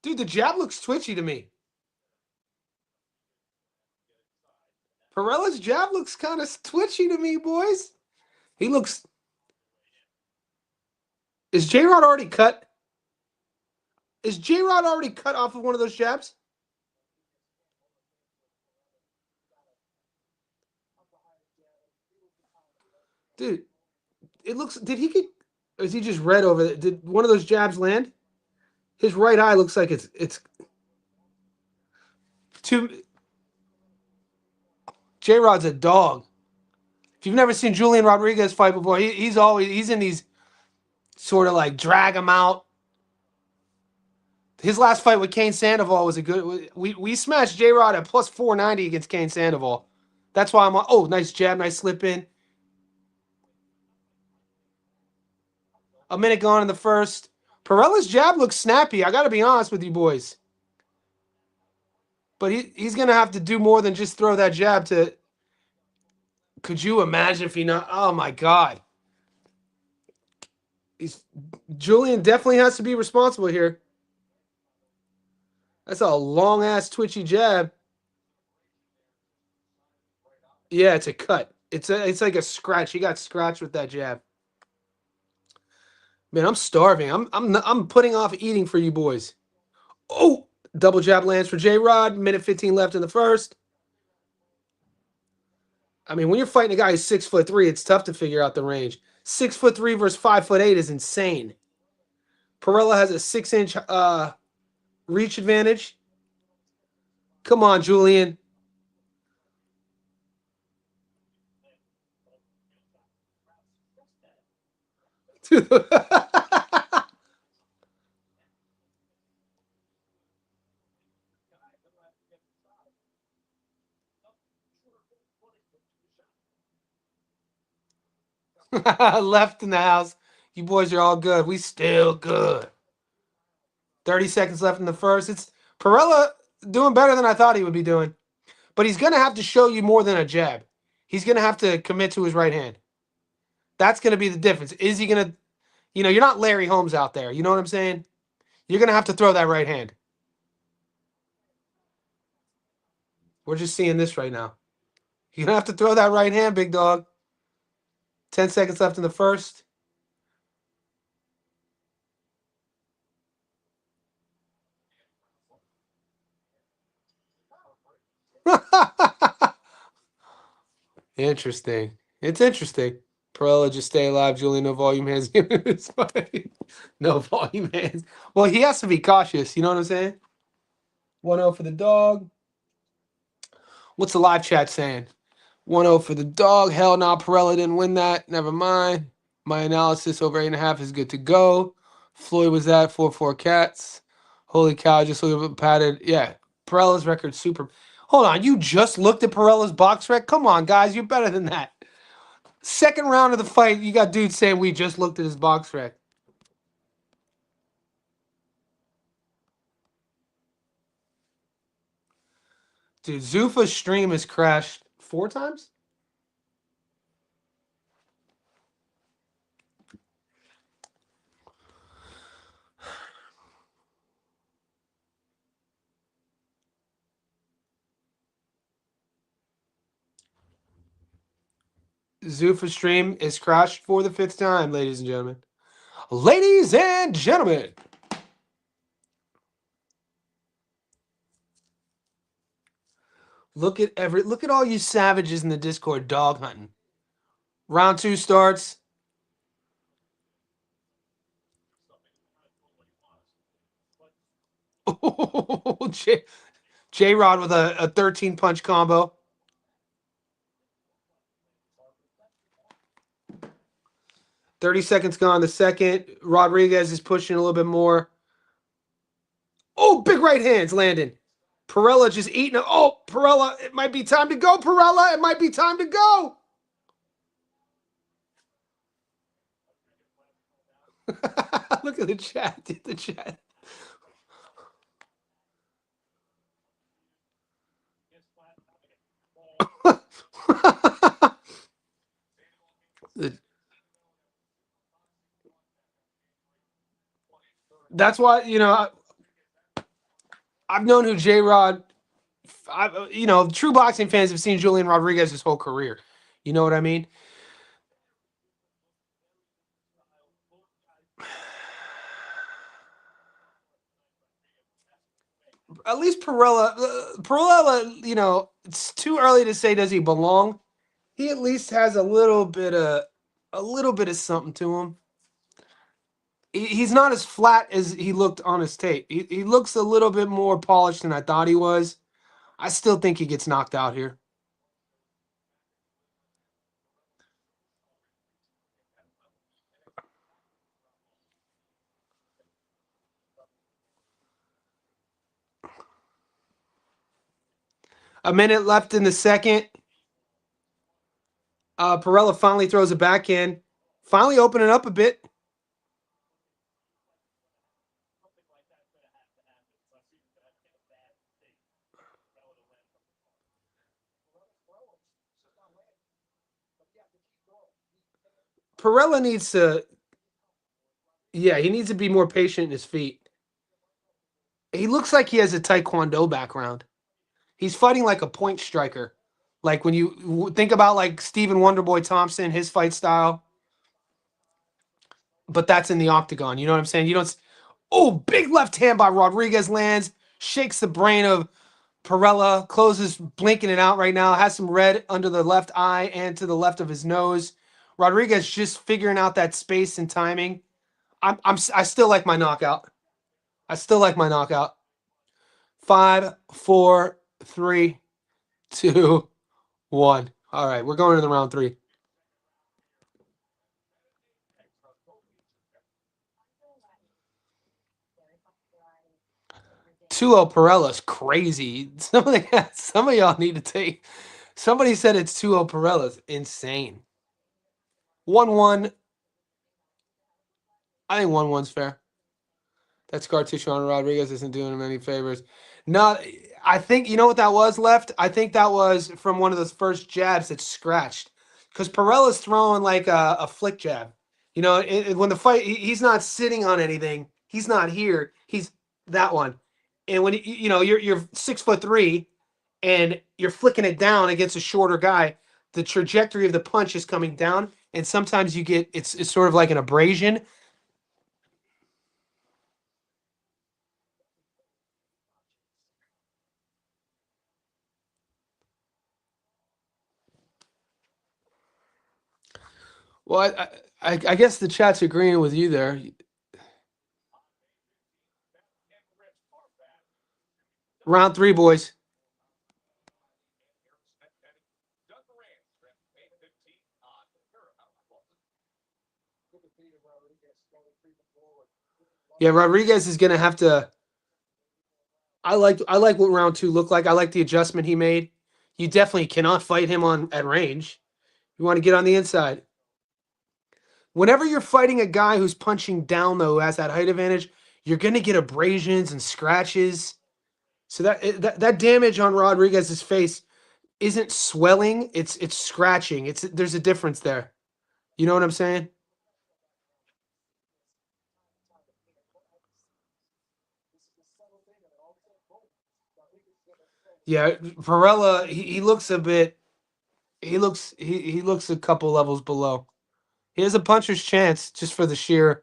A: Dude, the jab looks twitchy to me. Perella's jab looks kind of twitchy to me, boys. He looks... Is J-Rod already cut? Is J-Rod already cut off of one of those jabs? Dude, it looks... Did he get... Or is he just red over there? Did one of those jabs land? His right eye looks like it's too... J-Rod's a dog. If you've never seen Julian Rodriguez fight before, he's in these sort of like drag him out. His last fight with Kane Sandoval was a good... We smashed J-Rod at plus 490 against Kane Sandoval. That's why I'm on... Oh, nice jab, nice slip in. A minute gone in the first. Perella's jab looks snappy. I got to be honest with you boys. But he's going to have to do more than just throw that jab to... Could you imagine if he not... Oh, my God. Julian definitely has to be responsible here. That's a long-ass twitchy jab. Yeah, it's a cut. It's like a scratch. He got scratched with that jab. Man, I'm starving. I'm putting off eating for you boys. Oh, double jab lands for J-Rod. Minute 15 left in the first. I mean, when you're fighting a guy who's 6'3", it's tough to figure out the range. 6'3" versus 5'8" is insane. Perella has a 6-inch reach advantage. Come on, Julian. Left in the house. You boys are all good. We still good. 30 seconds left in the first. It's Perella doing better than I thought he would be doing. But he's going to have to show you more than a jab. He's going to have to commit to his right hand. That's going to be the difference. Is he going to, you're not Larry Holmes out there. You know what I'm saying? You're going to have to throw that right hand. We're just seeing this right now. You're going to have to throw that right hand, big dog. 10 seconds left in the first. Interesting. It's interesting. Perella, just stay alive. Julian, no volume hands. No volume hands. Well, he has to be cautious. You know what I'm saying? 1-0 for the dog. What's the live chat saying? 1-0 for the dog. Hell no, Perella didn't win that. Never mind. My analysis over 8.5 is good to go. Floyd was at 4-4 cats. Holy cow, just look at padded. Yeah, Perella's record super. Hold on, you just looked at Perella's box rec? Come on, guys, you're better than that. Second round of the fight, you got dudes saying we just looked at his box rec. Dude, Zuffa's stream has crashed 4 times? Zuffa's stream is crashed for the 5th time, ladies and gentlemen. Ladies and gentlemen. Look at all you savages in the Discord dog hunting. Round 2 starts. Oh, J-Rod with a 13-punch combo. .30 seconds gone. The second. Rodriguez is pushing a little bit more. Oh, big right hands landing. Perella just eating. Oh, Perella, it might be time to go, Perella. It might be time to go. Look at the chat. The chat. That's why, I've known who J Rod. True boxing fans have seen Julian Rodriguez his whole career. You know what I mean? At least Perella, it's too early to say does he belong. He at least has a little bit of something to him. He's not as flat as he looked on his tape. He looks a little bit more polished than I thought he was. I still think he gets knocked out here. A minute left in the second. Perella finally throws it back in. Finally opening up a bit. Perella needs to, yeah, he needs to be more patient in his feet. He looks like he has a taekwondo background. He's fighting like a point striker. Like when you think about like Stephen Wonderboy Thompson, his fight style, but that's in the octagon. You know what I'm saying? You don't. Oh, big left hand by Rodriguez lands, shakes the brain of Perella, closes, blinking it out right now, has some red under the left eye and to the left of his nose. Rodriguez just figuring out that space and timing. I still like my knockout. I still like my knockout. 5, 4, 3, 2, 1. All right, we're going to the round 3. 2-0 Perella's crazy. Some of y'all need to take. Somebody said it's 2-0 Perella's insane. 1-1. I think 1-1's fair. That scar tissue on Rodriguez isn't doing him any favors. Not. I think you know what that was left. I think that was from one of those first jabs that scratched, because Perella's throwing like a flick jab. When the fight, he's not sitting on anything. He's not here. He's that one. And when you're 6'3" and you're flicking it down against a shorter guy, the trajectory of the punch is coming down, and sometimes you get it's sort of like an abrasion. Well, I guess the chat's agreeing with you there. Round 3, boys. Yeah, Rodriguez is gonna have to. I like what round 2 looked like. I like the adjustment he made. You definitely cannot fight him on at range. You want to get on the inside. Whenever you're fighting a guy who's punching down, though, who has that height advantage, you're gonna get abrasions and scratches. So that damage on Rodriguez's face isn't swelling; it's scratching. There's a difference there. You know what I'm saying? Yeah, Varela, he looks a bit. He looks a couple levels below. He has a puncher's chance just for the sheer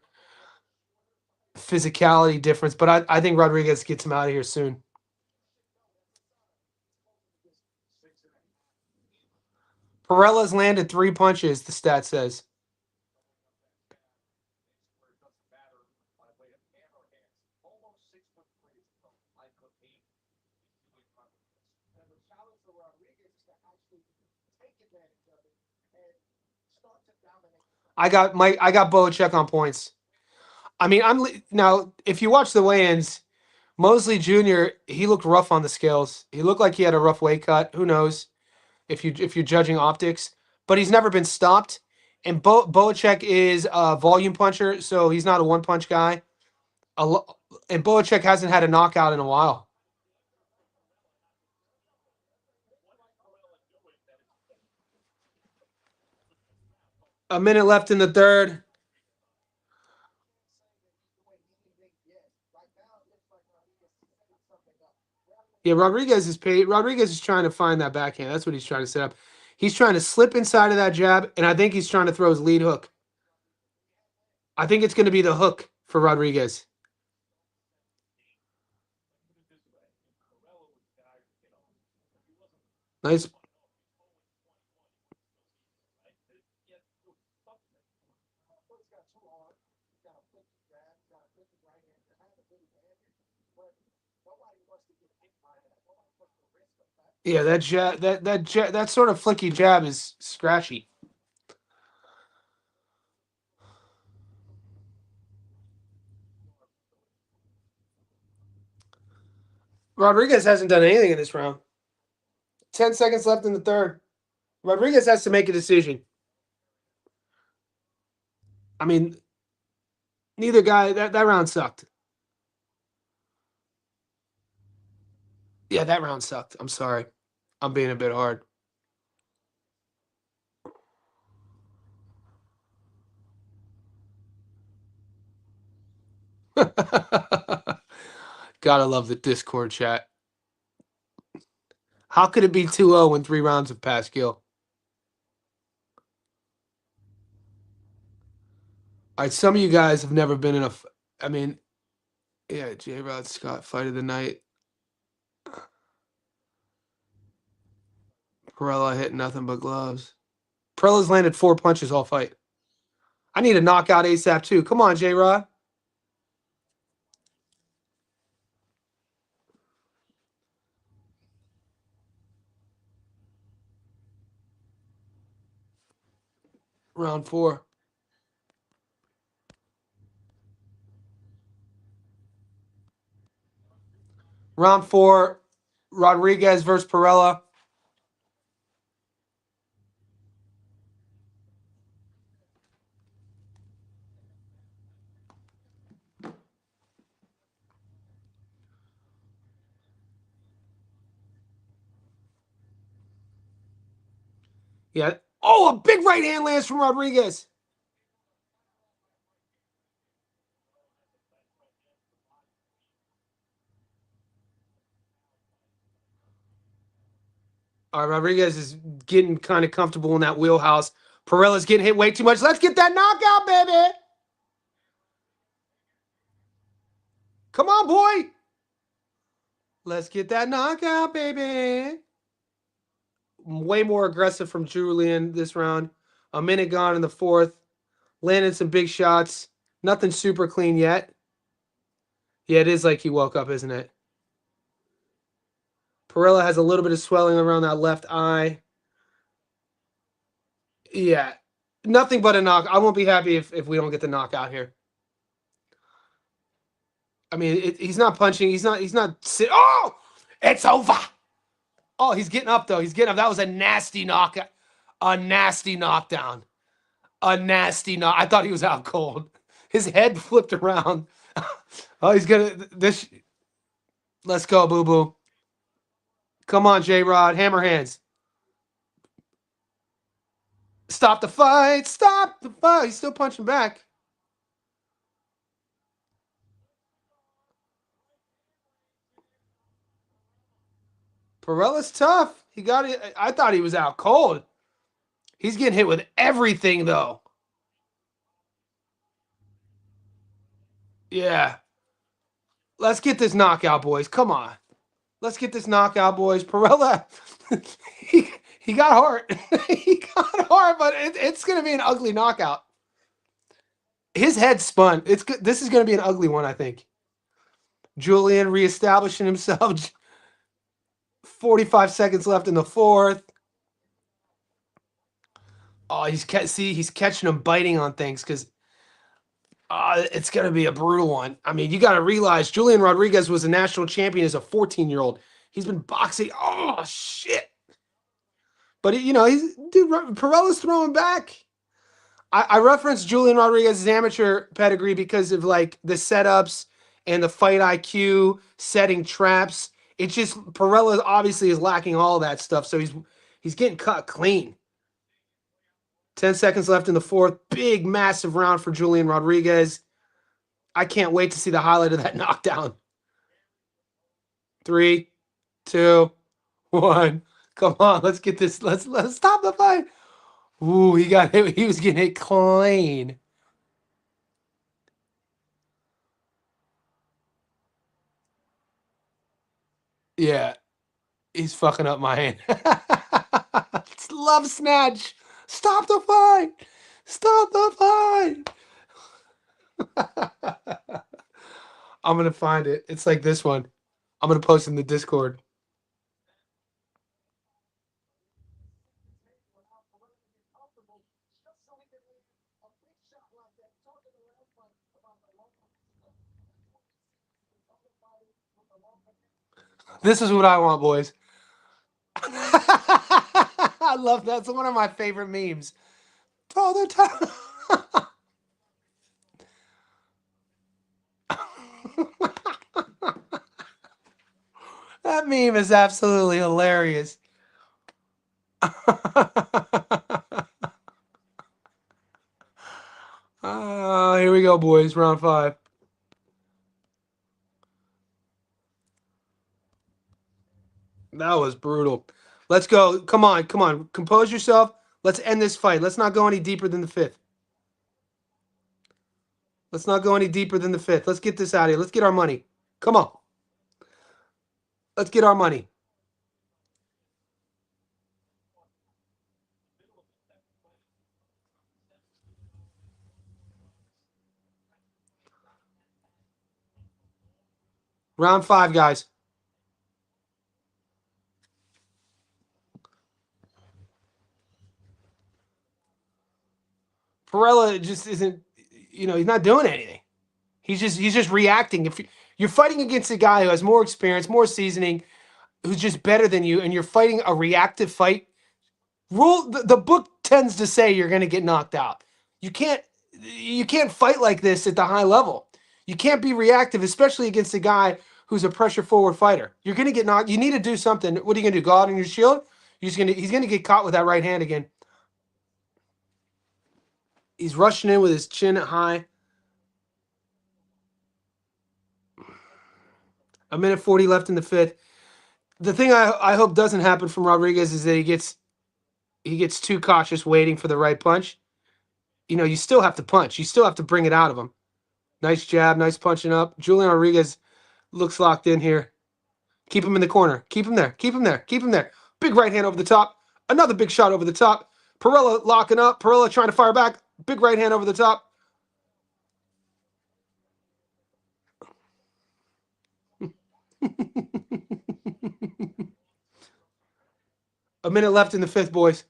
A: physicality difference, but I think Rodriguez gets him out of here soon. Perella's landed 3 punches, the stat says. I got Bohachuk on points. I mean, now if you watch the weigh-ins, Mosely Jr. he looked rough on the scales. He looked like he had a rough weight cut. Who knows if you're judging optics, but he's never been stopped. And Bohachuk is a volume puncher, so he's not a one punch guy. And Bohachuk hasn't had a knockout in a while. A minute left in the third. Yeah, Rodriguez is paid. Rodriguez is trying to find that backhand. That's what he's trying to set up. He's trying to slip inside of that jab, and I think he's trying to throw his lead hook. I think it's going to be the hook for Rodriguez. Nice. Yeah, that jab, that sort of flicky jab is scratchy. Rodriguez hasn't done anything in this round. 10 seconds left in the third. Rodriguez has to make a decision. I mean, neither guy, that round sucked. Yeah, that round sucked. I'm sorry. I'm being a bit hard. Gotta love the Discord chat. How could it be 2-0 when 3 rounds have passed, Gil? All right, some of you guys have never been in a. I mean, yeah, J. Rod Scott, fight of the night. Perella hit nothing but gloves. Perella's landed 4 punches all fight. I need a knockout ASAP too. Come on, J. Rod. Round 4. Round 4. Rodriguez versus Perella. Yeah. Oh, a big right hand lands from Rodriguez. All right, Rodriguez is getting kind of comfortable in that wheelhouse. Perella's getting hit way too much. Let's get that knockout, baby. Come on, boy. Let's get that knockout, baby. Way more aggressive from Julian this round. A minute gone in the fourth. Landed some big shots. Nothing super clean yet. Yeah, it is like he woke up, isn't it? Perella has a little bit of swelling around that left eye. Yeah. Nothing but a knock. I won't be happy if we don't get the knockout here. I mean, he's not punching. He's not. Oh, it's over. Oh, he's getting up though. He's getting up. That was a nasty knockout. A nasty knockdown. A nasty knock. I thought he was out cold. His head flipped around. Oh, he's gonna this. Let's go, boo boo. Come on, J Rod. Hammer hands. Stop the fight. Stop the fight. He's still punching back. Perella's tough. He got it. I thought he was out cold. He's getting hit with everything, though. Yeah. Let's get this knockout, boys. Come on. Let's get this knockout, boys. Perella, he got hard. He got hard, but it's going to be an ugly knockout. His head spun. This is going to be an ugly one, I think. Julian reestablishing himself. 45 seconds left in the fourth. Oh, he's catching him biting on things because it's going to be a brutal one. I mean, you got to realize Julian Rodriguez was a national champion as a 14-year-old. He's been boxing. Oh, shit. But, Perella's throwing back. I referenced Julian Rodriguez's amateur pedigree because of, like, the setups and the fight IQ, setting traps. It's just Perella obviously is lacking all that stuff, so he's getting cut clean. 10 seconds left in the fourth. Big, massive round for Julian Rodriguez. I can't wait to see the highlight of that knockdown. 3, 2, 1. Come on, let's get this. Let's stop the fight. Ooh, he got hit. He was getting hit clean. Yeah, he's fucking up my hand. Love snatch. Stop the fight. Stop the fight. I'm gonna find it. It's like this one. I'm gonna post in the Discord. This is what I want, boys. I love that. It's one of my favorite memes. All the time. That meme is absolutely hilarious. Here we go, boys. Round 5. That was brutal. Let's go. Come on, come on. Compose yourself. Let's end this fight. Let's not go any deeper than the 5th. Let's not go any deeper than the 5th. Let's get this out of here. Let's get our money. Come on. Let's get our money. Round 5, guys. Perella just isn't, he's not doing anything. He's just reacting. If you're fighting against a guy who has more experience, more seasoning, who's just better than you, and you're fighting a reactive fight, the book tends to say you're going to get knocked out. You can't fight like this at the high level. You can't be reactive, especially against a guy who's a pressure forward fighter. You're going to get knocked. You need to do something. What are you going to do? Go out on your shield? He's going to get caught with that right hand again. He's rushing in with his chin high. A minute 40 left in the 5th. The thing I hope doesn't happen from Rodriguez is that he gets too cautious waiting for the right punch. You still have to punch. You still have to bring it out of him. Nice jab, nice punching up. Julian Rodriguez looks locked in here. Keep him in the corner. Keep him there. Keep him there. Keep him there. Big right hand over the top. Another big shot over the top. Perella locking up. Perella trying to fire back. Big right hand over the top. A minute left in the 5th, boys.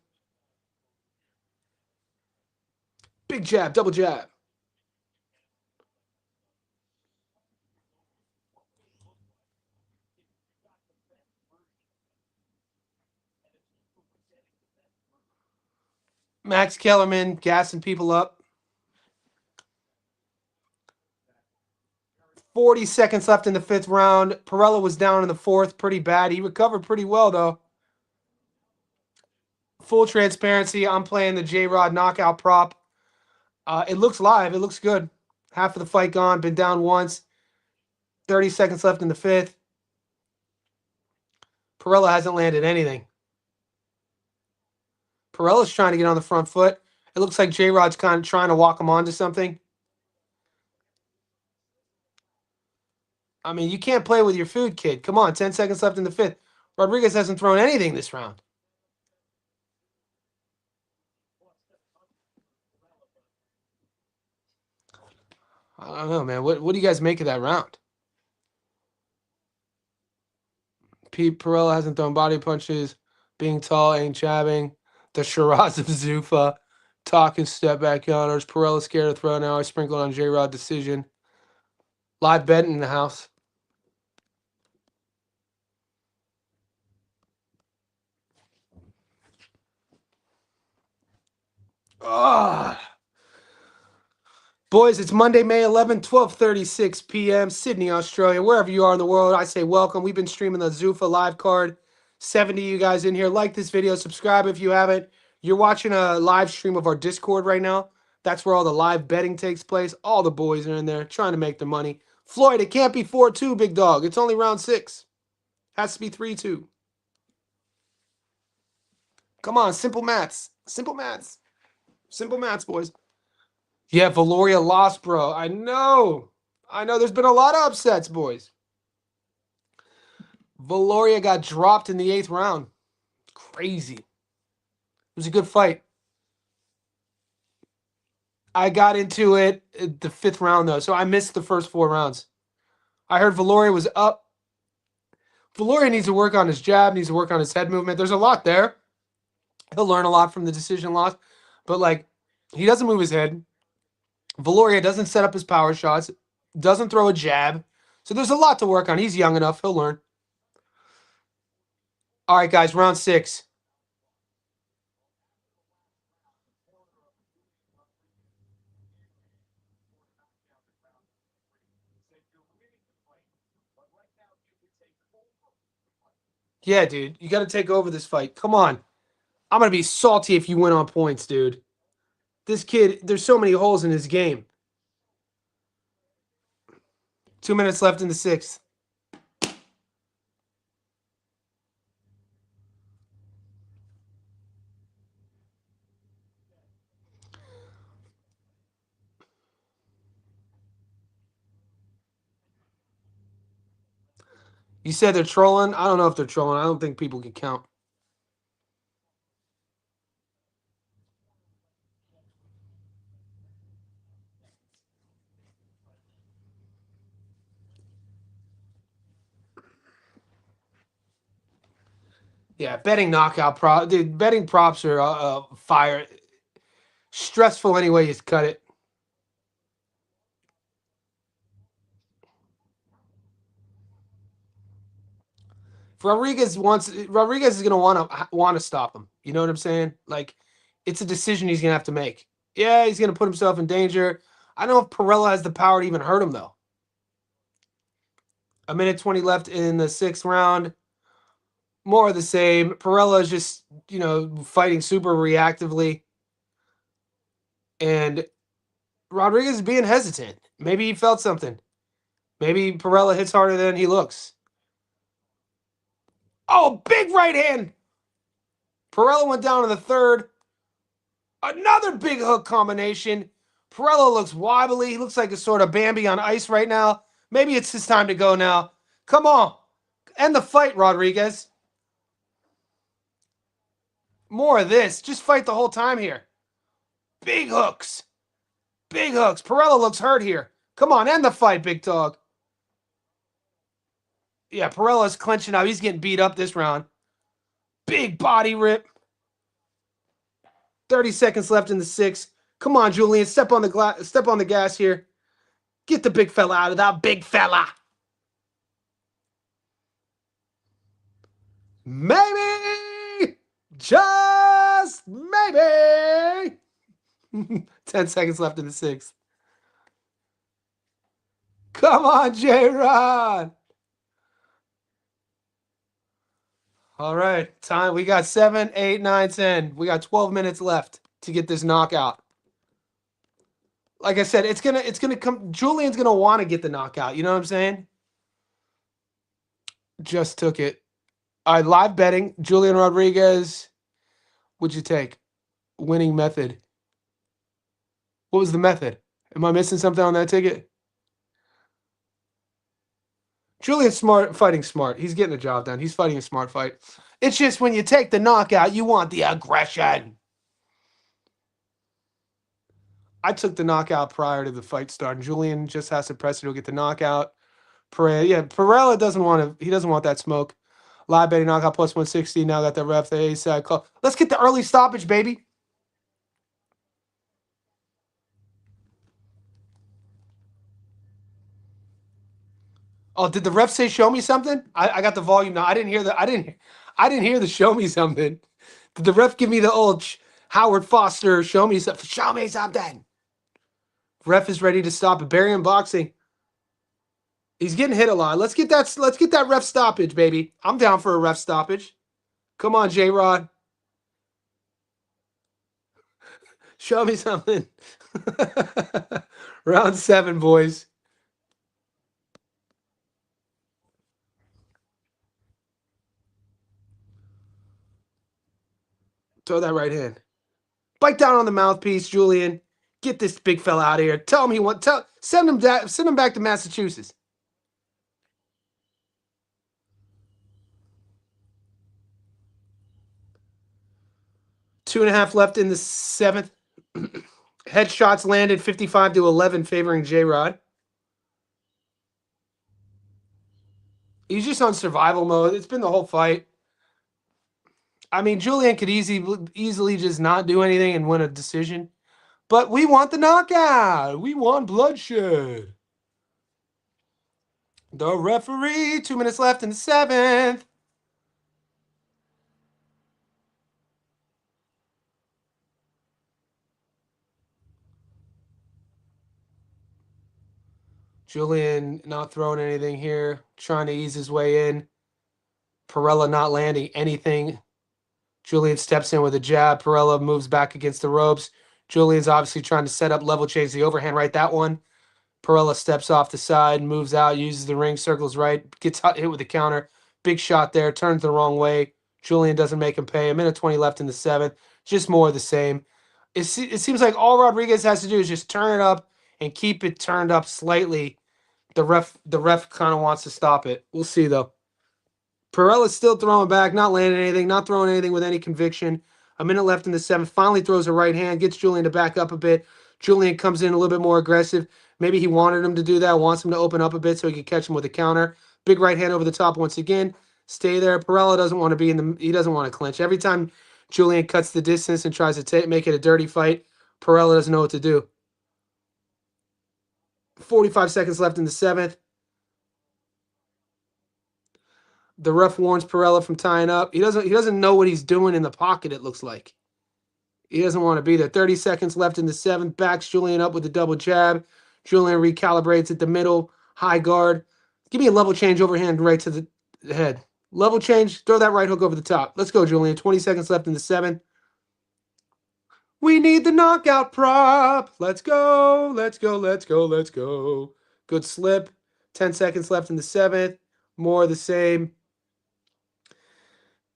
A: Big jab, double jab. Max Kellerman gassing people up. 40 seconds left in the 5th round. Perella was down in the 4th pretty bad. He recovered pretty well, though. Full transparency, I'm playing the J-Rod knockout prop. It looks live. It looks good. Half of the fight gone. Been down once. 30 seconds left in the 5th. Perella hasn't landed anything. Perella's trying to get on the front foot. It looks like J-Rod's kind of trying to walk him onto something. I mean, you can't play with your food, kid. Come on, 10 seconds left in the 5th. Rodriguez hasn't thrown anything this round. I don't know, man. What do you guys make of that round? Pete Perella hasn't thrown body punches. Being tall ain't jabbing. The Shiraz of Zuffa. Talking step back counters. Perella scared to throw now. I sprinkled on J-Rod decision. Live bet in the house. Boys, it's Monday, May 11th, 12:36 p.m. Sydney, Australia. Wherever you are in the world, I say welcome. We've been streaming the Zuffa live card. 70 of you guys in here. Like this video. Subscribe if you haven't. You're watching a live stream of our Discord right now. That's where all the live betting takes place. All the boys are in there trying to make their money. Floyd, it can't be 4-2, big dog. It's only round 6. Has to be 3-2. Come on, simple maths. Simple maths. Simple maths, boys. Yeah, Valoria lost, bro. I know. There's been a lot of upsets, boys. Valoria got dropped in the 8th round. Crazy. It was a good fight. I got into it at the 5th round, though, so I missed the first 4 rounds. I heard Valoria was up. Valoria needs to work on his jab, needs to work on his head movement. There's a lot there. He'll learn a lot from the decision loss. But, like, he doesn't move his head. Valoria doesn't set up his power shots, doesn't throw a jab. So there's a lot to work on. He's young enough. He'll learn. All right, guys, round 6. Yeah, dude, you got to take over this fight. Come on. I'm going to be salty if you win on points, dude. This kid, there's so many holes in his game. 2 minutes left in the 6th. You said they're trolling? I don't know if they're trolling. I don't think people can count. Yeah, betting knockout prop. Dude, betting props are fire. Stressful any way you cut it. If Rodriguez is gonna want to stop him. You know what I'm saying? Like, it's a decision he's gonna have to make. Yeah, he's gonna put himself in danger. I don't know if Perella has the power to even hurt him though. 1:20 left in the 6th round. More of the same. Perella is just, fighting super reactively. And Rodriguez is being hesitant. Maybe he felt something. Maybe Perella hits harder than he looks. Oh, big right hand. Perella went down in the 3rd. Another big hook combination. Perella looks wobbly. He looks like a sort of Bambi on ice right now. Maybe it's his time to go now. Come on. End the fight, Rodriguez. More of this. Just fight the whole time here. Big hooks. Big hooks. Perella looks hurt here. Come on, end the fight, big dog. Yeah, Perella's clenching out. He's getting beat up this round. Big body rip. 30 seconds left in the 6th. Come on, Julian. Step on the gas here. Get the big fella out of that, big fella. Maybe. Just maybe. 10 seconds left in the 6th. Come on, J-Rod. All right, time. We got 7, 8, 9, 10. We got 12 minutes left to get this knockout. Like I said, it's gonna come. Julian's gonna want to get the knockout. You know what I'm saying? Just took it. All right, live betting. Julian Rodriguez. What'd you take? Winning method. What was the method? Am I missing something on that ticket? Julian's smart, fighting smart. He's getting the job done. He's fighting a smart fight. It's just when you take the knockout, you want the aggression. I took the knockout prior to the fight starting. Julian just has to press it. He'll get the knockout. Perella doesn't want to. He doesn't want that smoke. Live betting knockout plus 160. Now got the ref. The A side call. Let's get the early stoppage, baby. Oh, did the ref say show me something? I got the volume now. I didn't hear the show me something. Did the ref give me the old Howard Foster show me something? Show me something. Ref is ready to stop it. Barry in boxing. He's getting hit a lot. Let's get that ref stoppage, baby. I'm down for a ref stoppage. Come on, J-Rod. Show me something. Round 7, boys. Throw that right hand. Bite down on the mouthpiece, Julian. Get this big fella out of here. Tell him he want. Send him back to Massachusetts. Two and a half left in the 7th. Headshots landed 55-11, favoring J-Rod. He's just on survival mode. It's been the whole fight. I mean, Julian could easily just not do anything and win a decision. But we want the knockout. We want bloodshed. The referee, 2 minutes left in the 7th. Julian not throwing anything here, trying to ease his way in. Perella not landing anything. Julian steps in with a jab. Perella moves back against the ropes. Julian's obviously trying to set up level change the overhand right. That one. Perella steps off the side, moves out, uses the ring, circles right, gets hit with the counter. Big shot there, turns the wrong way. Julian doesn't make him pay. A minute 20 left in the 7th. Just more of the same. It seems like all Rodriguez has to do is just turn it up and keep it turned up slightly. The ref kind of wants to stop it. We'll see, though. Perella's still throwing back, not landing anything, not throwing anything with any conviction. A minute left in the 7th. Finally throws a right hand, gets Julian to back up a bit. Julian comes in a little bit more aggressive. Maybe he wanted him to do that, wants him to open up a bit so he could catch him with a counter. Big right hand over the top once again. Stay there. Perella doesn't want to be in the. He doesn't want to clinch. Every time Julian cuts the distance and tries to make it a dirty fight, Perella doesn't know what to do. 45 seconds left in the 7th. The ref warns Perella from tying up. He doesn't know what he's doing in the pocket, it looks like. He doesn't want to be there. 30 seconds left in the 7th. Backs Julian up with a double jab. Julian recalibrates at the middle. High guard. Give me a level change overhand right to the head. Level change. Throw that right hook over the top. Let's go, Julian. 20 seconds left in the 7th. We need the knockout prop. Let's go. Let's go. Let's go. Let's go. Good slip. 10 seconds left in the 7th. More of the same.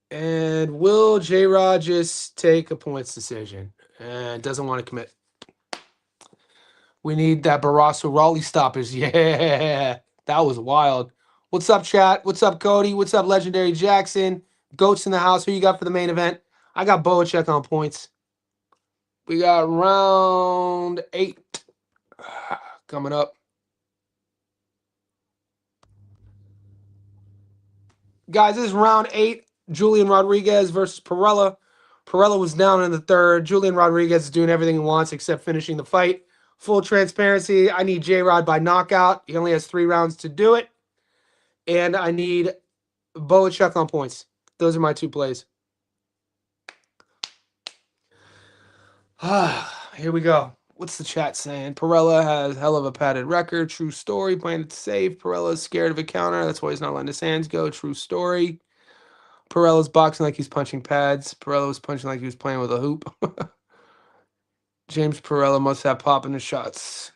A: And will J-Rod just take a points decision? And doesn't want to commit. We need that Barrasso Raleigh stoppers. Yeah, that was wild. What's up, chat? What's up, Cody? What's up, Legendary Jackson? Goats in the house. Who you got for the main event? I got Bohachuk on points. We got round 8 coming up. Guys, this is round 8. Julian Rodriguez versus Perella. Perella was down in the 3rd. Julian Rodriguez is doing everything he wants except finishing the fight. Full transparency, I need J-Rod by knockout. He only has 3 rounds to do it. And I need Bohachuk on points. Those are my 2 plays. Here we go. What's the chat saying? Perella has hell of a padded record. True story. Playing it safe. Perella is scared of a counter. That's why he's not letting his hands go. True story. Perella's boxing like he's punching pads. Perella was punching like he was playing with a hoop. James Perella must have pop in his shots.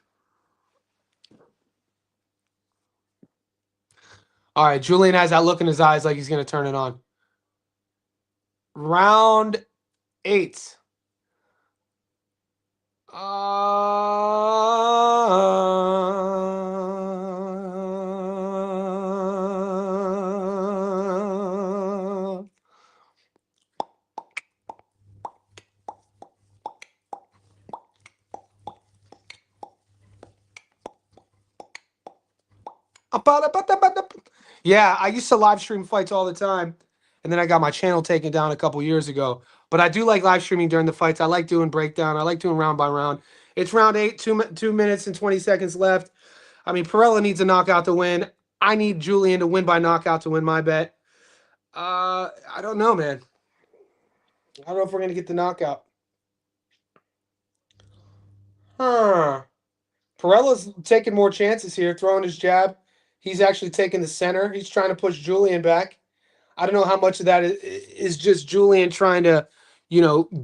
A: All right, Julian has that look in his eyes like he's going to turn it on. Round 8. Yeah, I used to live stream fights all the time, and then I got my channel taken down a couple years ago. But I do like live streaming during the fights. I like doing breakdown. I like doing round by round. It's round 8, 2 minutes and 20 seconds left. I mean, Perella needs a knockout to win. I need Julian to win by knockout to win my bet. I don't know, man. I don't know if we're going to get the knockout. Perella's taking more chances here, throwing his jab. He's actually taking the center. He's trying to push Julian back. I don't know how much of that is just Julian trying to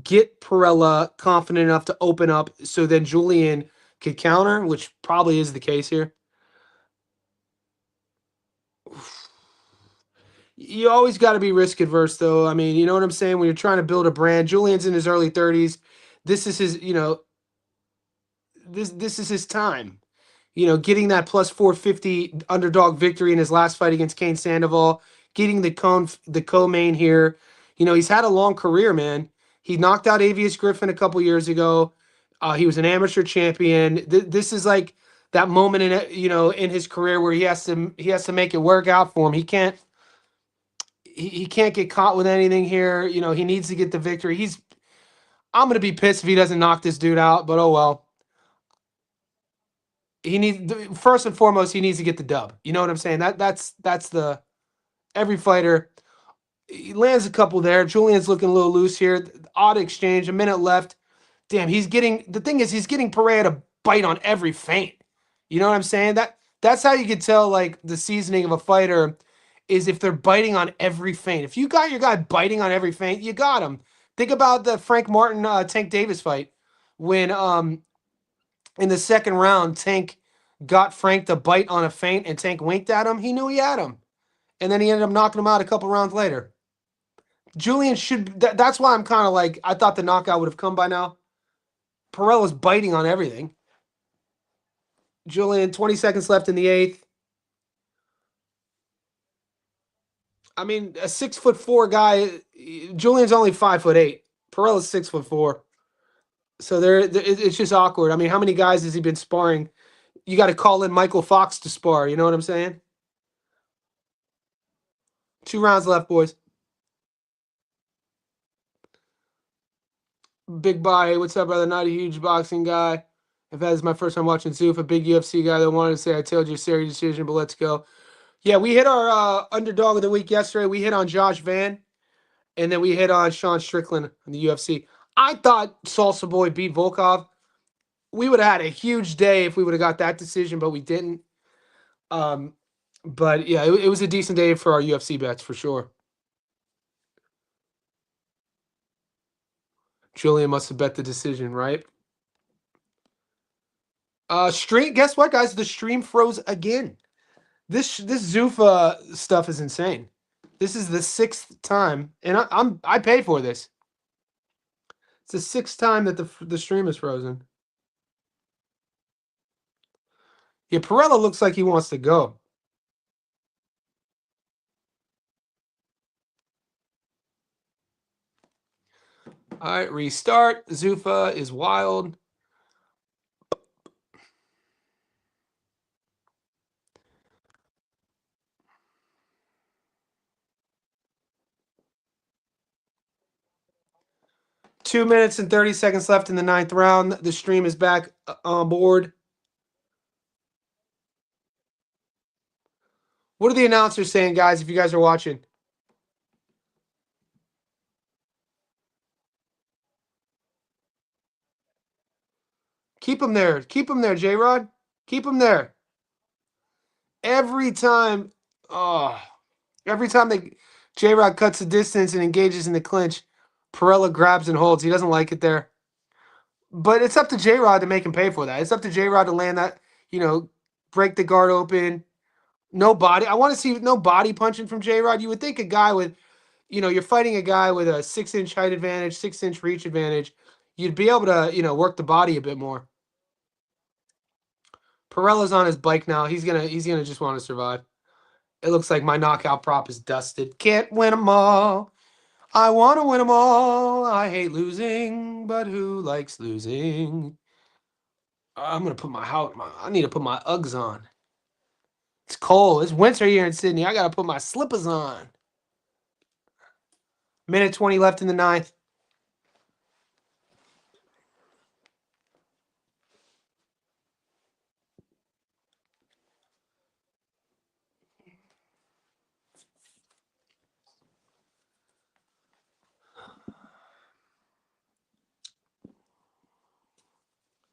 A: get Perella confident enough to open up so then Julian could counter, which probably is the case here. You always got to be risk adverse, though. I mean, you know what I'm saying? When you're trying to build a brand, Julian's in his early 30s. This is his, this is his time. Getting that plus 450 underdog victory in his last fight against Kane Sandoval, getting the co-main here. He's had a long career, man. He knocked out Avius Griffin a couple years ago. He was an amateur champion. This is like that moment in his career where he has to make it work out for him. He can't get caught with anything here. He needs to get the victory. I'm gonna be pissed if he doesn't knock this dude out, but oh well. He needs first and foremost, he needs to get the dub. You know what I'm saying? That's the every fighter. He lands a couple there. Julian's looking a little loose here. Odd exchange, a minute left. Damn, the thing is he's getting Pereira to bite on every feint. You know what I'm saying? That's how you can tell like the seasoning of a fighter is if they're biting on every feint. If you got your guy biting on every feint, you got him. Think about the Frank Martin Tank Davis fight when in the second round Tank got Frank to bite on a feint and Tank winked at him. He knew he had him, and then he ended up knocking him out a couple rounds later. Julian should. That's why I'm kind of like I thought the knockout would have come by now. Perella's biting on everything. Julian, 20 seconds left in the eighth. I mean, a 6'4" guy. Julian's only 5'8". Perella's 6'4". So it's just awkward. I mean, how many guys has he been sparring? You got to call in Michael Fox to spar. You know what I'm saying? 2 rounds left, boys. Big body. What's up, brother? Not a huge boxing guy. If that is my first time watching Zoof, a big UFC guy that wanted to say I told you Serhii decision, but let's go. Yeah, we hit our underdog of the week yesterday. We hit on Josh Van, and then we hit on Sean Strickland in the UFC. I thought Salsa Boy beat Volkov. We would have had a huge day if we would have got that decision, but we didn't. But yeah, it was a decent day for our UFC bets for sure. Julian must have bet the decision, right? Stream. Guess what, guys? The stream froze again. This Zuffa stuff is insane. This is the 6th time, and I paid for this. It's the 6th time that the stream is frozen. Yeah, Perella looks like he wants to go. All right, restart. Zuffa is wild. Two minutes and 30 seconds left in the 9th round. The stream is back on board. What are the announcers saying, guys, if you guys are watching? Keep him there. Keep him there, J-Rod. Keep him there. Every time J-Rod cuts the distance and engages in the clinch, Perella grabs and holds. He doesn't like it there. But it's up to J-Rod to make him pay for that. It's up to J-Rod to land that, break the guard open. No body. I want to see no body punching from J-Rod. You would think a guy with, you're fighting a guy with a 6-inch height advantage, 6-inch reach advantage. You'd be able to, work the body a bit more. Perella's on his bike now. He's gonna just want to survive. It looks like my knockout prop is dusted. Can't win them all. I want to win them all. I hate losing, but who likes losing? I'm gonna put I need to put my Uggs on. It's cold. It's winter here in Sydney. I gotta put my slippers on. Minute 20 left in the 9th.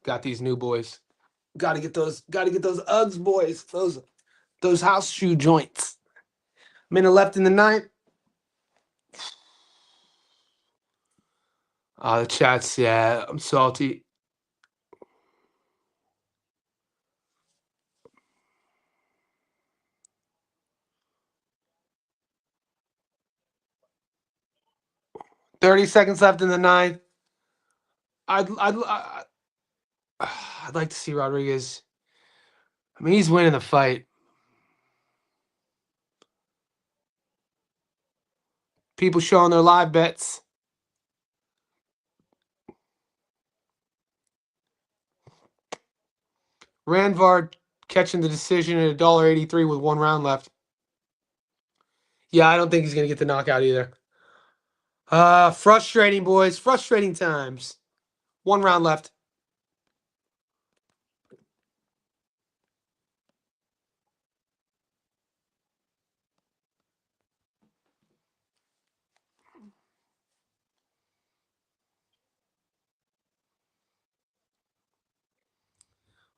A: Got these new boys. Gotta get those Uggs boys. Those house shoe joints. Minute left in the 9th. The chat's, yeah, I'm salty. Thirty seconds left in the ninth. I'd like to see Rodriguez. I mean, he's winning the fight. People showing their live bets. Ranvard catching the decision at $1.83 with 1 round left. Yeah, I don't think he's going to get the knockout either. Frustrating, boys. Frustrating times. 1 round left.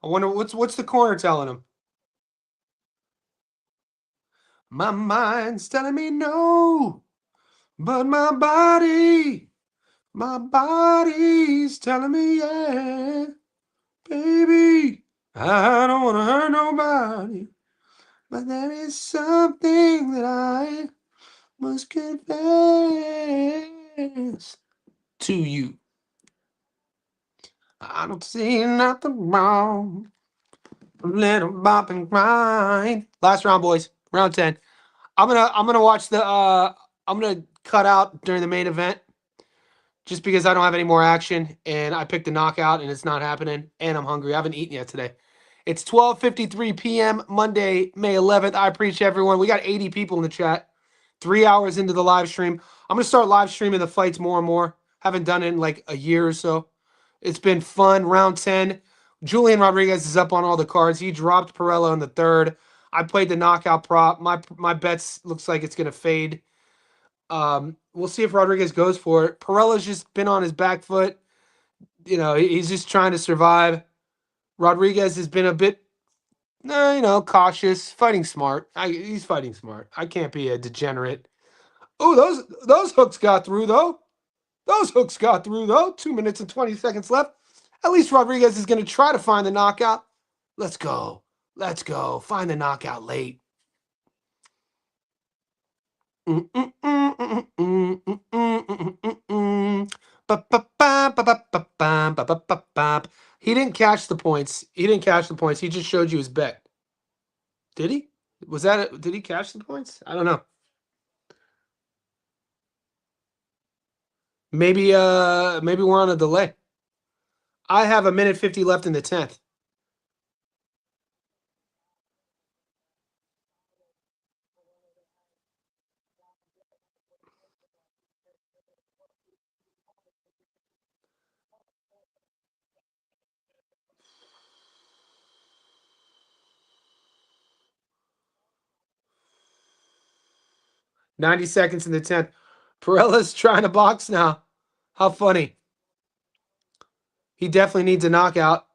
A: I wonder what's the corner telling him. My mind's telling me no, but my body's telling me yeah, baby. I don't want to hurt nobody, but there is something that I must confess to you. I don't see nothing wrong. A little bop and grind. Last round, boys. Round 10. I'm gonna watch the I'm gonna cut out during the main event just because I don't have any more action and I picked a knockout and it's not happening and I'm hungry. I haven't eaten yet today. It's 12:53 p.m. Monday, May 11th. I appreciate everyone. We got 80 people in the chat. 3 hours into the live stream. I'm gonna start live streaming the fights more and more. Haven't done it in like a year or so. It's been fun. Round 10. Julian Rodriguez is up on all the cards. He dropped Perella in the third. I played the knockout prop. My bets looks like it's gonna fade. We'll see if Rodriguez goes for it. Perella's just been on his back foot. You know, he's just trying to survive. Rodriguez has been a bit, cautious, fighting smart. He's fighting smart. I can't be a degenerate. Oh, those hooks got through though. 2 minutes and 20 seconds left. At least Rodriguez is going to try to find the knockout. Let's go. Find the knockout late. He didn't catch the points. He just showed you his bet. Did he? Was that it? Did he catch the points? I don't know. Maybe we're on a delay. I have 1:50 left in the 10th. $90 seconds in the 10th. Perella's trying to box now. How funny. He definitely needs a knockout.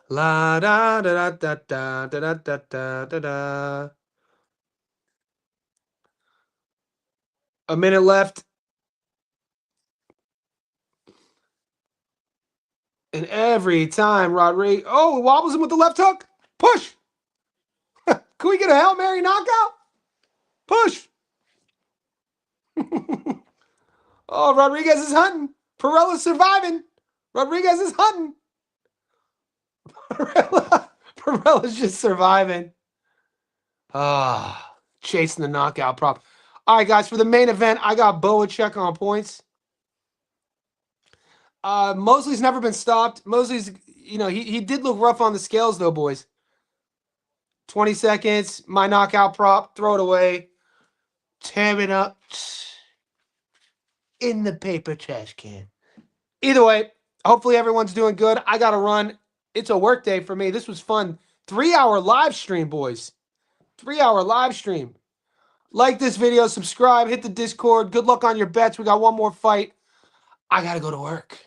A: La da da da da da da da da da da. A minute left. And every time Rodriguez, he wobbles him with the left hook. Push. Can we get a Hail Mary knockout? Push. Rodriguez is hunting. Perella's surviving. Rodriguez is hunting. Perella's just surviving. Chasing the knockout prop. All right, guys, for the main event, I got Bohachuk on points. Mosely's never been stopped. Mosely's, he did look rough on the scales, though, boys. 20 seconds, my knockout prop, throw it away. Tear it up in the paper trash can. Either way, hopefully everyone's doing good. I got to run. It's a work day for me. This was fun. 3-hour live stream, boys. 3-hour live stream. Like this video, subscribe, hit the Discord. Good luck on your bets. We got one more fight. I got to go to work.